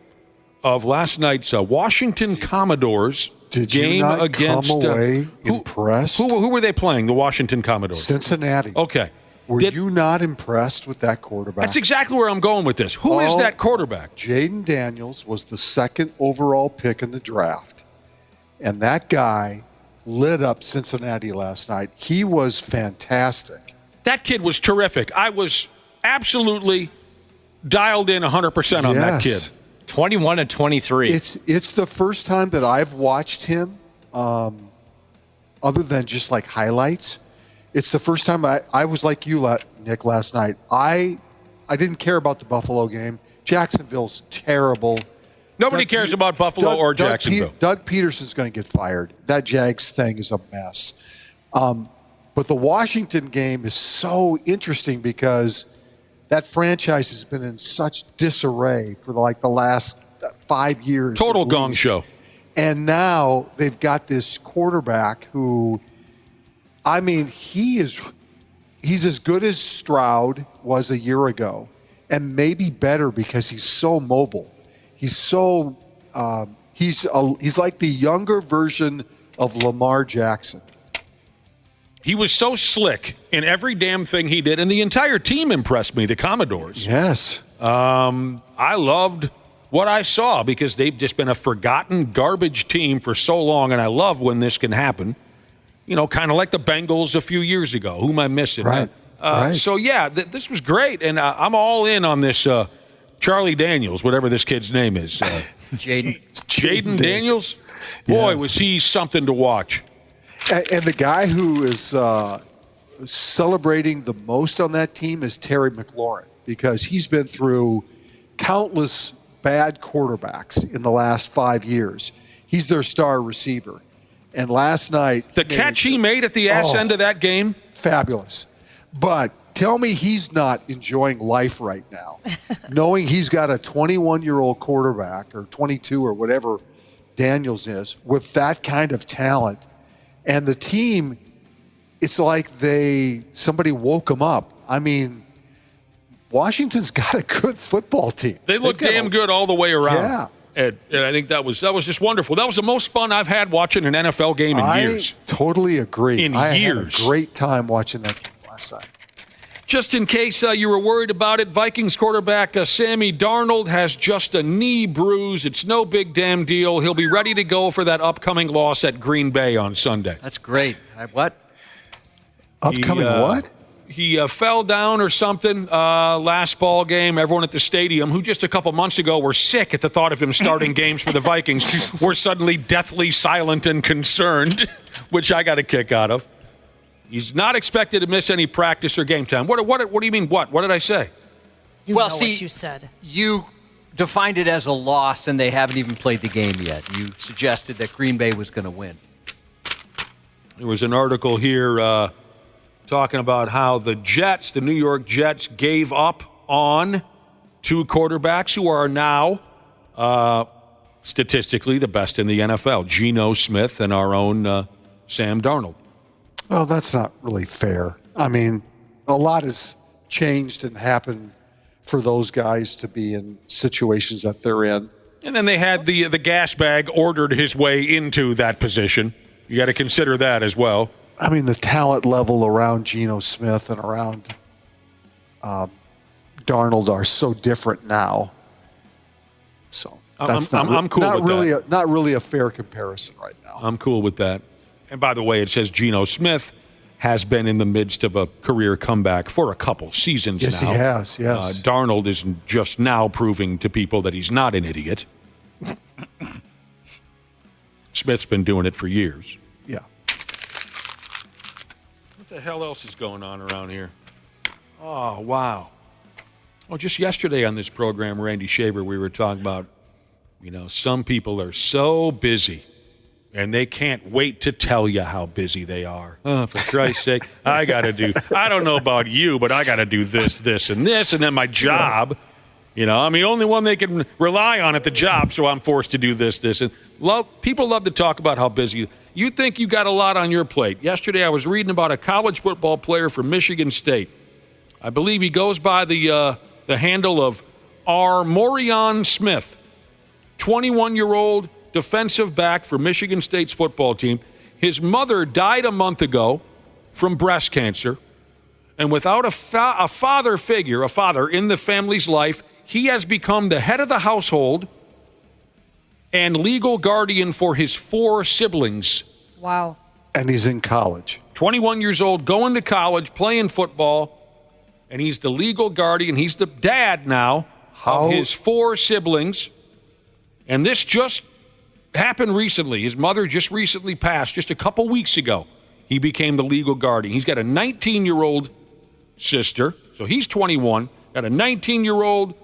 I: of last night's Washington Commodores
D: Did
I: game
D: you not
I: against.
D: come away impressed?
I: Who were they playing? The Washington Commodores.
D: Cincinnati.
I: Okay.
D: Were you not impressed with that quarterback?
I: That's exactly where I'm going with this. Who is that quarterback?
D: Jaden Daniels was the second overall pick in the draft, and that guy lit up Cincinnati last night. He was fantastic.
I: That kid was terrific. I was absolutely dialed in 100% on that kid.
H: 21 and 23.
D: It's the first time that I've watched him, other than just like highlights. It's the first time I was like you, Nick, last night. I didn't care about the Buffalo game. Jacksonville's terrible.
I: Nobody cares about Buffalo or Jacksonville.
D: Doug Peterson's going to get fired. That Jags thing is a mess. But the Washington game is so interesting because that franchise has been in such disarray for like the last 5 years.
I: Total gong show.
D: And now they've got this quarterback who, I mean, he's as good as Stroud was a year ago, and maybe better because he's so mobile. He's so he's like the younger version of Lamar Jackson.
I: He was so slick in every damn thing he did, and the entire team impressed me, the Commodores.
D: Yes.
I: I loved what I saw because they've just been a forgotten garbage team for so long, and I love when this can happen. You know, kind of like the Bengals a few years ago. Who am I missing?
D: Right. Right.
I: So, yeah, this was great, and I'm all in on this Charlie Daniels, whatever this kid's name is. Jaden Daniels? Boy,
D: Yes.
I: was he something to watch.
D: And the guy who is celebrating the most on that team is Terry McLaurin because he's been through countless bad quarterbacks in the last 5 years. He's their star receiver. And last night...
I: The catch he made at the ass end of that game?
D: Fabulous. But tell me he's not enjoying life right now, knowing he's got a 21-year-old quarterback or 22 or whatever Daniels is with that kind of talent. And the team, it's like somebody woke them up. I mean, Washington's got a good football team.
I: They look damn good all the way around.
D: Yeah.
I: And I think that was just wonderful. That was the most fun I've had watching an NFL game in years.
D: I totally agree. I
I: years.
D: had a great time watching that game last night.
I: Just in case you were worried about it, Vikings quarterback Sammy Darnold has just a knee bruise. It's no big damn deal. He'll be ready to go for that upcoming loss at Green Bay on Sunday.
J: That's great. What?
D: Upcoming what?
I: He fell down or something last ball game. Everyone at the stadium, who just a couple months ago were sick at the thought of him starting games for the Vikings, were suddenly deathly silent and concerned, which I got a kick out of. He's not expected to miss any practice or game time. What do you mean, what? What did I say?
E: Well, see, what you said.
J: You defined it as a loss, and they haven't even played the game yet. You suggested that Green Bay was going to win.
I: There was an article here talking about how the Jets, the New York Jets, gave up on two quarterbacks who are now statistically the best in the NFL, Geno Smith and our own Sam Darnold.
D: Well, that's not really fair. I mean, a lot has changed and happened for those guys to be in situations that they're in.
I: And then they had the gas bag ordered his way into that position. You got to consider that as well.
D: I mean, the talent level around Geno Smith and around Darnold are so different now. So that's
I: I'm cool
D: not
I: with
D: really
I: that.
D: not really a fair comparison right now.
I: I'm cool with that. And by the way, it says Geno Smith has been in the midst of a career comeback for a couple seasons
D: Yes,
I: now.
D: he has, yes.
I: Darnold is just now proving to people that he's not an idiot. Smith's been doing it for years.
D: Yeah.
I: What the hell else is going on around here? Oh, wow. Well, just yesterday on this program, Randy Shaver, we were talking about, some people are so busy. And they can't wait to tell you how busy they are. Oh, for Christ's sake, I don't know about you, but I got to do this, this, and this, and then my job. I'm the only one they can rely on at the job, so I'm forced to do this, this. And people love to talk about how busy. You think you got a lot on your plate. Yesterday I was reading about a college football player from Michigan State. I believe he goes by the handle of R. Morion Smith, 21-year-old defensive back for Michigan State's football team. His mother died a month ago from breast cancer. And without a father figure, a father in the family's life, he has become the head of the household and legal guardian for his 4 siblings.
E: Wow.
D: And he's in college.
I: 21 years old, going to college, playing football, and he's the legal guardian. He's the dad now of his 4 siblings. And this just happened recently. His mother just recently passed, just a couple weeks ago. He became the legal guardian. He's got a 19-year-old sister, so he's 21. Got a 19-year-old.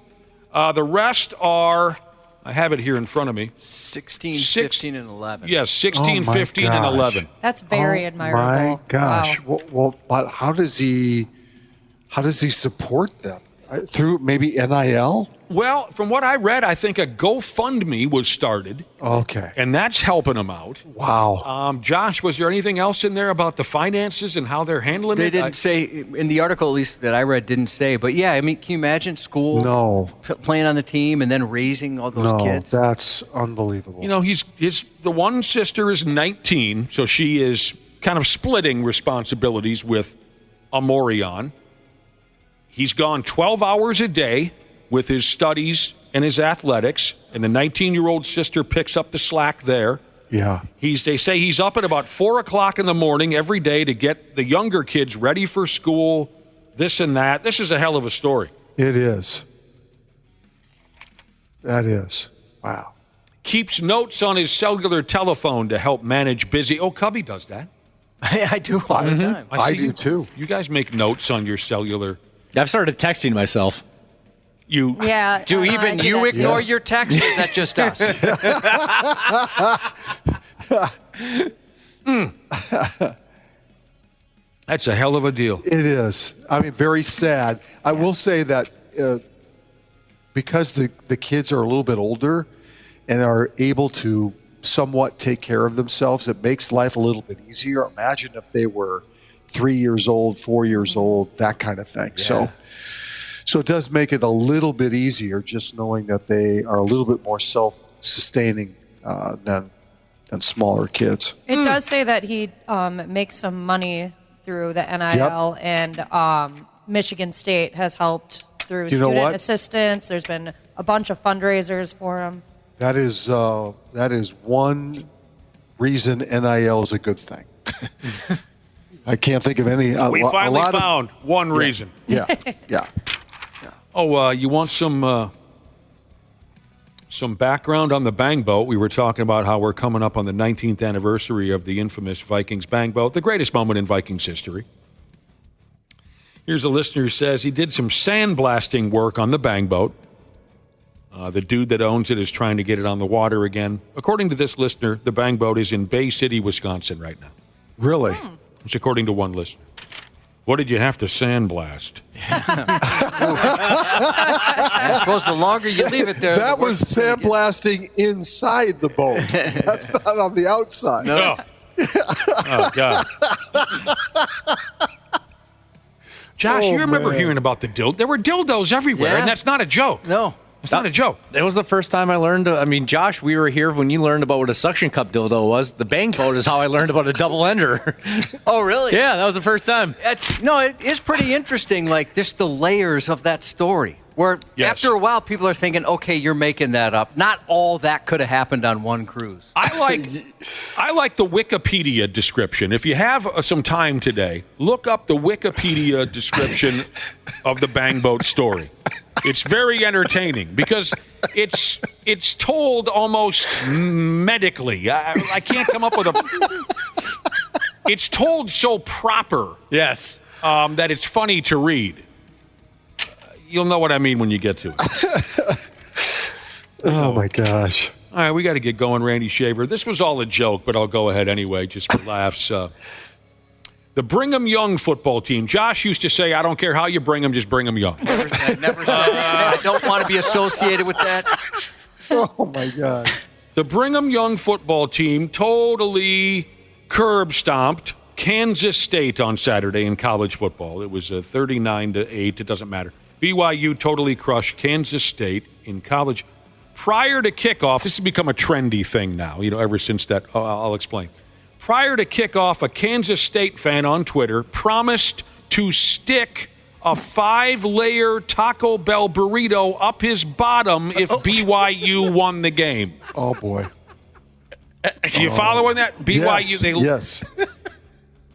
I: The rest are, I have it here in front of me.
J: 16, 15, and 11.
I: Yes, 16, 15, and 11.
E: That's very admirable.
D: My gosh.
E: Wow.
D: Well, but how does he support them? Through maybe NIL?
I: Well, from what I read, I think a GoFundMe was started.
D: Okay.
I: And that's helping them out.
D: Wow.
I: Josh, was there anything else in there about the finances and how they're handling
J: They
I: it?
J: didn't say, in the article at least that I read, didn't say. But yeah, I mean, can you imagine school playing on the team and then raising all those kids?
D: No, that's unbelievable.
I: The one sister is 19, so she is kind of splitting responsibilities with Amorion. He's gone 12 hours a day with his studies and his athletics, and the 19-year-old sister picks up the slack there.
D: Yeah.
I: They say he's up at about 4 o'clock in the morning every day to get the younger kids ready for school, this and that. This is a hell of a story.
D: It is. That is. Wow.
I: Keeps notes on his cellular telephone to help manage busy. Oh, Cubby does that.
J: I do all the time.
D: I do too.
I: You guys make notes on your cellular.
H: I've started texting myself.
I: You
E: Yeah.
J: Do even you ignore
D: Yes.
J: your text, or is that just us?
I: That's a hell of a deal.
D: It is. I mean, very sad. I will say that because the kids are a little bit older and are able to somewhat take care of themselves, it makes life a little bit easier. Imagine if they were 3 years old, 4 years old, that kind of thing.
I: Yeah.
D: So it does make it a little bit easier just knowing that they are a little bit more self-sustaining than smaller kids.
E: It does say that he makes some money through the NIL, and Michigan State has helped through student assistance. There's been a bunch of fundraisers for him.
D: That is one reason NIL is a good thing. I can't think of any.
I: We finally found one reason.
D: Yeah.
I: Oh, you want some background on the Bangboat? We were talking about how we're coming up on the 19th anniversary of the infamous Vikings Bangboat, the greatest moment in Vikings history. Here's a listener who says he did some sandblasting work on the Bangboat. The dude that owns it is trying to get it on the water again. According to this listener, the Bangboat is in Bay City, Wisconsin right now.
D: Really?
I: It's according to one listener. What did you have to sandblast?
J: I suppose the longer you leave it there,
D: that was sandblasting inside the boat. That's not on the outside.
I: No. Oh, God. Josh, you remember hearing about the dildo? There were dildos everywhere, and that's not a joke.
J: No.
I: It's not a joke.
H: It was the first time I learned. I mean, Josh, we were here when you learned about what a suction cup dildo was. The Bangboat is how I learned about a double ender.
J: Oh, really?
H: Yeah, that was the first time.
J: It is pretty interesting, like, just the layers of that story. Where after a while, people are thinking, okay, you're making that up. Not all that could have happened on one cruise.
I: I like the Wikipedia description. If you have some time today, look up the Wikipedia description of the Bangboat story. It's very entertaining because it's told almost medically. I can't come up with a... It's told so proper.
H: Yes.
I: That it's funny to read. You'll know what I mean when you get to it.
D: Oh, my gosh.
I: All right, we got to get going, Randy Shaver. This was all a joke, but I'll go ahead anyway, just for laughs. The Brigham Young football team. Josh used to say, I don't care how you bring them, just bring them young.
J: I never said that. I don't want to be associated with that.
D: Oh, my God.
I: The Brigham Young football team totally curb-stomped Kansas State on Saturday in college football. It was 39-8. It doesn't matter. BYU totally crushed Kansas State in college. Prior to kickoff, this has become a trendy thing now, ever since that. I'll explain. Prior to kickoff, a Kansas State fan on Twitter promised to stick a 5-layer Taco Bell burrito up his bottom if BYU won the game.
D: Oh, boy.
I: You following that? BYU,
D: yes.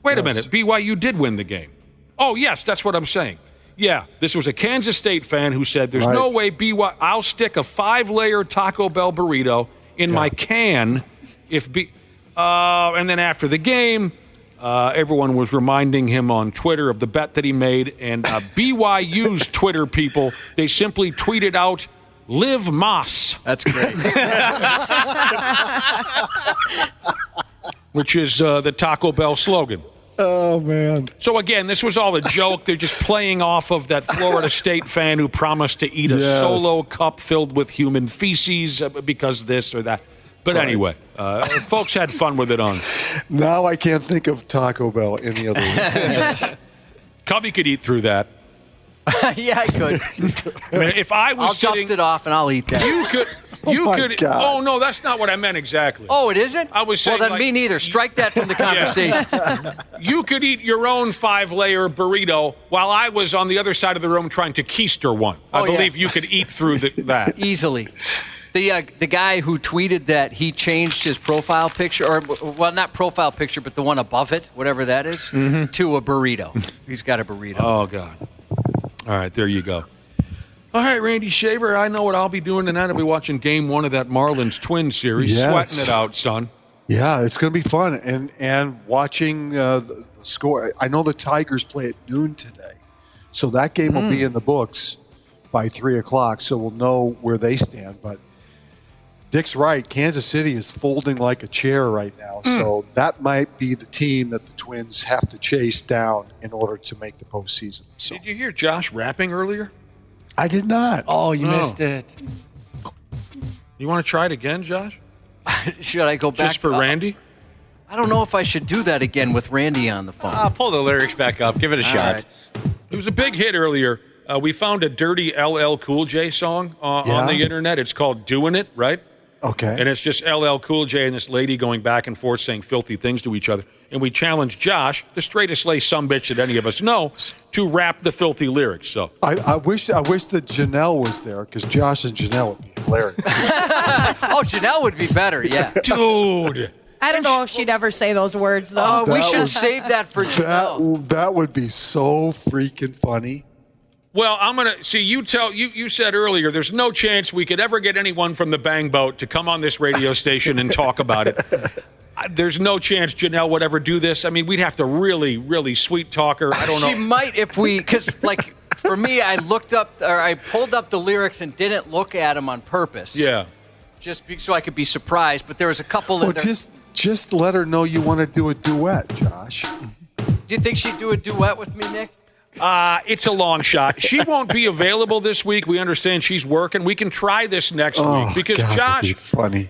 I: Wait a minute. BYU did win the game. Oh, yes, that's what I'm saying. Yeah, this was a Kansas State fan who said, there's no way I'll stick a 5-layer Taco Bell burrito in my can if and then after the game, everyone was reminding him on Twitter of the bet that he made, and BYU's Twitter people, they simply tweeted out, "Live Moss."
J: That's great.
I: Which is the Taco Bell slogan.
D: Oh, man.
I: So, again, this was all a joke. They're just playing off of that Florida State fan who promised to eat a solo cup filled with human feces because this or that. But anyway, folks had fun with it on.
D: Now I can't think of Taco Bell any other way.
I: Cubby could eat through that.
J: Yeah, I could.
I: I mean, if I was
J: I'll dust it off and I'll eat that.
I: You could...
D: God.
I: Oh, no, that's not what I meant exactly.
J: Oh, it isn't?
I: I was saying,
J: well, then me neither. Strike that from the conversation.
I: You could eat your own 5-layer burrito while I was on the other side of the room trying to keister one. I believe you could eat through that.
J: Easily. The guy who tweeted that he changed his profile picture, or, well, not profile picture, but the one above it, whatever that is, to a burrito. He's got a burrito.
I: Oh, God. All right, there you go. All right, Randy Shaver, I know what I'll be doing tonight. I'll be watching Game 1 of that Marlins Twins series.
D: Yes.
I: Sweating it out, son.
D: Yeah, it's going to be fun. And watching the score. I know the Tigers play at noon today. So that game will be in the books by 3 o'clock, so we'll know where they stand. But Dick's right. Kansas City is folding like a chair right now. So that might be the team that the Twins have to chase down in order to make the postseason. So.
I: Did you hear Josh rapping earlier?
D: I did not.
J: Oh, you missed it.
I: You want to try it again, Josh?
J: Should I go back?
I: Just for Randy?
J: I don't know if I should do that again with Randy on the phone.
H: Pull the lyrics back up. Give it a shot.
J: Right.
I: It was a big hit earlier. We found a dirty LL Cool J song on the internet. It's called Doing It, right?
D: Okay.
I: And it's just LL Cool J and this lady going back and forth saying filthy things to each other. And we challenged Josh, the straightest lay sumbitch that any of us know, to rap the filthy lyrics. So
D: I wish that Janelle was there, because Josh and Janelle would be hilarious.
J: Oh, Janelle would be better, yeah.
I: Dude.
E: I don't know if she'd ever say those words, though.
J: Oh, we should save that for Janelle.
D: That would be so freaking funny.
I: Well, I'm going to see you said earlier there's no chance we could ever get anyone from the Bangboat to come on this radio station and talk about it. There's no chance Janelle would ever do this. I mean, we'd have to really, really sweet talk her. I don't know.
J: She might if we, because like for me, I pulled up the lyrics and didn't look at them on purpose.
I: Yeah.
J: Just so I could be surprised. But there was a couple
D: that. Well, just let her know you want to do a duet, Josh.
J: Do you think she'd do a duet with me, Nick?
I: It's a long shot. She won't be available this week. We understand she's working. We can try this next week because
D: God,
I: Josh,
D: that'd be funny.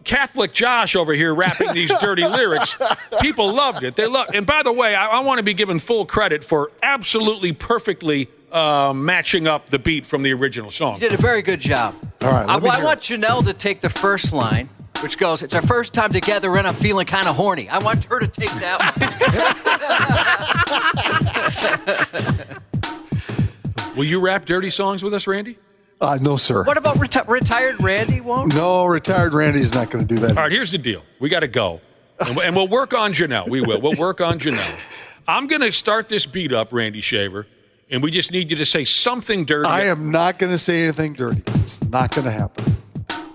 I: Catholic Josh over here rapping these dirty lyrics. People loved it. And by the way, I want to be given full credit for absolutely perfectly matching up the beat from the original song.
J: You did a very good job.
D: All right.
J: I want Janelle to take the first line, which goes, "It's our first time together and I'm feeling kind of horny." I want her to take that
I: one. Will you rap dirty songs with us, Randy?
D: No, sir.
J: What about retired Randy? Won't?
D: No, retired Randy's not going to do that.
I: All right, here's the deal. We got to go. And we'll work on Janelle. We will. We'll work on Janelle. I'm going to start this beat up, Randy Shaver, and we just need you to say something dirty.
D: I am not going to say anything dirty. It's not going to happen.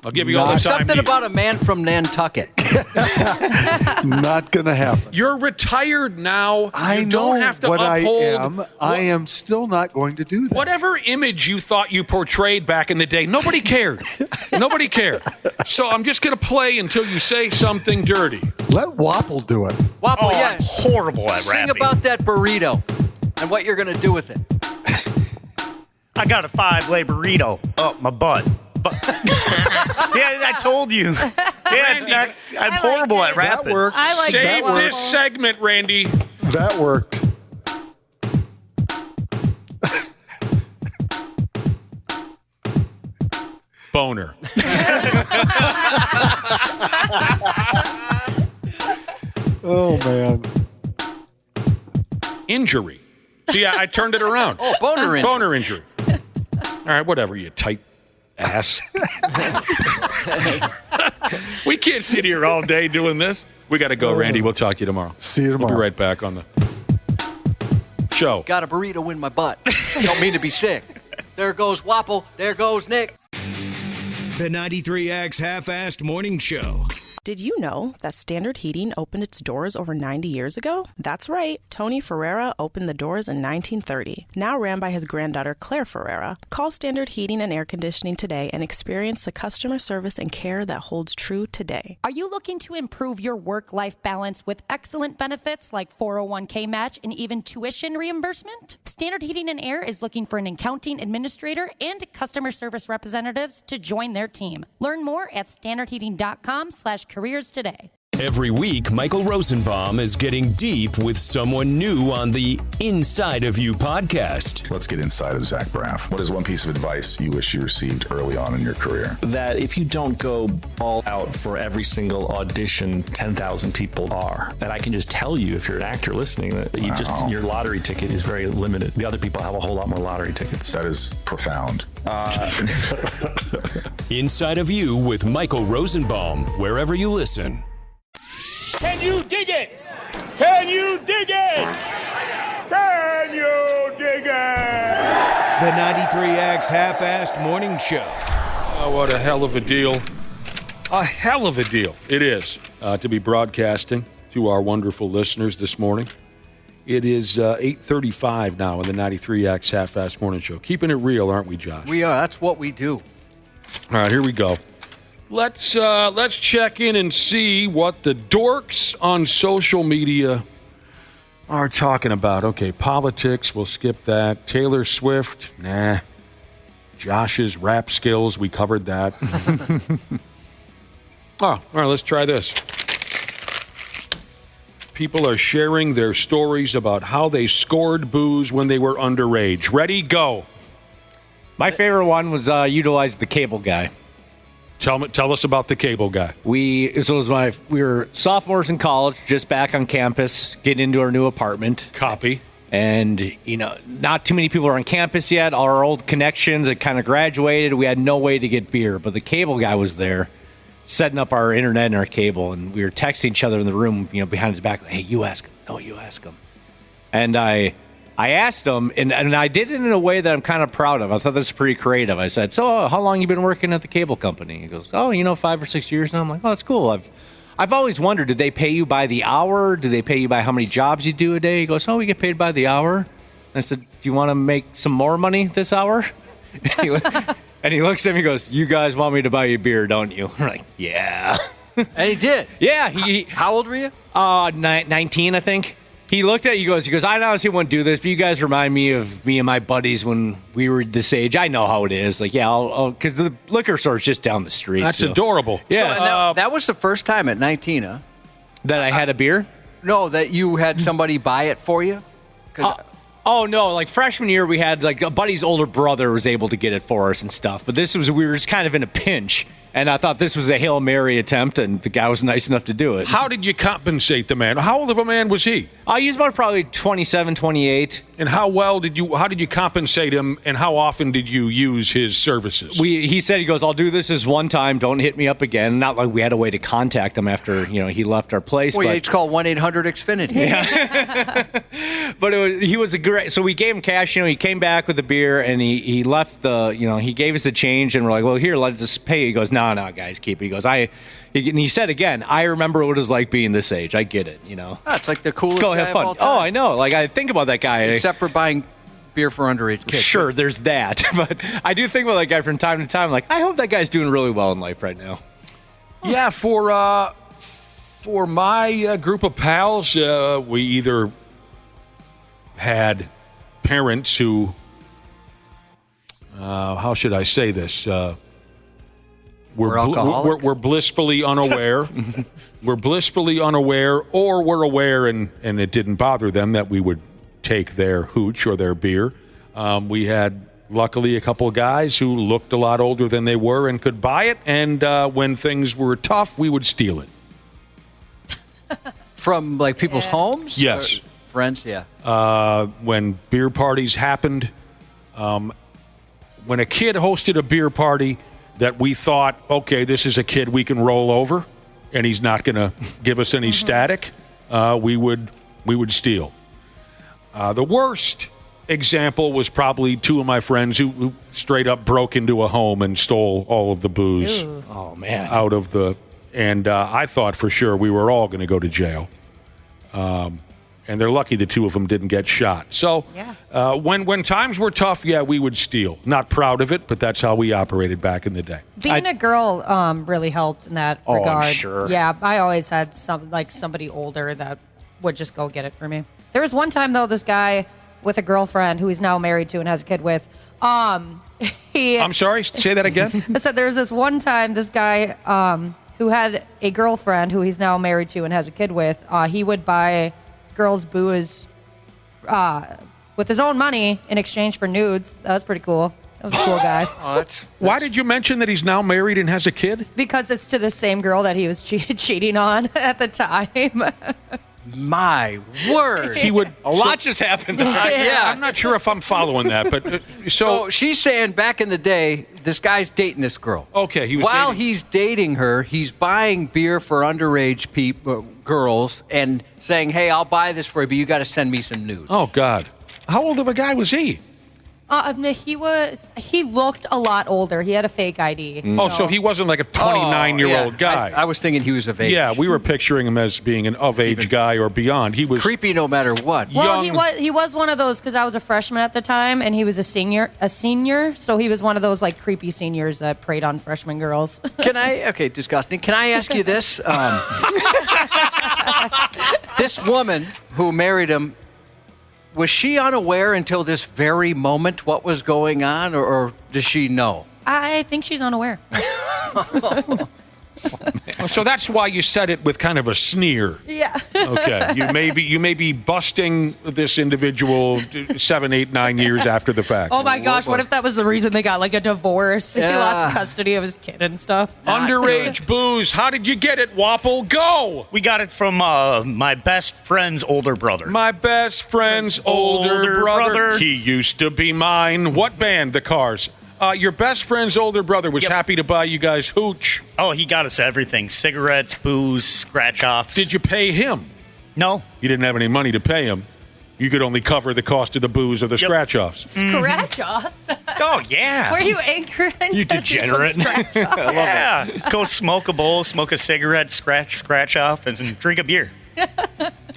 I: I'll give you all the time.
J: Something about a man from Nantucket.
D: Not going to happen.
I: You're retired now.
D: I
I: don't have to
D: what
I: uphold.
D: I am. I am still not going to do that.
I: Whatever image you thought you portrayed back in the day, nobody cared. Nobody cared. So I'm just going to play until you say something dirty.
D: Let Wapple do it.
J: Wapple, yeah.
K: I'm horrible at
J: Sing
K: rapping.
J: about that burrito and what you're going to do with it.
K: I got a 5-layer burrito up my butt. Yeah, I told you. Yeah, I'm horrible at rapping.
D: That worked.
E: I like
I: Save
E: that
I: this segment, Randy.
D: That worked.
I: Boner.
D: Oh, man.
I: Injury. See, I turned it around.
J: Oh, boner injury.
I: Boner injury. All right, whatever, you tight ass. We can't sit here all day doing this. We got to go, Randy. We'll talk to you tomorrow.
D: See you tomorrow.
I: We'll be right back on the show.
J: Got a burrito in my butt. Don't mean to be sick. There goes Wapple. There goes Nick.
C: The 93X Half-Assed Morning Show.
M: Did you know that Standard Heating opened its doors over 90 years ago? That's right. Tony Ferreira opened the doors in 1930. Now ran by his granddaughter, Claire Ferreira. Call Standard Heating and Air Conditioning today and experience the customer service and care that holds true today.
B: Are you looking to improve your work-life balance with excellent benefits like 401k match and even tuition reimbursement? Standard Heating and Air is looking for an accounting administrator and customer service representatives to join their team. Learn more at standardheating.com/careers today.
N: Every week, Michael Rosenbaum is getting deep with someone new on the Inside of You podcast.
S: Let's get inside of Zach Braff. What is one piece of advice you wish you received early on in your career?
F: That if you don't go all out for every single audition 10,000 people are, that I can just tell you if you're an actor listening that you just your lottery ticket is very limited. The other people have a whole lot more lottery tickets.
S: That is profound.
N: Inside of You with Michael Rosenbaum, wherever you listen.
A: Can you dig it? Can you dig it? Can you dig it?
C: The 93X Half-Assed Morning Show.
I: Oh, what a hell of a deal. A hell of a deal it is to be broadcasting to our wonderful listeners this morning. It is 8:35 now in the 93X Half-Assed Morning Show. Keeping it real, aren't we, Josh?
J: We are. That's what we do.
I: All right, here we go. Let's check in and see what the dorks on social media are talking about. Okay, politics, we'll skip that. Taylor Swift, nah. Josh's rap skills, we covered that. All right, let's try this. People are sharing their stories about how they scored booze when they were underage. Ready? Go.
H: My favorite one was utilize the cable guy.
I: Tell us about the cable guy.
H: We were sophomores in college, just back on campus, getting into our new apartment.
I: Copy.
H: And, not too many people are on campus yet. All our old connections had kind of graduated. We had no way to get beer, but the cable guy was there, setting up our internet and our cable. And we were texting each other in the room, behind his back. Hey, you ask him. No, you ask him. And I asked him, and I did it in a way that I'm kind of proud of. I thought this was pretty creative. I said, so how long you been working at the cable company? He goes, 5 or 6 years now. I'm like, oh, that's cool. I've always wondered, did they pay you by the hour? Do they pay you by how many jobs you do a day? He goes, we get paid by the hour. And I said, do you want to make some more money this hour? And he looks at me and goes, you guys want me to buy you beer, don't you? I'm like, yeah.
J: And he did.
H: Yeah.
J: How old were you?
H: 19, I think. He looked at you, he goes, I honestly wouldn't do this, but you guys remind me of me and my buddies when we were this age. I know how it is. Like, yeah, I'll because the liquor store's just down the street.
I: That's adorable.
H: Yeah.
J: So, that was the first time at 19, huh?
H: That I had a beer?
J: No, that you had somebody buy it for you?
H: Oh, no, like freshman year we had like a buddy's older brother was able to get it for us and stuff. But we were just kind of in a pinch. And I thought this was a Hail Mary attempt, and the guy was nice enough to do it.
I: How did you compensate the man? How old of a man was he?
H: He was about probably 27, 28.
I: And how did you compensate him, and how often did you use his services?
H: He said, he goes, I'll do this as one time, don't hit me up again. Not like we had a way to contact him after, he left our place.
J: Well, you just call 1-800-XFINITY.
H: Yeah. But he was a great, so we gave him cash, he came back with the beer, and he left he gave us the change, and we're like, well, here, let's just pay. He goes, no, guys, keep it. He goes, he said again, I remember what it was like being this age. I get it,
J: Oh, it's like the coolest
H: Go
J: guy
H: have
J: of
H: fun.
J: all time.
H: Oh, I know. Like, I think about that guy.
J: Except for buying beer for underage kids.
H: Sure, there's that. But I do think about that guy from time to time. Like, I hope that guy's doing really well in life right now.
I: Yeah, for my group of pals, we either had parents who, how should I say this? We're blissfully unaware. We're blissfully unaware, or we're aware and it didn't bother them that we would take their hooch or their beer. We had, luckily, a couple of guys who looked a lot older than they were and could buy it, and when things were tough, we would steal it.
J: From, like, people's homes?
I: Yes.
J: Or friends, yeah.
I: When beer parties happened, when a kid hosted a beer party that we thought, okay, this is a kid we can roll over, and he's not going to give us any static, we would steal. The worst example was probably two of my friends who straight up broke into a home and stole all of the booze.
H: Ew. Oh, man.
I: Out of the, and I thought for sure we were all going to go to jail. And they're lucky the two of them didn't get shot. So when times were tough, we would steal. Not proud of it, but that's how we operated back in the day.
E: Being a girl really helped in that regard.
H: I'm sure.
E: Yeah, I always had somebody older that would just go get it for me. There was one time, though, this guy with a girlfriend who he's now married to and has a kid with. I'm
I: sorry, say that again?
E: I said there was this one time, this guy who had a girlfriend who he's now married to and has a kid with, he would buy girls' booze with his own money in exchange for nudes. That was pretty cool. That was a cool guy.
I: Why did you mention that he's now married and has a kid?
E: Because it's to the same girl that he was cheating on at the time.
J: My word.
I: He would.
H: A lot just happened.
I: I'm not sure if I'm following that, but
J: so she's saying back in the day, this guy's dating this girl.
I: Okay,
J: he's dating her, he's buying beer for underage girls and saying, "Hey, I'll buy this for you, but you got to send me some nudes."
I: Oh God, how old of a guy was he?
E: He looked a lot older. He had a fake ID.
I: So he wasn't like a 29-year-old guy.
J: I was thinking he was of age.
I: Yeah, we were picturing him as being an of-age guy or beyond. He was
J: creepy no matter what.
E: Well, he was one of those, because I was a freshman at the time, and he was a senior. So he was one of those like creepy seniors that preyed on freshman girls.
J: Disgusting. Can I ask you this? This woman who married him, was she unaware until this very moment what was going on, or does she know?
E: I think she's unaware.
I: So that's why you said it with kind of a sneer.
E: Yeah.
I: Okay. You may be busting this individual 7, 8, 9 years after the fact.
E: Oh my gosh! What if that was the reason they got like a divorce?
J: Yeah.
E: He lost custody of his kid and stuff.
I: Underage booze. How did you get it, Wapple? Go.
K: We got it from my best friend's older brother.
I: My best friend's older brother. He used to be mine. What band? The Cars. Your best friend's older brother was happy to buy you guys hooch.
K: Oh, he got us everything. Cigarettes, booze, scratch-offs.
I: Did you pay him?
K: No.
I: You didn't have any money to pay him. You could only cover the cost of the booze or the scratch-offs.
E: Scratch-offs?
K: Oh, yeah.
E: Were you anchoring?
H: You degenerate.
K: Yeah. Go smoke a bowl, smoke a cigarette, scratch off, and drink a beer.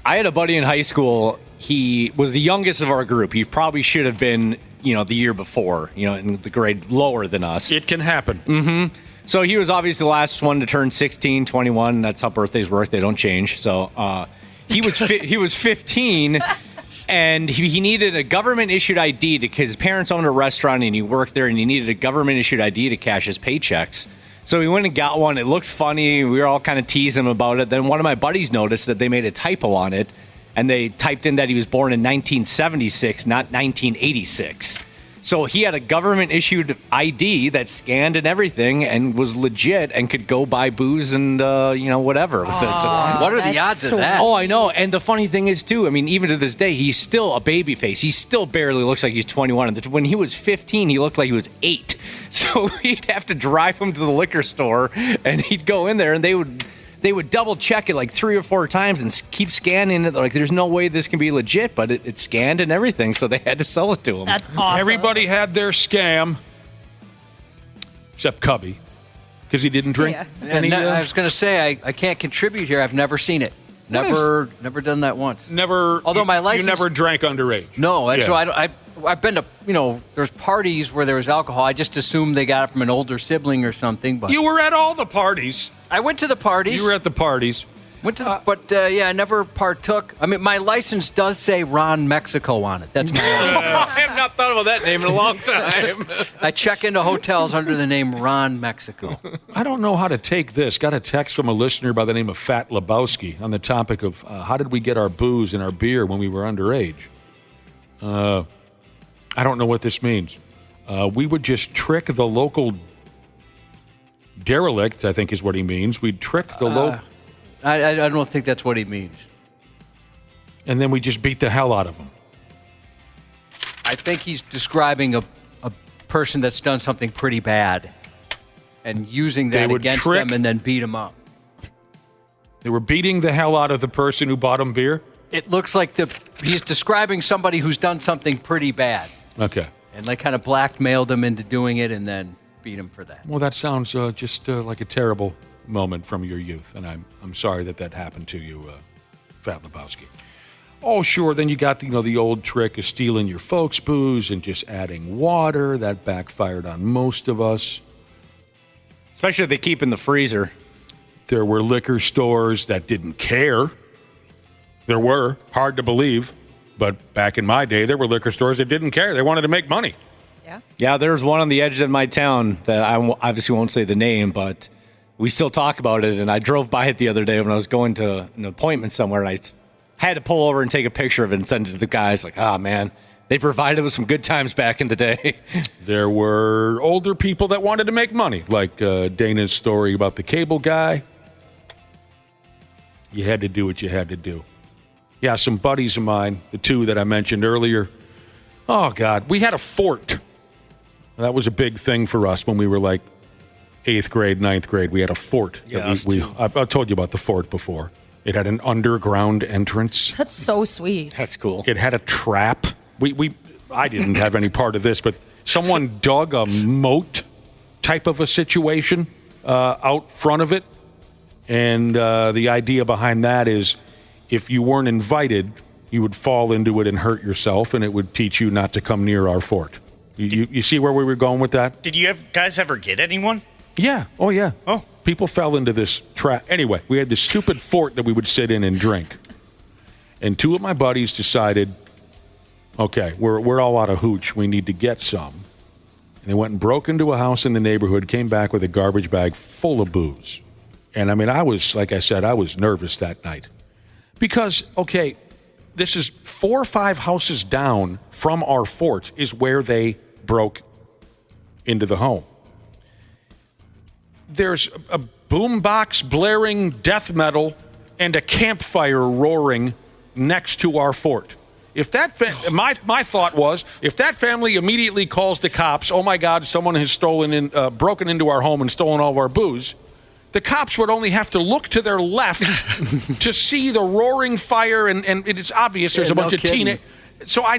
H: I had a buddy in high school. He was the youngest of our group. He probably should have been, the year before, in the grade lower than us.
I: It can happen.
H: Mm-hmm. So he was obviously the last one to turn 16, 21. That's how birthdays work. They don't change. So he was 15, and he needed a government-issued ID because his parents owned a restaurant, and he worked there, and he needed a government-issued ID to cash his paychecks. So he went and got one. It looked funny. We were all kind of teasing him about it. Then one of my buddies noticed that they made a typo on it. and they typed in that he was born in 1976, not 1986. So he had a government-issued ID that scanned and everything and was legit and could go buy booze and, whatever.
J: What are the odds of that?
H: Oh, I know. And the funny thing is, too, I mean, even to this day, he's still a baby face. He still barely looks like he's 21. And when he was 15, he looked like he was 8. So he'd have to drive him to the liquor store, and he'd go in there, and they would double check it like 3 or 4 times and keep scanning it. Like, there's no way this can be legit, but it scanned and everything, so they had to sell it to him.
E: That's awesome.
I: Everybody had their scam, except Cubby, because he didn't drink.
J: Yeah. I was going to say, I can't contribute here. I've never seen it. Never done that once.
I: Never.
J: Although my license.
I: You never drank underage.
J: No, so I've been to, there's parties where there was alcohol. I just assumed they got it from an older sibling or something. But
I: you were at all the parties.
J: I went to the parties.
I: You were at the parties.
J: I never partook. I mean, my license does say Ron Mexico on it. That's my
H: I have not thought about that name in a long time.
J: I check into hotels under the name Ron Mexico.
I: I don't know how to take this. Got a text from a listener by the name of Fat Lebowski on the topic of how did we get our booze and our beer when we were underage. I don't know what this means. We would just trick the local derelict, I think is what he means. We'd trick the local...
J: I don't think that's what he means.
I: And then we just beat the hell out of him.
J: I think he's describing a person that's done something pretty bad and using that against them and then beat him up.
I: They were beating the hell out of the person who bought him beer?
J: It looks like he's describing somebody who's done something pretty bad.
I: Okay.
J: And they kind of blackmailed him into doing it and then beat him for that.
I: Well, that sounds just like a terrible moment from your youth, and I'm sorry that happened to you, Fat Lebowski. Oh, sure, then you got the old trick of stealing your folks' booze and just adding water. That backfired on most of us.
H: Especially if they keep in the freezer.
I: There were liquor stores that didn't care. There were, hard to believe, but back in my day, there were liquor stores that didn't care. They wanted to make money.
H: Yeah, there was one on the edge of my town that I obviously won't say the name, but we still talk about it, and I drove by it the other day when I was going to an appointment somewhere, and I had to pull over and take a picture of it and send it to the guys. Like, man, they provided us some good times back in the day.
I: There were older people that wanted to make money, like Dana's story about the cable guy. You had to do what you had to do. Yeah, some buddies of mine, the two that I mentioned earlier, oh, God, we had a fort. That was a big thing for us when we were like 8th grade, 9th grade. We had a fort.
H: Yeah,
I: I've told you about the fort before. It had an underground entrance.
E: That's so sweet.
H: That's cool.
I: It had a trap. I didn't have any part of this, but someone dug a moat type of a situation out front of it. And the idea behind that is if you weren't invited, you would fall into it and hurt yourself, and it would teach you not to come near our fort. You see where we were going with that?
K: Did you guys ever get anyone?
I: Yeah. Oh, yeah.
K: Oh.
I: People fell into this trap. Anyway, we had this stupid fort that we would sit in and drink. And two of my buddies decided, okay, we're all out of hooch. We need to get some. And they went and broke into a house in the neighborhood, came back with a garbage bag full of booze. And, I mean, I was nervous that night. Because, okay, this is 4 or 5 houses down from our fort is where they broke into the home. There's a boombox blaring death metal and a campfire roaring next to our fort. If that my thought was, if that family immediately calls the cops, oh my God, someone has broken into our home and stolen all of our booze, the cops would only have to look to their left to see the roaring fire, and it is obvious there's a bunch of teenagers. So I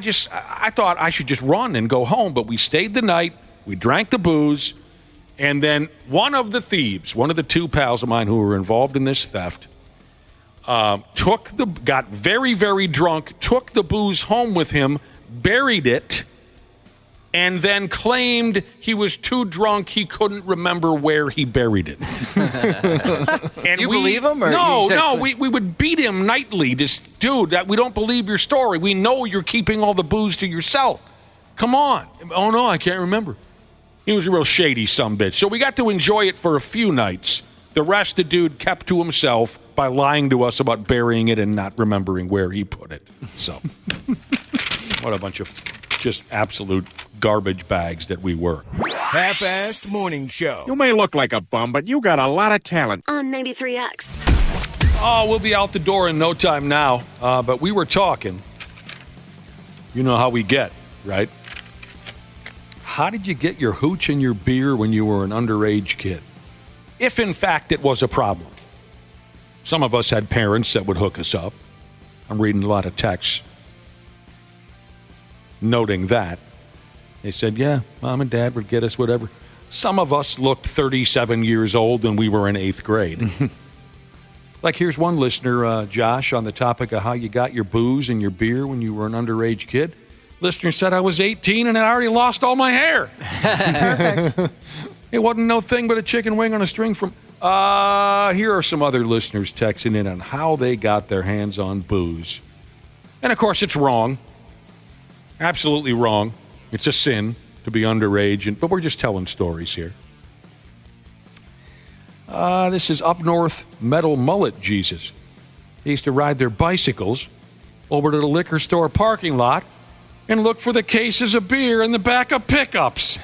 I: thought I should just run and go home, but we stayed the night, we drank the booze, and then one of the thieves, one of the 2 pals of mine who were involved in this theft, got very, very drunk, took the booze home with him, buried it, and then claimed he was too drunk, he couldn't remember where he buried it.
J: Do you believe him? Or
I: no, we would beat him nightly. Just, dude, we don't believe your story. We know you're keeping all the booze to yourself. Come on. Oh, no, I can't remember. He was a real shady sumbitch. So we got to enjoy it for a few nights. The rest the dude kept to himself by lying to us about burying it and not remembering where he put it. So, what a bunch of just absolute garbage bags that we were.
C: Half-assed morning show.
G: You may look like a bum, but you got a lot of talent.
L: On 93X.
I: Oh, we'll be out the door in no time now. But we were talking. You know how we get, right? How did you get your hooch and your beer when you were an underage kid? If, in fact, it was a problem. Some of us had parents that would hook us up. I'm reading a lot of texts noting that. They said, yeah, mom and dad would get us whatever. Some of us looked 37 years old and we were in 8th grade. Like, here's one listener, Josh, on the topic of how you got your booze and your beer when you were an underage kid. Listener said I was 18 and I already lost all my hair. Perfect. It wasn't no thing but a chicken wing on a string from... here are some other listeners texting in on how they got their hands on booze. And, of course, it's wrong. Absolutely wrong. It's a sin to be underage, but we're just telling stories here. This is up north Metal Mullet Jesus. They used to ride their bicycles over to the liquor store parking lot and look for the cases of beer in the back of pickups.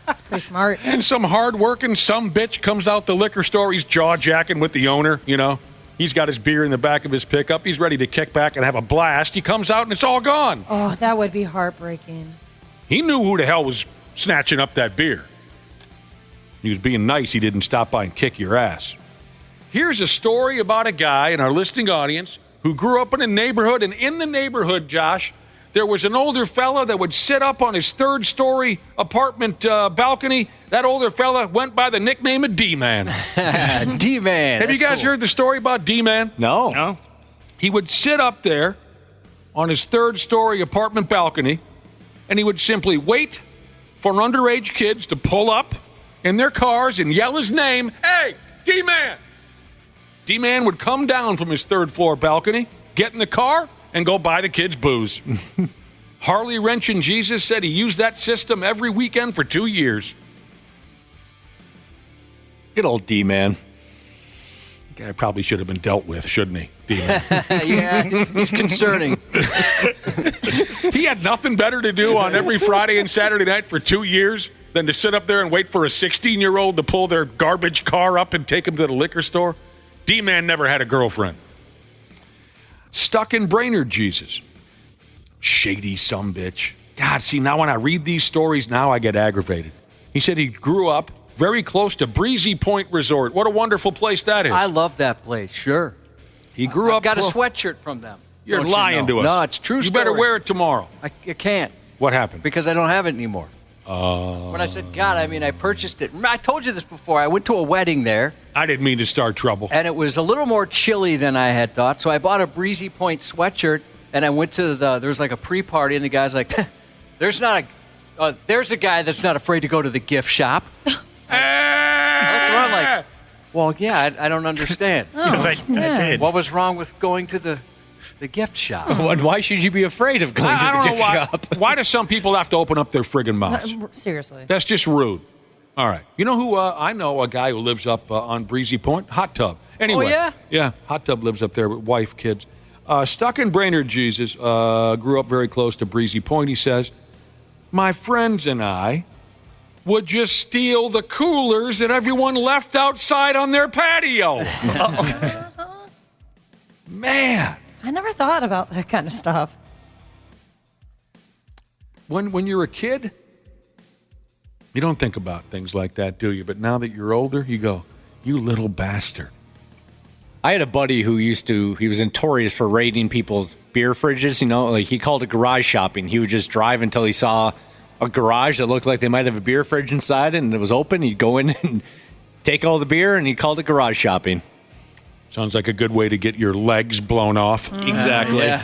E: That's pretty smart.
I: And some hard-working bitch comes out the liquor store. He's jaw-jacking with the owner, you know. He's got his beer in the back of his pickup. He's ready to kick back and have a blast. He comes out and it's all gone.
E: Oh, that would be heartbreaking.
I: He knew who the hell was snatching up that beer. He was being nice. He didn't stop by and kick your ass. Here's a story about a guy in our listening audience who grew up in a neighborhood, and in the neighborhood, Josh, there was an older fella that would sit up on his third-story apartment balcony. That older fella went by the nickname of D-Man.
J: D-Man.
I: Have you guys heard the story about D-Man?
H: No.
I: He would sit up there on his third-story apartment balcony, and he would simply wait for underage kids to pull up in their cars and yell his name, "Hey, D-Man!" D-Man would come down from his third-floor balcony, get in the car, and go buy the kids booze. Harley Wrenching Jesus said he used that system every weekend for 2 years.
H: Good old D-Man.
I: Guy probably should have been dealt with, shouldn't he? D-Man.
J: Yeah, he's concerning.
I: He had nothing better to do on every Friday and Saturday night for 2 years than to sit up there and wait for a 16-year-old to pull their garbage car up and take him to the liquor store. D-Man never had a girlfriend. Stuck in Brainerd, Jesus. Shady sumbitch. God, see, now when I read these stories, now I get aggravated. He said he grew up very close to Breezy Point Resort. What a wonderful place that is.
J: I love that place, sure.
I: He grew up...
J: I've got a sweatshirt from them.
I: You're lying to us.
J: No, it's true story.
I: You better wear it tomorrow.
J: I can't.
I: What happened?
J: Because I don't have it anymore. When I said, God, I mean, I purchased it. I told you this before. I went to a wedding there.
I: I didn't mean to start trouble.
J: And it was a little more chilly than I had thought. So I bought a Breezy Point sweatshirt, and I went to there was like a pre-party, and the guy's like, there's a guy that's not afraid to go to the gift shop. I looked around like, well, yeah, I don't understand.
K: Because I did.
J: What was wrong with going to the gift shop?
H: Why should you be afraid of going to the gift shop?
I: Why do some people have to open up their friggin' mouths?
E: Seriously.
I: That's just rude. All right. You know who, I know a guy who lives up on Breezy Point? Hot Tub. Anyway.
J: Oh, yeah?
I: Yeah, Hot Tub lives up there with wife, kids. Stuck in Brainerd, Jesus, grew up very close to Breezy Point. He says, my friends and I would just steal the coolers that everyone left outside on their patio. Man.
E: I never thought about that kind of stuff.
I: When you're a kid, you don't think about things like that, do you? But now that you're older, you go, you little bastard.
H: I had a buddy who he was notorious for raiding people's beer fridges, you know, like he called it garage shopping. He would just drive until he saw a garage that looked like they might have a beer fridge inside it and it was open. He'd go in and take all the beer, and he called it garage shopping.
I: Sounds like a good way to get your legs blown off.
H: Exactly. Yeah.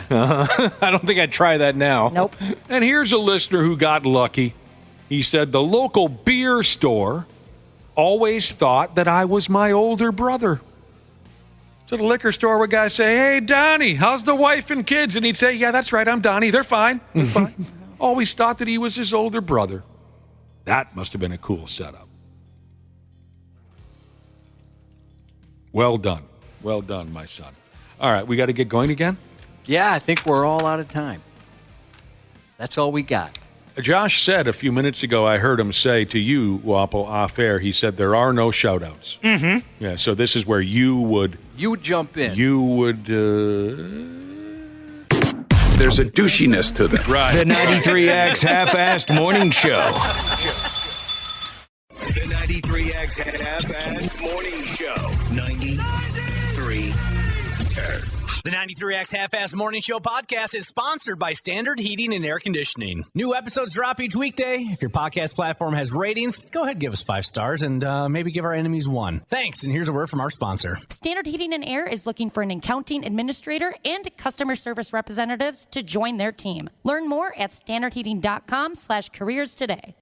H: I don't think I'd try that now.
E: Nope.
I: And here's a listener who got lucky. He said, the local beer store always thought that I was my older brother. So the liquor store would guy say, hey, Donnie, how's the wife and kids? And he'd say, yeah, that's right, I'm Donnie. They're fine. They're fine. Always thought that he was his older brother. That must have been a cool setup. Well done. Well done, my son. All right, we got to get going again?
J: Yeah, I think we're all out of time. That's all we got.
I: Josh said a few minutes ago, I heard him say to you, Wapo, off air, he said there are no shout-outs.
K: Mm-hmm.
I: Yeah, so this is where you would
J: jump in.
I: You would...
C: There's a douchiness to them.
I: Right.
C: The 93X Half-Assed Morning Show.
L: The 93X Half-Assed Morning Show. 93.
O: The 93X Half-Assed Morning Show podcast is sponsored by Standard Heating and Air Conditioning. New episodes drop each weekday. If your podcast platform has ratings, go ahead and give us 5 stars and maybe give our enemies 1. Thanks, and here's a word from our sponsor.
B: Standard Heating and Air is looking for an accounting administrator and customer service representatives to join their team. Learn more at standardheating.com/careers today.